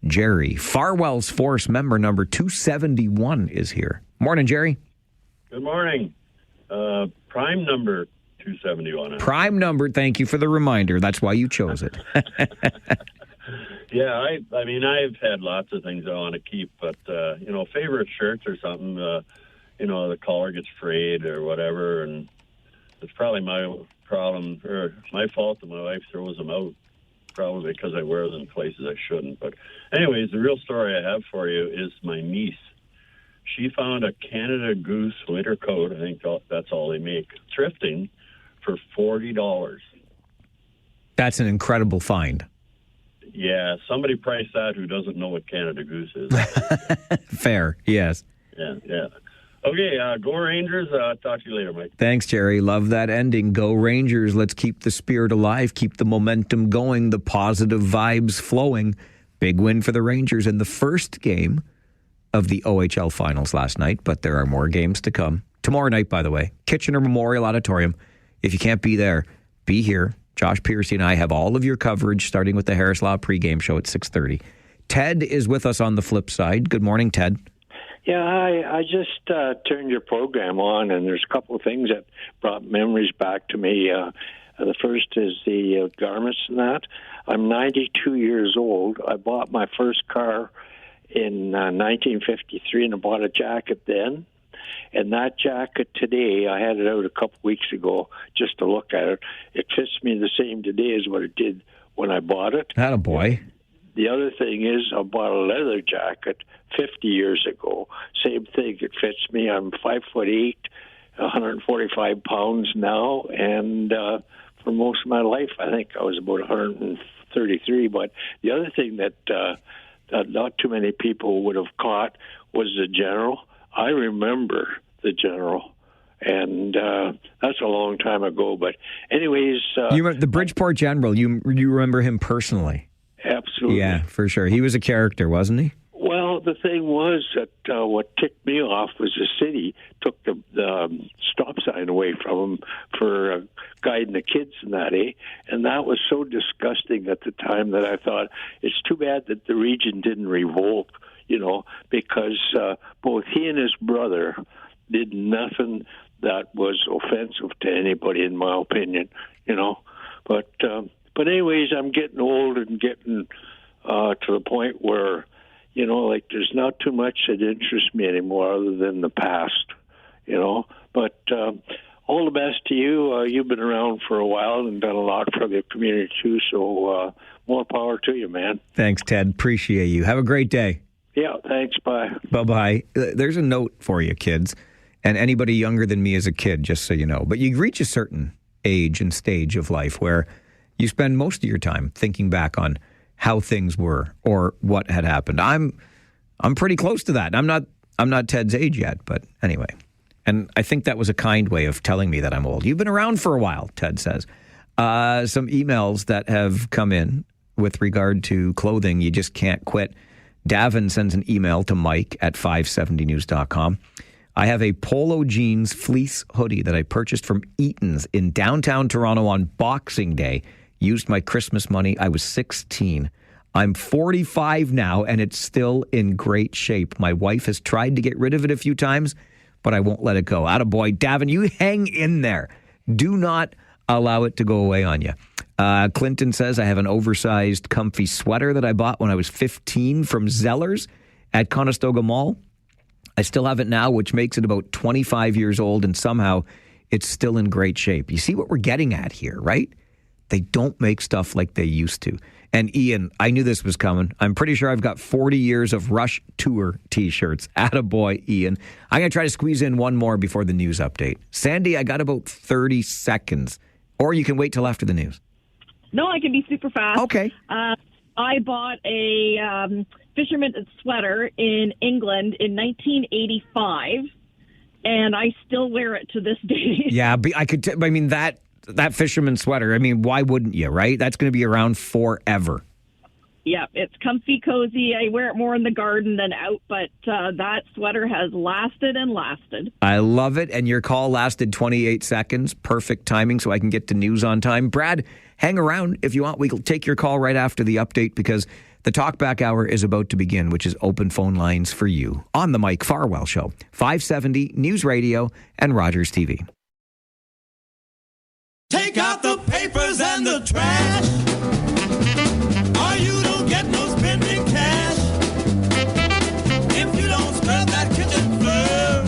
Jerry, Farwell's Force member number 271 is here. Morning, Jerry. Good morning. Prime number 271. Prime number. Thank you for the reminder. That's why you chose it. Yeah, I mean, I've had lots of things I want to keep, but, favorite shirts or something, the collar gets frayed or whatever, and it's probably my problem, or my fault that my wife throws them out. probably because I wear them in places I shouldn't. But anyways, the real story I have for you is my niece. She found a Canada Goose winter coat. I think that's all they make. Thrifting for $40. That's an incredible find. Yeah, somebody priced that who doesn't know what Canada Goose is. Fair, yes. Yeah. Okay, go Rangers. Talk to you later, Mike. Thanks, Jerry. Love that ending. Go Rangers. Let's keep the spirit alive, keep the momentum going, the positive vibes flowing. Big win for the Rangers in the first game of the OHL finals last night, but there are more games to come. Tomorrow night, by the way, Kitchener Memorial Auditorium. If you can't be there, be here. Josh Piercy and I have all of your coverage, starting with the Harris Law pregame show at 6:30. Ted is with us on the flip side. Good morning, Ted. Yeah, hi. I just turned your program on, and there's a couple of things that brought memories back to me. The first is the garments and that. I'm 92 years old. I bought my first car in 1953, and I bought a jacket then. And that jacket today, I had it out a couple weeks ago just to look at it. It fits me the same today as what it did when I bought it. Attaboy. The other thing is I bought a leather jacket 50 years ago. Same thing. It fits me. I'm 5'8", 145 pounds now. And for most of my life, I think I was about 133. But the other thing that not too many people would have caught was the General. I remember the General, and that's a long time ago. But anyways... you remember the Bridgeport General, you remember him personally? Absolutely. Yeah, for sure. He was a character, wasn't he? Well, the thing was that what ticked me off was the city took the stop sign away from him for guiding the kids and that, eh? And that was so disgusting at the time that I thought, it's too bad that the region didn't revolt, because both he and his brother did nothing that was offensive to anybody, in my opinion, But anyways, I'm getting old and getting to the point where, there's not too much that interests me anymore other than the past, But all the best to you. You've been around for a while and done a lot for the community too, so more power to you, man. Thanks, Ted. Appreciate you. Have a great day. Yeah, thanks. Bye. Bye-bye. There's a note for you, kids, and anybody younger than me as a kid, just so you know. But you reach a certain age and stage of life where you spend most of your time thinking back on how things were or what had happened. I'm pretty close to that. I'm not Ted's age yet, but anyway. And I think that was a kind way of telling me that I'm old. You've been around for a while, Ted says. Some emails that have come in with regard to clothing you just can't quit. Davin sends an email to Mike at 570news.com. I have a polo jeans fleece hoodie that I purchased from Eaton's in downtown Toronto on Boxing Day. Used my Christmas money. I was 16. I'm 45 now, and it's still in great shape. My wife has tried to get rid of it a few times, but I won't let it go. Attaboy, Davin, you hang in there. Do not allow it to go away on you. Clinton says, I have an oversized, comfy sweater that I bought when I was 15 from Zellers at Conestoga Mall. I still have it now, which makes it about 25 years old, and somehow it's still in great shape. You see what we're getting at here, right? They don't make stuff like they used to. And Ian, I knew this was coming. I'm pretty sure I've got 40 years of Rush Tour T-shirts. Attaboy, Ian. I'm going to try to squeeze in one more before the news update. Sandy, I got about 30 seconds. Or you can wait till after the news. No, I can be super fast. Okay. I bought a fisherman sweater in England in 1985, and I still wear it to this day. Yeah, that fisherman sweater, why wouldn't you, right? That's going to be around forever. Yeah, it's comfy, cozy. I wear it more in the garden than out, but that sweater has lasted and lasted. I love it, and your call lasted 28 seconds. Perfect timing so I can get to news on time. Brad, hang around if you want. We'll take your call right after the update because the Talkback Hour is about to begin, which is open phone lines for you on the Mike Farwell Show, 570 News Radio and Rogers TV. Take out the papers and the trash, or you don't get no spending cash. If you don't scrub that kitchen floor,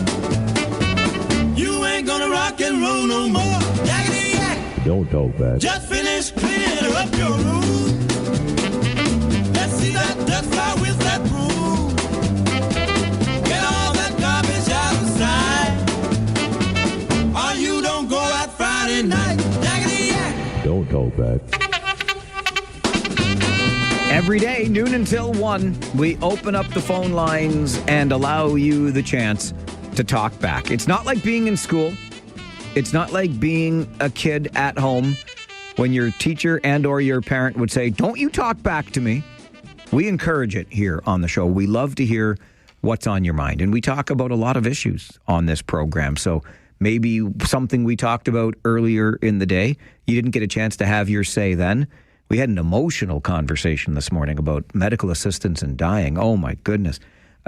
you ain't gonna rock and roll no more. Yakety yak. The Don't talk back. Just finish cleaning up your room. Let's see that dust fly with that broom. Get all that garbage out of sight. Or you don't go out Friday night. Jaggedy yak. Don't talk back. Every day, noon until 1, we open up the phone lines and allow you the chance to talk back. It's not like being in school. It's not like being a kid at home when your teacher and or your parent would say, don't you talk back to me. We encourage it here on the show. We love to hear what's on your mind. And we talk about a lot of issues on this program. So maybe something we talked about earlier in the day, you didn't get a chance to have your say then. We had an emotional conversation this morning about medical assistance and dying. Oh, my goodness.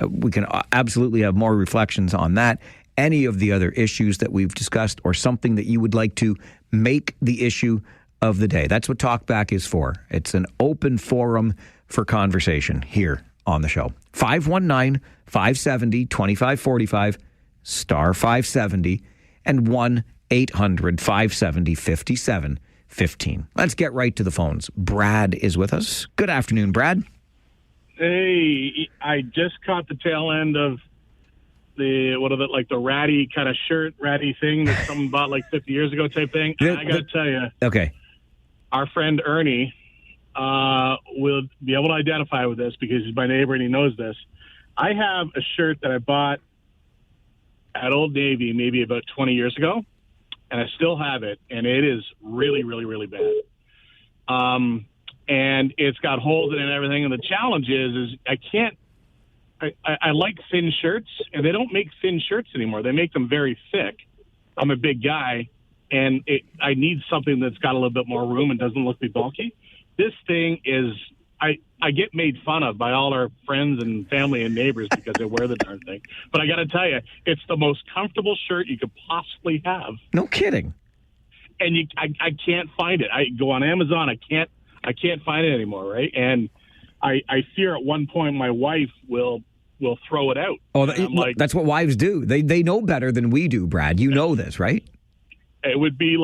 We can absolutely have more reflections on that. Any of the other issues that we've discussed or something that you would like to make the issue of the day. That's what Talkback is for. It's an open forum for conversation here on the show. 519-570-2545, star 570, and 1-800-570-5715. Let's get right to the phones. Brad is with us. Good afternoon, Brad. Hey, I just caught the tail end of the ratty kind of shirt, ratty thing that someone bought like 50 years ago type thing. And I got to tell you, okay, our friend Ernie will be able to identify with this because he's my neighbor and he knows this. I have a shirt that I bought at Old Navy maybe about 20 years ago, and I still have it, and it is really, really, really bad. And it's got holes in it and everything, and the challenge is I like thin shirts, and they don't make thin shirts anymore. They make them very thick. I'm a big guy, and I need something that's got a little bit more room and doesn't look bulky. This thing is, I get made fun of by all our friends and family and neighbors because they wear the darn thing. But I got to tell you, it's the most comfortable shirt you could possibly have. No kidding. And I can't find it. I go on Amazon. I can't find it anymore, right? And I fear at one point my wife will throw it out. Oh, that's what wives do. They know better than we do, Brad. You know this, right? It would be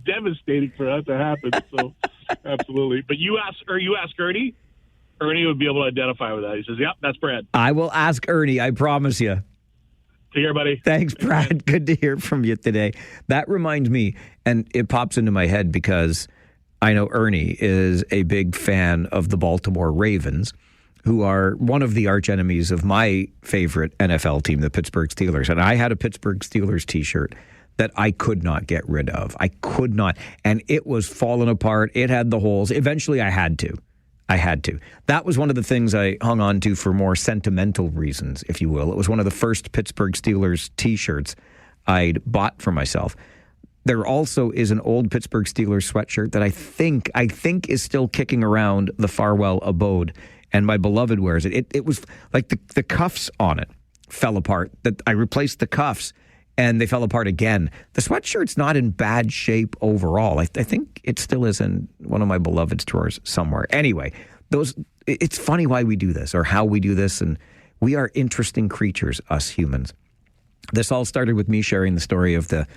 devastating for that to happen. So absolutely. But you ask Ernie. Ernie would be able to identify with that. He says, "Yep, that's Brad." I will ask Ernie. I promise you. Take care, buddy. Thanks, Brad. Good to hear from you today. That reminds me, and it pops into my head because I know Ernie is a big fan of the Baltimore Ravens, who are one of the arch enemies of my favorite NFL team, the Pittsburgh Steelers. And I had a Pittsburgh Steelers t-shirt that I could not get rid of. I could not. And it was falling apart. It had the holes. Eventually, I had to. That was one of the things I hung on to for more sentimental reasons, if you will. It was one of the first Pittsburgh Steelers t-shirts I'd bought for myself. There also is an old Pittsburgh Steelers sweatshirt that I think is still kicking around the Farwell abode, and my beloved wears it. It was like the cuffs on it fell apart. That I replaced the cuffs, and they fell apart again. The sweatshirt's not in bad shape overall. I think it still is in one of my beloved's drawers somewhere. Anyway, it's funny why we do this or how we do this, and we are interesting creatures, us humans. This all started with me sharing the story of the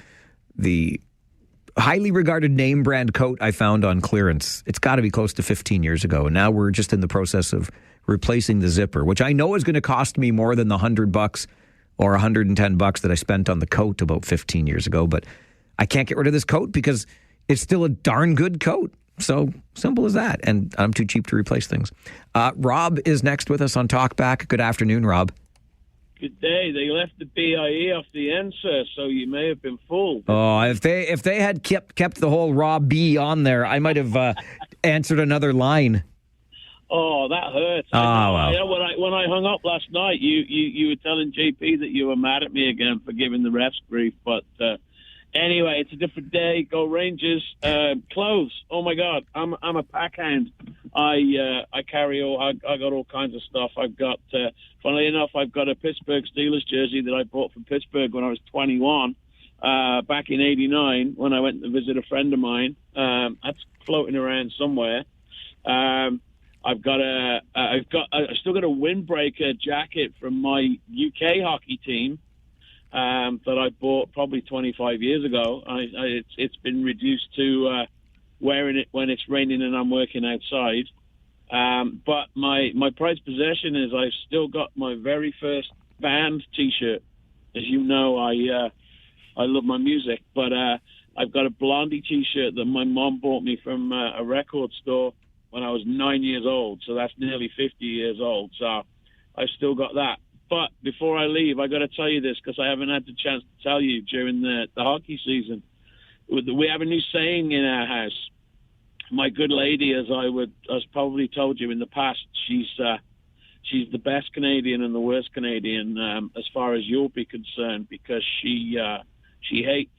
highly regarded name brand coat I found on clearance. It's got to be close to 15 years ago. And now we're just in the process of replacing the zipper, which I know is going to cost me more than the $100 or $110 that I spent on the coat about 15 years ago. But I can't get rid of this coat because it's still a darn good coat. So simple as that. And I'm too cheap to replace things. Rob is next with us on Talkback. Good afternoon, Rob. Good day. They left the BIE off the end, sir, so you may have been fooled. Oh, if they had kept the whole Rob B on there, I might have answered another line. Oh, that hurts. Well. When I hung up last night, you were telling JP that you were mad at me again for giving the refs grief, but anyway, it's a different day. Go Rangers. Clothes. Oh my God, I'm a pack hand. I carry I got all kinds of stuff. I've got, funnily enough, I've got a Pittsburgh Steelers jersey that I bought from Pittsburgh when I was 21, back in '89 when I went to visit a friend of mine. That's floating around somewhere. I've still got a windbreaker jacket from my UK hockey team. that I bought probably 25 years ago. It's been reduced to wearing it when it's raining and I'm working outside. But my prized possession is I've still got my very first band T-shirt. As you know, I love my music, but I've got a Blondie T-shirt that my mom bought me from a record store when I was 9 years old. So that's nearly 50 years old. So I've still got that. But before I leave, I got to tell you this because I haven't had the chance to tell you during the hockey season. We have a new saying in our house. My good lady, as probably told you in the past, she's the best Canadian and the worst Canadian as far as you'll be concerned, because she hates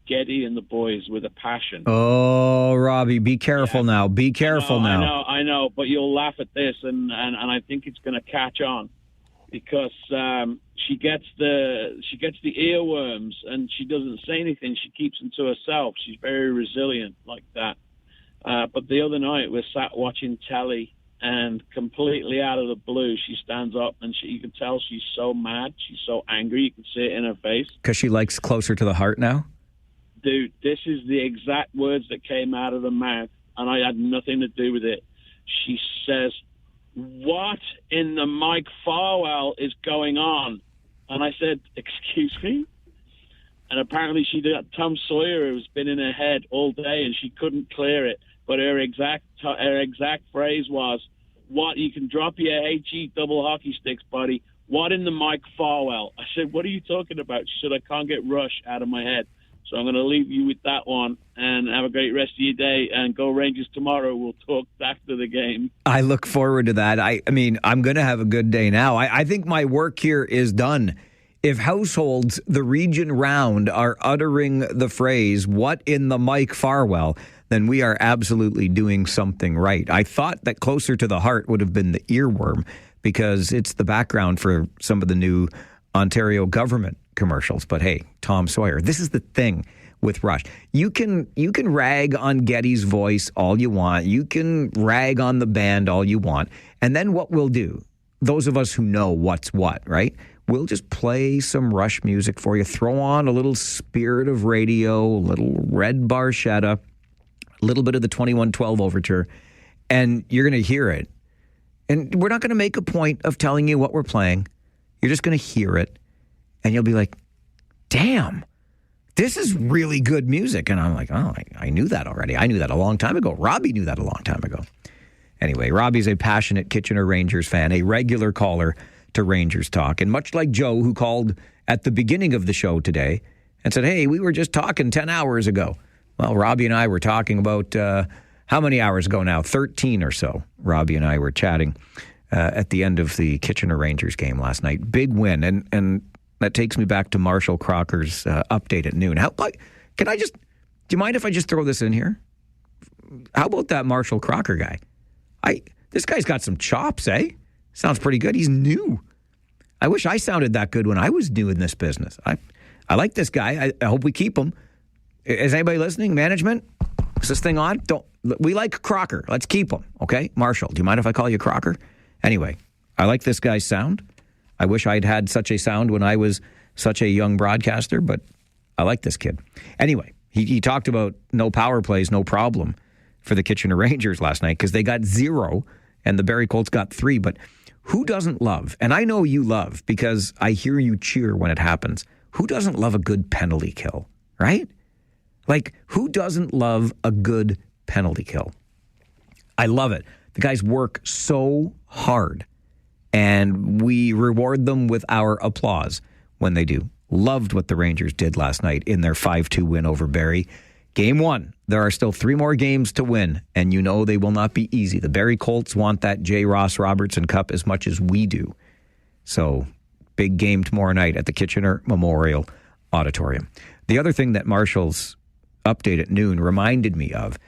Getty and the boys with a passion. Oh, Robbie, be careful now. Be careful now. I know, but you'll laugh at this, and I think it's going to catch on, because she gets the earworms and she doesn't say anything. She keeps them to herself. She's very resilient like that. But the other night we sat watching telly, and completely out of the blue, she stands up and you can tell she's so mad. She's so angry. You can see it in her face. Because she likes Closer to the Heart now? Dude, this is the exact words that came out of her mouth, and I had nothing to do with it. She says, "What in the Mike Farwell is going on?" And I said, "Excuse me?" And apparently she got Tom Sawyer, who's been in her head all day, and she couldn't clear it. But her exact phrase was, "What, you can drop your HE double hockey sticks, buddy. What in the Mike Farwell?" I said, "What are you talking about?" She said, "I can't get Rush out of my head." So I'm going to leave you with that one, and have a great rest of your day, and go Rangers tomorrow. We'll talk after the game. I look forward to that. I mean, I'm going to have a good day now. I think my work here is done. If households the region round are uttering the phrase, "What in the Mike Farwell?" then we are absolutely doing something right. I thought that Closer to the Heart would have been the earworm, because it's the background for some of the new Ontario government commercials. But hey, Tom Sawyer, this is the thing with Rush. You can rag on Getty's voice all you want. You can rag on the band all you want. And then what we'll do, those of us who know what's what, right? We'll just play some Rush music for you, throw on a little Spirit of Radio, a little Red Barchetta, a little bit of the 2112 Overture, and you're going to hear it. And we're not going to make a point of telling you what we're playing. You're just going to hear it, and you'll be like, damn, this is really good music. And I'm like, oh, I knew that already. I knew that a long time ago. Robbie knew that a long time ago. Anyway, Robbie's a passionate Kitchener Rangers fan, a regular caller to Rangers Talk. And much like Joe, who called at the beginning of the show today and said, hey, we were just talking 10 hours ago. Well, Robbie and I were talking about how many hours ago now? 13 or so. Robbie and I were chatting at the end of the Kitchener Rangers game last night. Big win. And that takes me back to Marshall Crocker's update at noon. Do you mind if I just throw this in here? How about that Marshall Crocker guy? This guy's got some chops, eh? Sounds pretty good. He's new. I wish I sounded that good when I was new in this business. I like this guy. I hope we keep him. Is anybody listening? Management? Is this thing on? We like Crocker. Let's keep him, okay? Marshall, do you mind if I call you Crocker? Anyway, I like this guy's sound. I wish I'd had such a sound when I was such a young broadcaster, but I like this kid. Anyway, he talked about no power plays, no problem for the Kitchener Rangers last night, because they got 0 and the Barrie Colts got 3. But who doesn't love, and I know you love because I hear you cheer when it happens, who doesn't love a good penalty kill, right? Like, who doesn't love a good penalty kill? I love it. The guys work so hard, and we reward them with our applause when they do. Loved what the Rangers did last night in their 5-2 win over Barrie. Game 1. There are still 3 more games to win, and you know they will not be easy. The Barrie Colts want that J. Ross Robertson Cup as much as we do. So, big game tomorrow night at the Kitchener Memorial Auditorium. The other thing that Marshall's update at noon reminded me of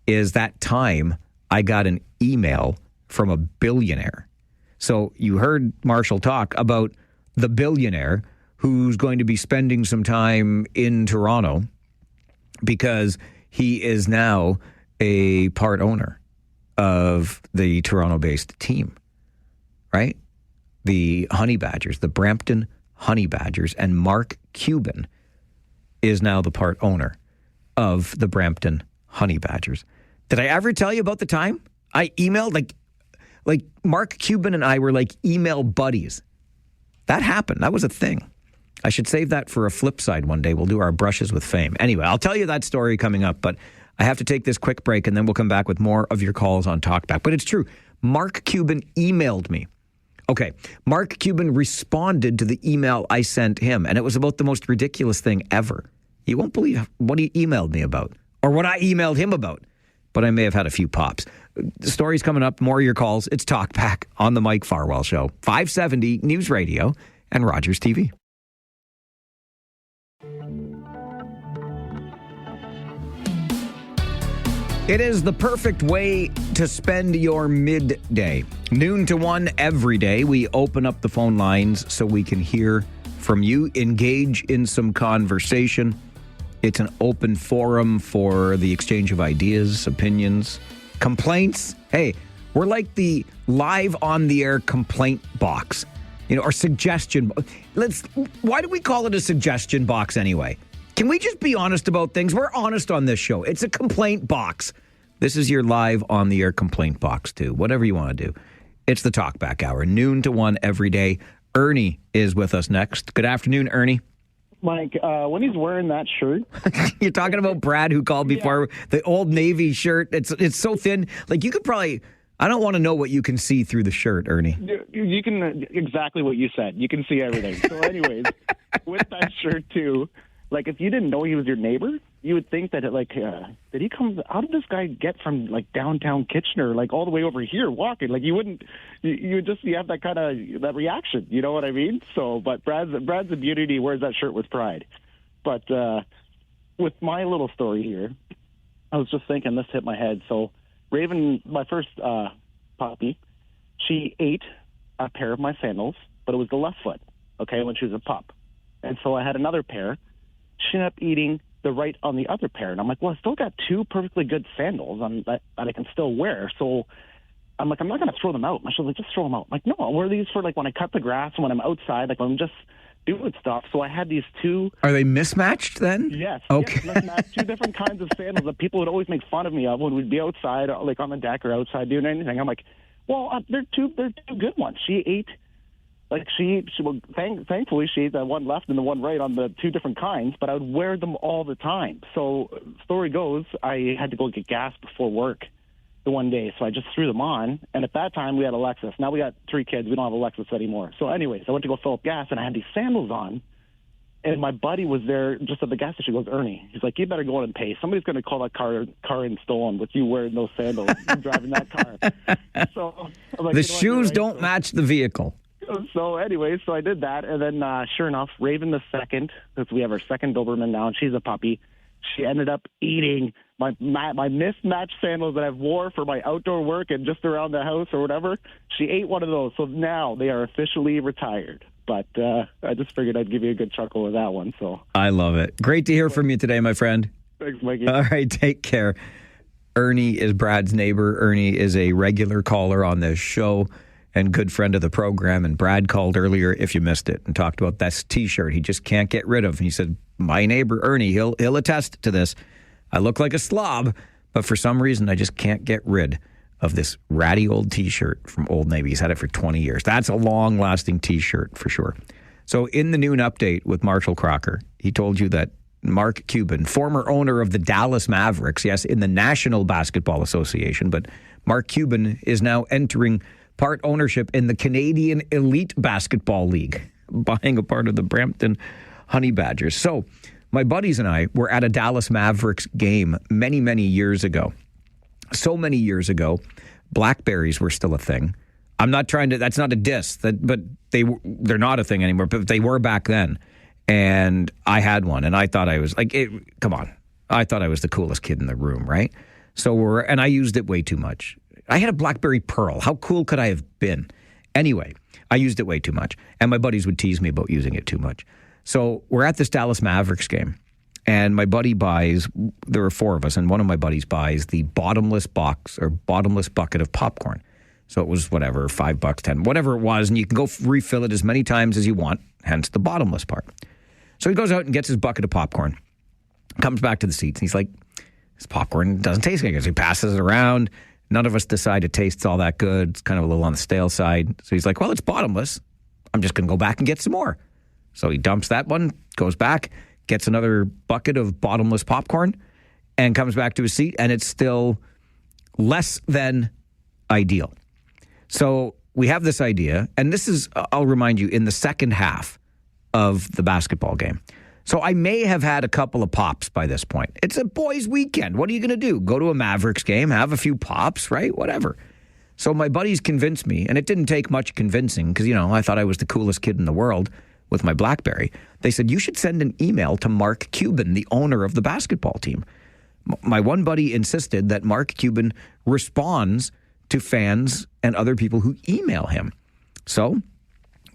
is that time I got an email from a billionaire. So you heard Marshall talk about the billionaire who's going to be spending some time in Toronto because he is now a part owner of the Toronto-based team, right? The Honey Badgers, the Brampton Honey Badgers, and Mark Cuban is now the part owner of the Brampton Honey Badgers. Did I ever tell you about the time I emailed, like Mark Cuban and I were like email buddies? That happened. That was a thing. I should save that for a Flipside one day. We'll do our brushes with fame. Anyway, I'll tell you that story coming up, but I have to take this quick break, and then we'll come back with more of your calls on Talkback. But it's true. Mark Cuban emailed me. Okay, Mark Cuban responded to the email I sent him, and it was about the most ridiculous thing ever. You won't believe what he emailed me about, or what I emailed him about, but I may have had a few pops. The story's coming up, more of your calls. It's Talkback on the Mike Farwell Show, 570 News Radio and Rogers TV. It is the perfect way to spend your midday. Noon to 1 every day, we open up the phone lines so we can hear from you, engage in some conversation. It's an open forum for the exchange of ideas, opinions, complaints. Hey, we're like the live on the air complaint box, or suggestion. Why do we call it a suggestion box anyway? Can we just be honest about things? We're honest on this show. It's a complaint box. This is your live on the air complaint box too. Whatever you want to do. It's the Talkback Hour, noon to 1 every day. Ernie is with us next. Good afternoon, Ernie. Mike, when he's wearing that shirt. You're talking about Brad who called before, the Old Navy shirt. It's so thin. Like you could probably, I don't want to know what you can see through the shirt, Ernie. You can, exactly what you said. You can see everything. So anyways, with that shirt too, like if you didn't know he was your neighbor, you would think that did he come, how did this guy get from like downtown Kitchener, like all the way over here walking? Like you would have that kind of, that reaction, you know what I mean? So, but Brad's a beauty, he wears that shirt with pride. But with my little story here, I was just thinking, this hit my head. So Raven, my first puppy, she ate a pair of my sandals, but it was the left foot, okay, when she was a pup. And so I had another pair. She ended up eating the right on the other pair. And I'm like, well, I still got two perfectly good sandals that I can still wear. So I'm like, I'm not going to throw them out. She's like, just throw them out. I'm like, no, I'll wear these for like when I cut the grass and when I'm outside, like when I'm just doing stuff. So I had these two. Are they mismatched then? Yes. Okay. Yes, mismatched, two different kinds of sandals that people would always make fun of me of when we'd be outside, like on the deck or outside doing anything. I'm like, well, they're two good ones. She ate. Like thankfully she ate that one left and the one right on the two different kinds, but I would wear them all the time. So story goes, I had to go get gas before work the one day, so I just threw them on. And at that time we had a Lexus. Now we got 3 kids. We don't have a Lexus anymore. So anyways, I went to go fill up gas and I had these sandals on. And my buddy was there just at the gas station. He goes, Ernie, he's like, you better go in and pay. Somebody's going to call that car in stolen with you wearing those sandals and driving that car. So I'm like, the shoes don't match the vehicle. So anyway, so I did that, and then sure enough, Raven the second, because we have our second Doberman now, and she's a puppy. She ended up eating my mismatched sandals that I've wore for my outdoor work and just around the house or whatever. She ate one of those, so now they are officially retired. But I just figured I'd give you a good chuckle with that one. So I love it. Great to hear from you today, my friend. Thanks, Mikey. All right, take care. Ernie is Brad's neighbor. Ernie is a regular caller on this show and good friend of the program. And Brad called earlier, if you missed it, and talked about that T-shirt he just can't get rid of. And he said, my neighbor, Ernie, he'll attest to this. I look like a slob, but for some reason, I just can't get rid of this ratty old T-shirt from Old Navy. He's had it for 20 years. That's a long-lasting T-shirt for sure. So in the noon update with Marshall Crocker, he told you that Mark Cuban, former owner of the Dallas Mavericks, yes, in the National Basketball Association, but Mark Cuban is now entering part ownership in the Canadian Elite Basketball League, buying a part of the Brampton Honey Badgers. So my buddies and I were at a Dallas Mavericks game many, many years ago. So many years ago, Blackberries were still a thing. I'm not trying to, that's not a diss, but they're not a thing anymore, but they were back then. And I had one, and I thought I was, come on. I thought I was the coolest kid in the room, right? And I used it way too much. I had a BlackBerry Pearl. How cool could I have been? Anyway, I used it way too much. And my buddies would tease me about using it too much. So we're at this Dallas Mavericks game. And my buddy buys, there were 4 of us, and one of my buddies buys the bottomless box or bottomless bucket of popcorn. So it was whatever, $5, $10, whatever it was. And you can go refill it as many times as you want. hence the bottomless part. So he goes out and gets his bucket of popcorn, comes back to the seats, and he's like, this popcorn doesn't taste good. So he passes it around. None of us decide it tastes all that good. It's kind of a little on the stale side. So he's like, well, it's bottomless. I'm just going to go back and get some more. So he dumps that one, goes back, gets another bucket of bottomless popcorn, and comes back to his seat, and it's still less than ideal. So we have this idea, and this is, I'll remind you, in the second half of the basketball game. So I may have had a couple of pops by this point. It's a boys' weekend. What are you going to do? Go to a Mavericks game, have a few pops, right? Whatever. So my buddies convinced me, and it didn't take much convincing because, I thought I was the coolest kid in the world with my BlackBerry. They said, you should send an email to Mark Cuban, the owner of the basketball team. My one buddy insisted that Mark Cuban responds to fans and other people who email him. So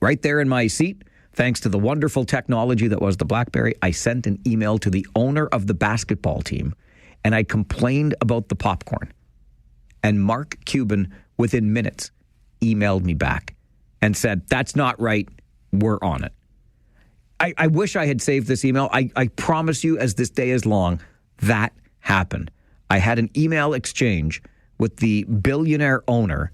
right there in my seat, thanks to the wonderful technology that was the BlackBerry, I sent an email to the owner of the basketball team, and I complained about the popcorn. And Mark Cuban, within minutes, emailed me back and said, that's not right. We're on it. I wish I had saved this email. I promise you, as this day is long, that happened. I had an email exchange with the billionaire owner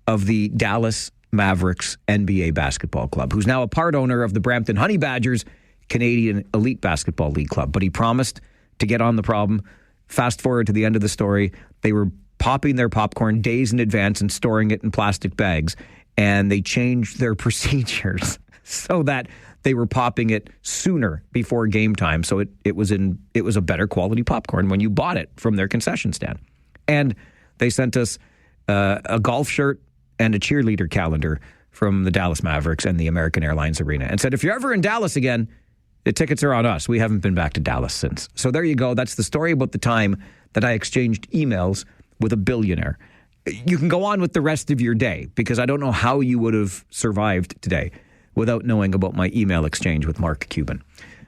of the Dallas Mavericks NBA basketball club, who's now a part owner of the Brampton Honey Badgers Canadian Elite Basketball League club. But he promised to get on the problem. Fast forward to the end of the story. They were popping their popcorn days in advance and storing it in plastic bags. And they changed their procedures so that they were popping it sooner before game time. So it was a better quality popcorn when you bought it from their concession stand. And they sent us a golf shirt and a cheerleader calendar from the Dallas Mavericks and the American Airlines Arena and said, if you're ever in Dallas again, the tickets are on us. We haven't been back to Dallas since. So there you go. That's the story about the time that I exchanged emails with a billionaire. You can go on with the rest of your day because I don't know how you would have survived today without knowing about my email exchange with Mark Cuban.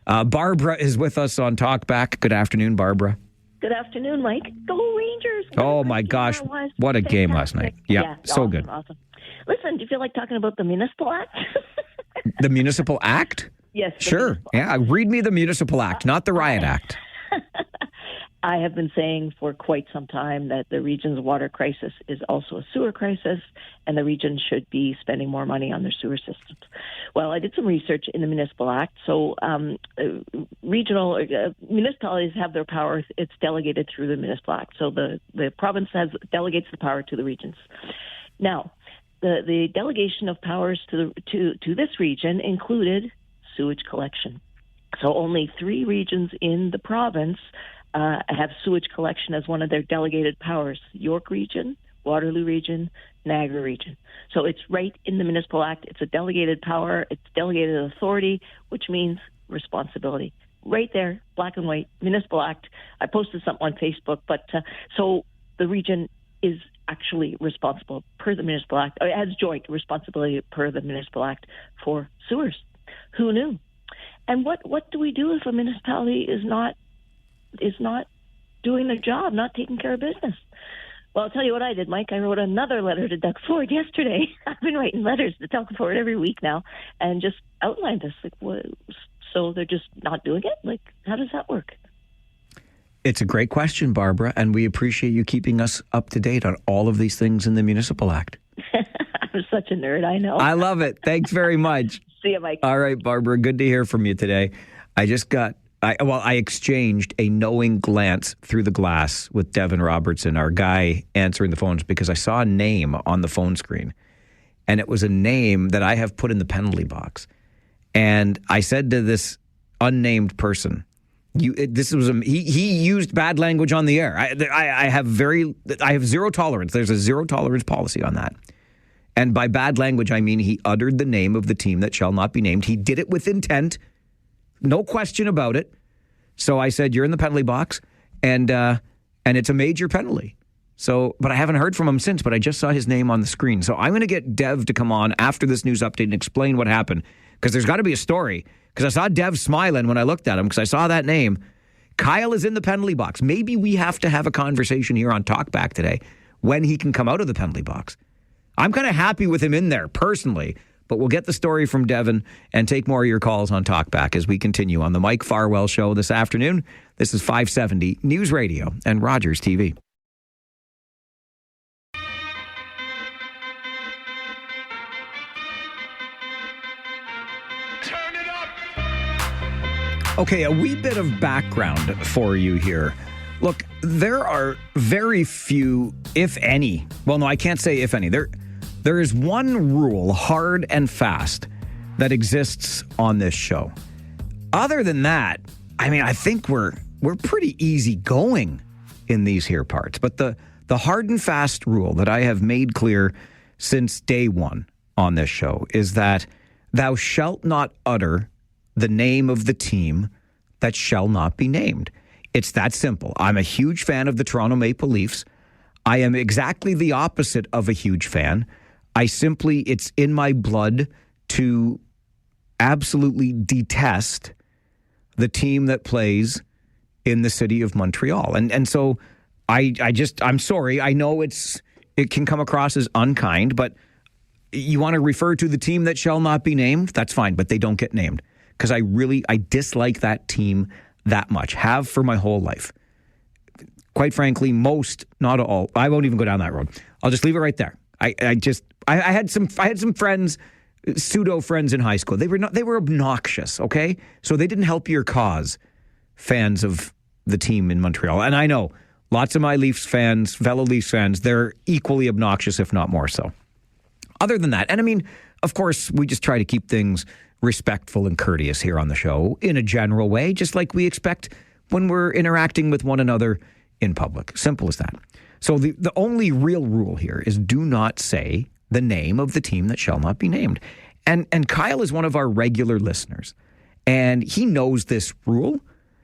Barbara is with us on Talkback. Good afternoon, Barbara. Good afternoon, Mike. Go Rangers. Oh, my gosh. What a game last night. Yeah, so awesome, good. Awesome. Listen, do you feel like talking about the Municipal Act? The Municipal Act? Yes. Sure. Yeah, read me the Municipal Act, not the Riot Act. I have been saying for quite some time that the region's water crisis is also a sewer crisis, and the region should be spending more money on their sewer systems. Well, I did some research in the Municipal Act. So regional municipalities have their power. It's delegated through the Municipal Act. So the province delegates the power to the regions. Now, the delegation of powers to this region included sewage collection. So only 3 regions in the province have sewage collection as one of their delegated powers: York Region, Waterloo Region, Niagara Region. So it's right in the Municipal Act. It's a delegated power. It's delegated authority, which means responsibility. Right there, black and white, Municipal Act. I posted something on Facebook, but so the region is actually responsible per the Municipal Act, or has joint responsibility per the Municipal Act for sewers. Who knew? And what do we do if a municipality is not doing their job, not taking care of business? Well, I'll tell you what I did, Mike. I wrote another letter to Doug Ford yesterday. I've been writing letters to Doug Ford every week now and just outlined this. Like, what, so they're just not doing it? Like, how does that work? It's a great question, Barbara, and we appreciate you keeping us up to date on all of these things in the Municipal Act. I'm such a nerd, I know. I love it. Thanks very much. See you, Mike. All right, Barbara, good to hear from you today. I exchanged a knowing glance through the glass with Devin Robertson, our guy answering the phones, because I saw a name on the phone screen. And it was a name that I have put in the penalty box. And I said to this unnamed person, he used bad language on the air. I have zero tolerance. There's a zero tolerance policy on that. And by bad language, I mean he uttered the name of the team that shall not be named. He did it with intent. No question about it. So I said, you're in the penalty box, and it's a major penalty. So, but I haven't heard from him since, but I just saw his name on the screen. So I'm going to get Dev to come on after this news update and explain what happened, because there's got to be a story. Because I saw Dev smiling when I looked at him, because I saw that name. Kyle is in the penalty box. Maybe we have to have a conversation here on Talkback today when he can come out of the penalty box. I'm kind of happy with him in there personally, But we'll get the story from Devin and take more of your calls on Talkback as we continue on the Mike Farwell Show this afternoon. This is 570 News Radio and Rogers TV. Okay, a wee bit of background for you here. Look, there are very few, if any, well, no, I can't say if any. There is one rule, hard and fast, that exists on this show. Other than that, I mean, I think we're pretty easy going in these here parts. But the hard and fast rule that I have made clear since day one on this show is that thou shalt not utter the name of the team that shall not be named. It's that simple. I'm a huge fan of the Toronto Maple Leafs. I am exactly the opposite of a huge fan. It's in my blood to absolutely detest the team that plays in the city of Montreal. And so I'm sorry. I know it can come across as unkind, but you want to refer to the team that shall not be named? That's fine, but they don't get named. Because I dislike that team that much. Have for my whole life. Quite frankly, most, not all. I won't even go down that road. I'll just leave it right there. I had some friends, pseudo friends in high school. They were obnoxious. Okay, so they didn't help your cause. Fans of the team in Montreal, and I know lots of my Leafs fans, fellow Leafs fans, they're equally obnoxious, if not more so. Other than that, and I mean, of course, we just try to keep things respectful and courteous here on the show in a general way, just like we expect when we're interacting with one another in public. Simple as that. So the only real rule here is do not say the name of the team that shall not be named. And Kyle is one of our regular listeners, and he knows this rule.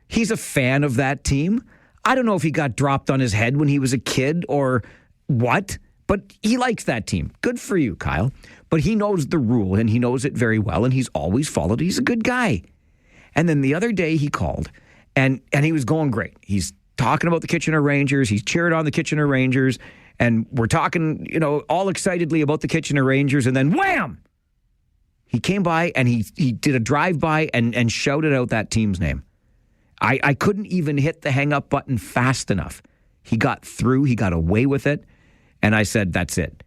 He's a fan of that team. I don't know if he got dropped on his head when he was a kid or what, but he likes that team. Good for you, Kyle. But he knows the rule, and he knows it very well, and he's always followed it. He's a good guy. And then the other day he called, and he was going great. He's talking about the Kitchener Rangers. He's cheered on the Kitchener Rangers, and we're talking, all excitedly about the Kitchener Rangers, and then wham! He came by, and he did a drive-by and shouted out that team's name. I couldn't even hit the hang-up button fast enough. He got through. He got away with it, and I said, that's it.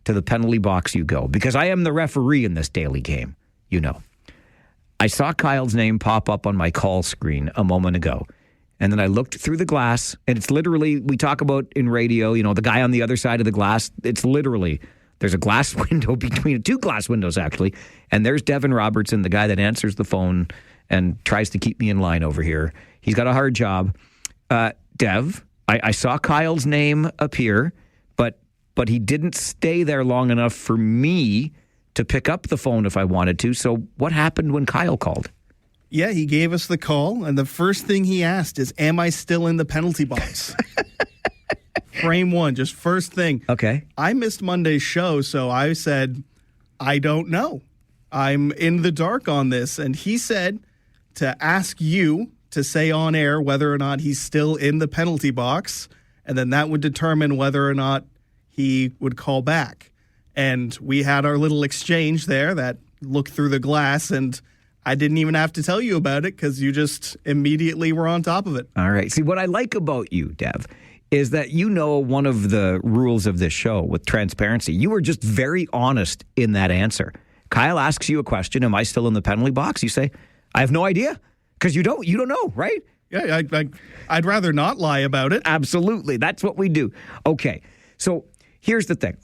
To the penalty box you go, because I am the referee in this daily game, I saw Kyle's name pop up on my call screen a moment ago, and then I looked through the glass, and it's literally, we talk about in radio, the guy on the other side of the glass, it's literally, there's a glass window between, two glass windows actually, and there's Devin Robertson, the guy that answers the phone and tries to keep me in line over here. He's got a hard job. Dev, I saw Kyle's name appear, but he didn't stay there long enough for me to pick up the phone if I wanted to. So what happened when Kyle called? Yeah, he gave us the call, and the first thing he asked is, am I still in the penalty box? Frame one, just first thing. Okay. I missed Monday's show, so I said, I don't know. I'm in the dark on this. And he said to ask you to say on air whether or not he's still in the penalty box, and then that would determine whether or not he would call back. And we had our little exchange there that looked through the glass, and I didn't even have to tell you about it because you just immediately were on top of it. All right. See, what I like about you, Dev, is that one of the rules of this show with transparency. You were just very honest in that answer. Kyle asks you a question, am I still in the penalty box? You say, I have no idea, because you don't know, right? Yeah, I'd rather not lie about it. Absolutely. That's what we do. Okay. So here's the thing.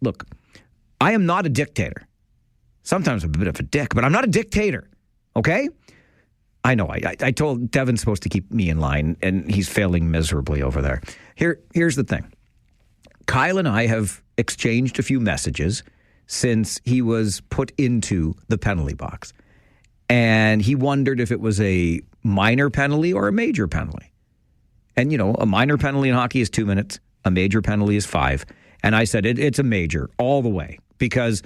Look, I am not a dictator. Sometimes I'm a bit of a dick, but I'm not a dictator. Okay? I know. I told Devin's supposed to keep me in line, and he's failing miserably over there. Here's the thing. Kyle and I have exchanged a few messages since he was put into the penalty box. And he wondered if it was a minor penalty or a major penalty. And, a minor penalty in hockey is 2 minutes. A major penalty is 5. And I said, it's a major all the way. Because,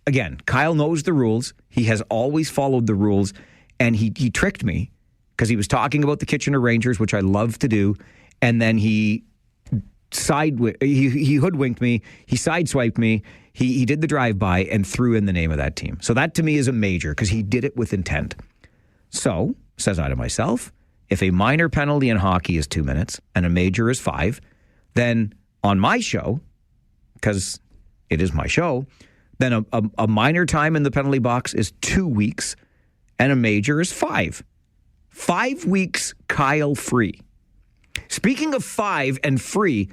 again, Kyle knows the rules. He has always followed the rules. And he tricked me because he was talking about the Kitchener Rangers, which I love to do. And then he he hoodwinked me, he sideswiped me, he did the drive-by and threw in the name of that team. So that to me is a major because he did it with intent. So, says I to myself, if a minor penalty in hockey is 2 minutes and a major is 5, then on my show, because it is my show, then a minor time in the penalty box is 2 weeks and a major is 5. 5 weeks Kyle free. Speaking of 5 and free,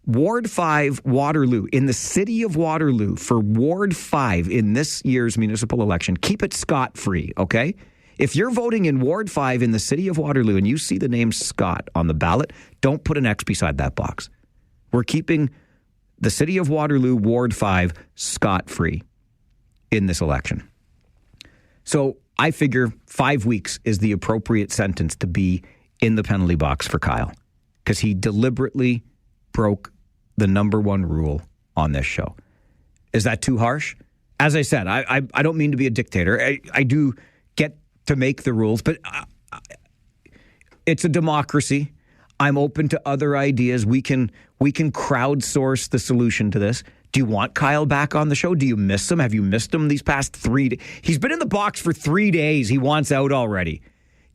Ward 5 Waterloo, in the city of Waterloo, for Ward 5 in this year's municipal election, keep it scot-free, okay? If you're voting in Ward 5 in the city of Waterloo and you see the name Scott on the ballot, don't put an X beside that box. We're keeping the city of Waterloo, Ward 5, scot-free in this election. So I figure 5 weeks is the appropriate sentence to be in the penalty box for Kyle because he deliberately broke the number one rule on this show. Is that too harsh? As I said, I don't mean to be a dictator. I do get to make the rules, but it's a democracy. I'm open to other ideas. We can crowdsource the solution to this. Do you want Kyle back on the show? Do you miss him? Have you missed him these past 3 days? He's been in the box for 3 days. He wants out already.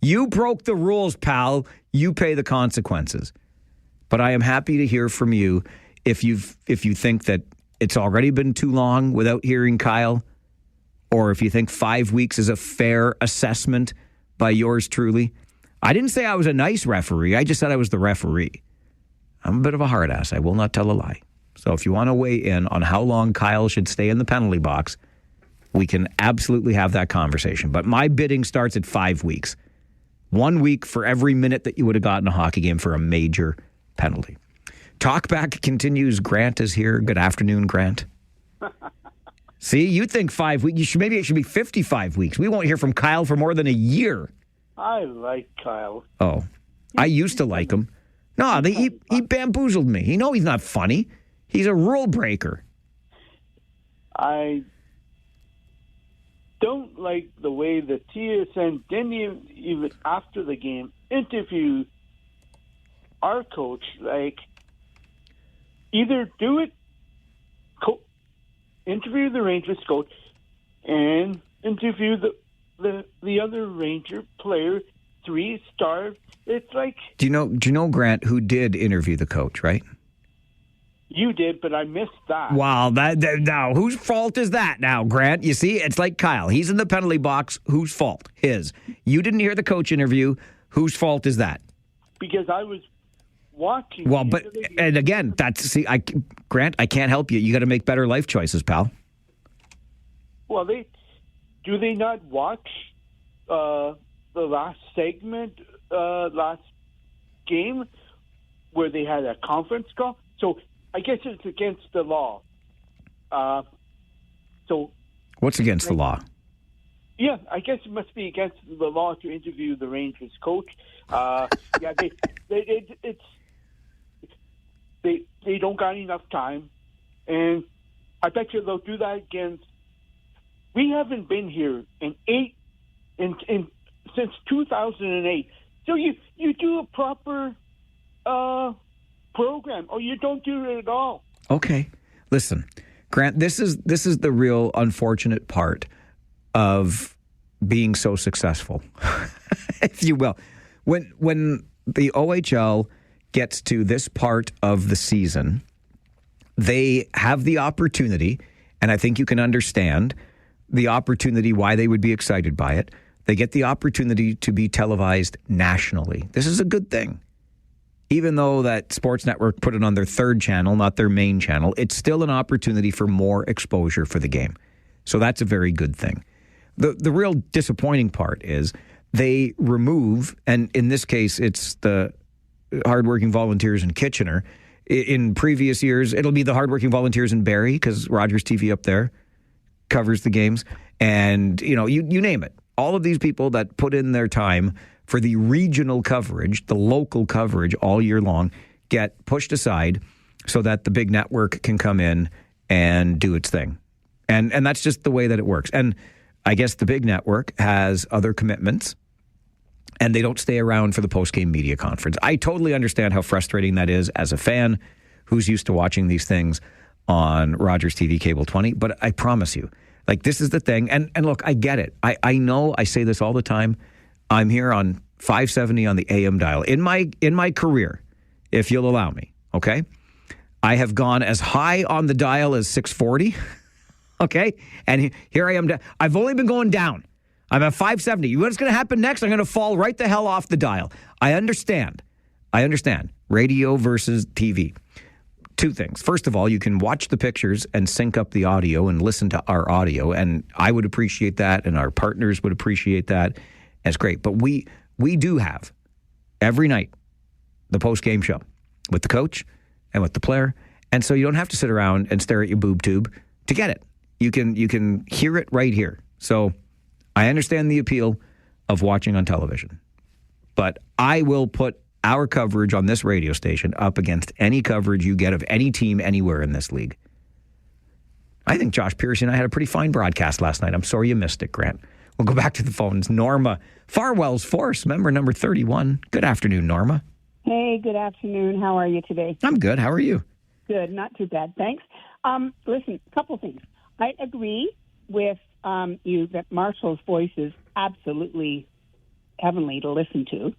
You broke the rules, pal. You pay the consequences. But I am happy to hear from you if you think that it's already been too long without hearing Kyle, or if you think 5 weeks is a fair assessment by yours truly. I didn't say I was a nice referee. I just said I was the referee. I'm a bit of a hard ass. I will not tell a lie. So if you want to weigh in on how long Kyle should stay in the penalty box, we can absolutely have that conversation. But my bidding starts at 5 weeks. 1 week for every minute that you would have gotten a hockey game for a major penalty. Talkback continues. Grant is here. Good afternoon, Grant. See, you think 5 weeks. Maybe it should be 55 weeks. We won't hear from Kyle for more than a year. I like Kyle. Oh, I used to like him. No, he bamboozled me. You know he's not funny. He's a rule breaker. I don't like the way the TSN didn't even after the game interview our coach. Like, either do it, interview the Rangers coach, and interview the other Ranger player, 3-star. It's like, do you know Grant, who did interview the coach, right? You did, but I missed that. Wow, that now whose fault is that now, Grant? You see, it's like Kyle. He's in the penalty box. Whose fault? His. You didn't hear the coach interview. Whose fault is that? Because I was watching. Well, but and again, Grant, I can't help you. You got to make better life choices, pal. Well, do they not watch the last segment, last game, where they had a conference call? So I guess it's against the law. So what's against the law? Yeah, I guess it must be against the law to interview the Rangers coach. Yeah, they don't got enough time, and I bet you they'll do that against. We haven't been here since 2008. So you do a proper program, or you don't do it at all. Okay, listen, Grant. This is the real unfortunate part of being so successful, if you will. When the OHL gets to this part of the season, they have the opportunity, and I think you can understand the opportunity why they would be excited by it. They get the opportunity to be televised nationally. This is a good thing. Even though that Sports Network put it on their third channel, not their main channel, it's still an opportunity for more exposure for the game. So that's a very good thing. The real disappointing part is they remove, and in this case, it's the hardworking volunteers in Kitchener. In previous years, it'll be the hardworking volunteers in Barrie, because Rogers TV up there covers the games. And, you name it. All of these people that put in their time for the regional coverage, the local coverage all year long, get pushed aside so that the big network can come in and do its thing. And that's just the way that it works. And I guess the big network has other commitments, and they don't stay around for the post-game media conference. I totally understand how frustrating that is as a fan who's used to watching these things on Rogers TV Cable 20. But I promise you, like, this is the thing. And look, I get it. I know I say this all the time. I'm here on 570 on the AM dial. In my career, if you'll allow me, okay? I have gone as high on the dial as 640, okay? And here I am. I've only been going down. I'm at 570. You know what's going to happen next? I'm going to fall right the hell off the dial. I understand. Radio versus TV. Two things. First of all, you can watch the pictures and sync up the audio and listen to our audio, and I would appreciate that, and our partners would appreciate that. That's great. But we do have every night the post-game show with the coach and with the player, and so you don't have to sit around and stare at your boob tube to get it. You can hear it right here. So I understand the appeal of watching on television, but I will put our coverage on this radio station up against any coverage you get of any team anywhere in this league. I think Josh Piercy and I had a pretty fine broadcast last night. I'm sorry you missed it, Grant. We'll go back to the phones. Norma, Farwell's Force, member number 31. Good afternoon, Norma. Hey, good afternoon. How are you today? I'm good. How are you? Good. Not too bad. Thanks. Listen, a couple things. I agree with you that Marshall's voice is absolutely heavenly to listen to,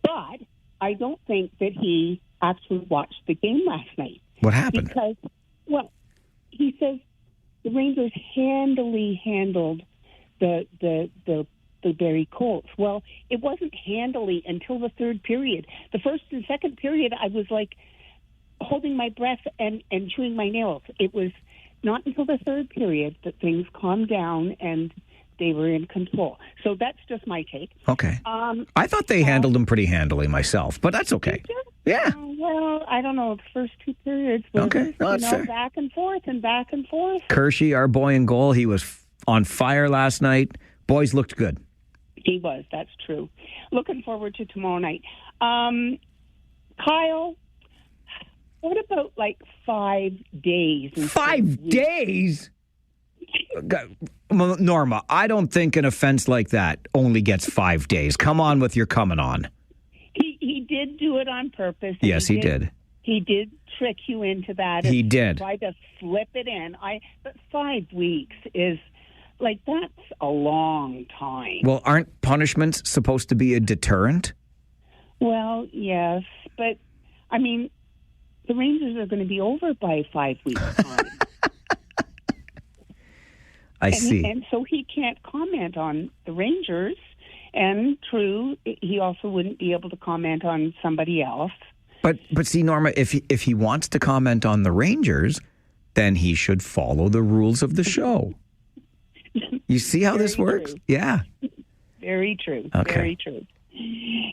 but I don't think that he actually watched the game last night. What happened? Because, well, he says the Rangers handily handled the Barrie Colts. Well, it wasn't handily until the third period. The first and second period, I was like holding my breath and chewing my nails. It was not until the third period that things calmed down and they were in control. So that's just my take. Okay. I thought they handled them pretty handily myself, but that's okay. Yeah. Well, I don't know. The first two periods was fair. back and forth and back and forth. Kershey, our boy in goal, he was on fire last night. Boys looked good. He was. That's true. Looking forward to tomorrow night. Kyle, what about like 5 days? 5 days? Norma, I don't think an offense like that only gets 5 days. Come on with your coming on. He did do it on purpose. Yes, he did. He did trick you into that. He did. Try to slip it in. But 5 weeks is like, that's a long time. Well, aren't punishments supposed to be a deterrent? Well, yes, but I mean, the Rangers are going to be over by 5 weeks' time. I see. And so he can't comment on the Rangers. And true, he also wouldn't be able to comment on somebody else. But see, Norma, if he wants to comment on the Rangers, then he should follow the rules of the show. You see how this works? True. Yeah. Very true. Okay. Very true.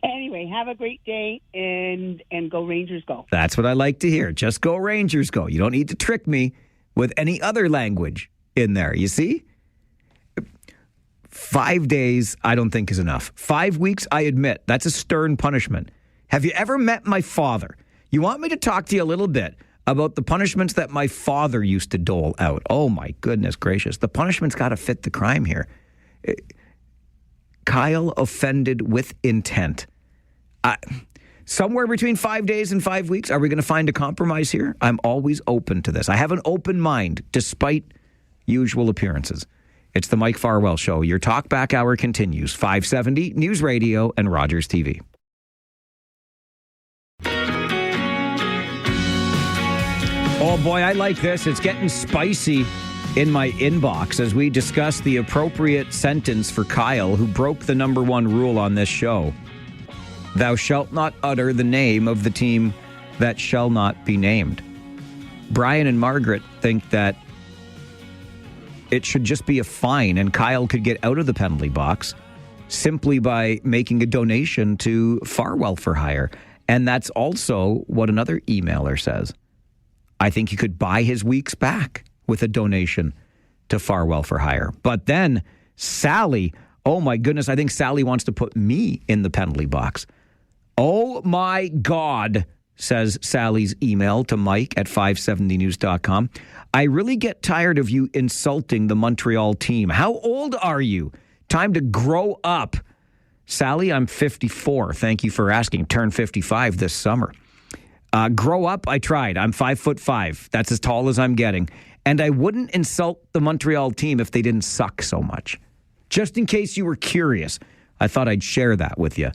Anyway, have a great day and go Rangers go. That's what I like to hear. Just go Rangers go. You don't need to trick me with any other language in there. You see? 5 days, I don't think is enough. 5 weeks, I admit, that's a stern punishment. Have you ever met my father? You want me to talk to you a little bit about the punishments that my father used to dole out? Oh, my goodness gracious. The punishment's got to fit the crime here. Kyle offended with intent. Somewhere between 5 days and 5 weeks, are we going to find a compromise here? I'm always open to this. I have an open mind, despite usual appearances. It's the Mike Farwell Show. Your Talkback Hour continues. 570 News Radio and Rogers TV. Oh boy, I like this. It's getting spicy in my inbox as we discuss the appropriate sentence for Kyle, who broke the number one rule on this show. Thou shalt not utter the name of the team that shall not be named. Brian and Margaret think that it should just be a fine and Kyle could get out of the penalty box simply by making a donation to Farwell for Hire. And that's also what another emailer says. I think he could buy his weeks back with a donation to Farwell for Hire. But then Sally, oh my goodness, I think Sally wants to put me in the penalty box. Oh my God, says Sally's email to Mike at 570news.com. I really get tired of you insulting the Montreal team. How old are you? Time to grow up. Sally, I'm 54. Thank you for asking. Turn 55 this summer. Grow up, I tried. I'm 5'5". That's as tall as I'm getting. And I wouldn't insult the Montreal team if they didn't suck so much. Just in case you were curious, I thought I'd share that with you.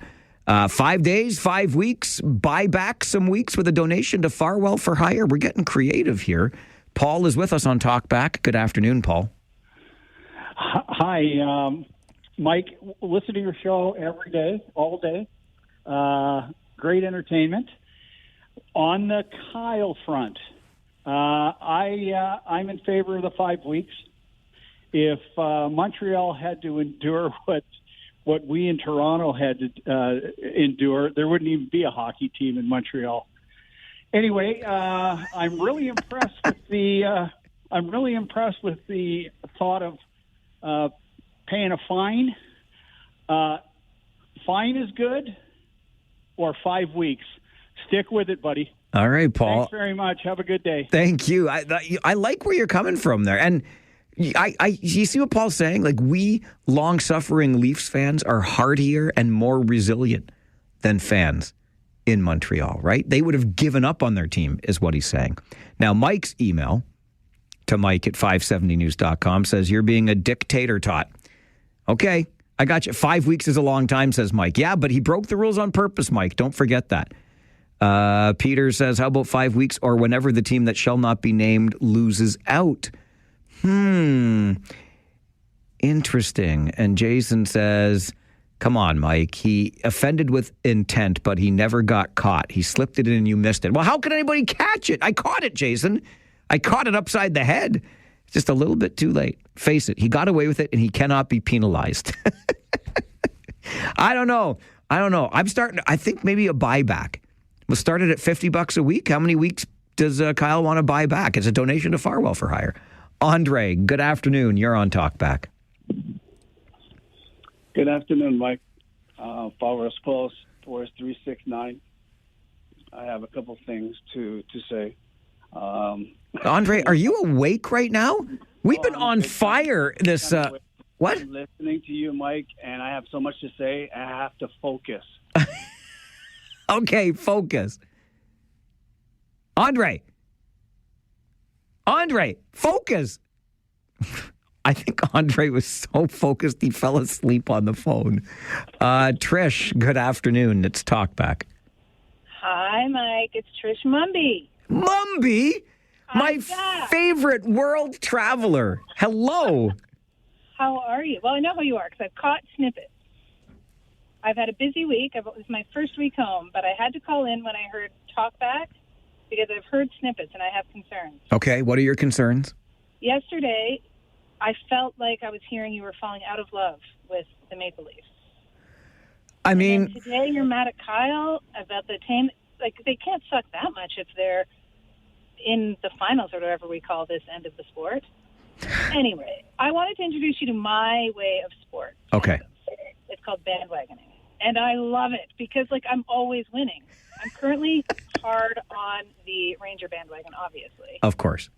5 days, 5 weeks, buy back some weeks with a donation to Farwell for Hire. We're getting creative here. Paul is with us on Talkback. Good afternoon, Paul. Hi, Mike. Listen to your show every day, all day. Great entertainment. On the Kyle front, I'm in favor of the 5 weeks. If Montreal had to endure what we in Toronto had to endure, there wouldn't even be a hockey team in Montreal. Anyway, I'm really impressed with the thought of paying a fine. Fine is good, or 5 weeks. Stick with it, buddy. All right, Paul. Thanks very much. Have a good day. Thank you. I like where you're coming from there. And you see what Paul's saying? Like, we long-suffering Leafs fans are hardier and more resilient than fans in Montreal, right? They would have given up on their team, is what he's saying. Now, Mike's email to Mike at 570news.com says, you're being a dictator, Tot. Okay, I got you. 5 weeks is a long time, says Mike. Yeah, but he broke the rules on purpose, Mike. Don't forget that. Peter says, how about 5 weeks or whenever the team that shall not be named loses out? Interesting. And Jason says, come on, Mike. He offended with intent, but he never got caught. He slipped it in and you missed it. Well, how could anybody catch it? I caught it, Jason. I caught it upside the head. Just a little bit too late. Face it. He got away with it and he cannot be penalized. I don't know. I think maybe a buyback. We'll start it at $50 a week. How many weeks does Kyle want to buy back? It's a donation to Farwell for Hire. Andre, good afternoon. You're on Talkback. Good afternoon, Mike. Farwell's Close, Forest 369. I have a couple things to say. Andre, are you awake right now? We've been on fire this... what? I'm listening to you, Mike, and I have so much to say, I have to focus. Okay, focus. Andre, focus. I think Andre was so focused he fell asleep on the phone. Trish, good afternoon. It's Talkback. Hi, Mike. It's Trish Mumby. Mumby? My favorite world traveler. Hello. How are you? Well, I know who you are because I've caught snippets. I've had a busy week. It was my first week home, but I had to call in when I heard Talkback because I've heard snippets and I have concerns. Okay, what are your concerns? Yesterday, I felt like I was hearing you were falling out of love with the Maple Leafs. I mean... And today you're mad at Kyle about the team. Like, they can't suck that much if they're in the finals or whatever we call this end of the sport. Anyway, I wanted to introduce you to my way of sport. Okay. It's called bandwagoning. And I love it because, like, I'm always winning. I'm currently hard on the Ranger bandwagon, obviously. Of course.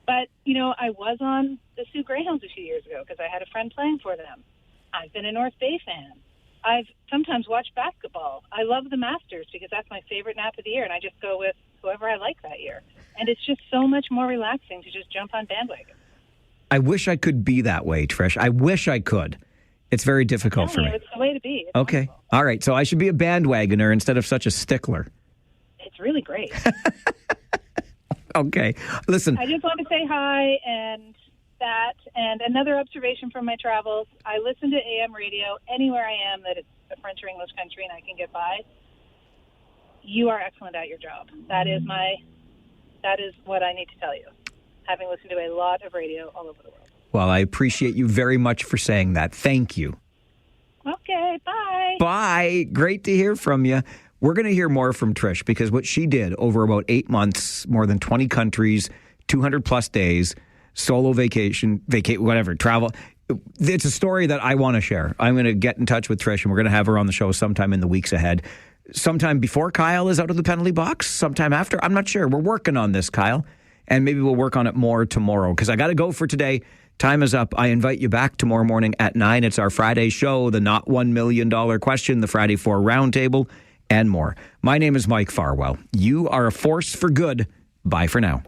But, you know, I was on the Sioux Greyhounds a few years ago because I had a friend playing for them. I've been a North Bay fan. I've sometimes watched basketball. I love the Masters because that's my favorite nap of the year, and I just go with whoever I like that year. And it's just so much more relaxing to just jump on bandwagon. I wish I could be that way, Trish. I wish I could. It's very difficult for me. It's the way to be. It's okay. wonderful. All right. So I should be a bandwagoner instead of such a stickler. It's really great. Okay. Listen. I just want to say hi and that. And another observation from my travels, I listen to AM radio anywhere I am that it's a French or English country and I can get by. You are excellent at your job. That is what I need to tell you, having listened to a lot of radio all over the world. Well, I appreciate you very much for saying that. Thank you. Okay, bye. Bye. Great to hear from you. We're going to hear more from Trish because what she did over about 8 months, more than 20 countries, 200 plus days, solo vacation, whatever, travel. It's a story that I want to share. I'm going to get in touch with Trish and we're going to have her on the show sometime in the weeks ahead. Sometime before Kyle is out of the penalty box, sometime after. I'm not sure. We're working on this, Kyle. And maybe we'll work on it more tomorrow because I got to go for today. Time is up. I invite you back tomorrow morning at 9. It's our Friday show, the not $1 million question, the Friday 4 Roundtable. and more. My name is Mike Farwell. You are a force for good. Bye for now.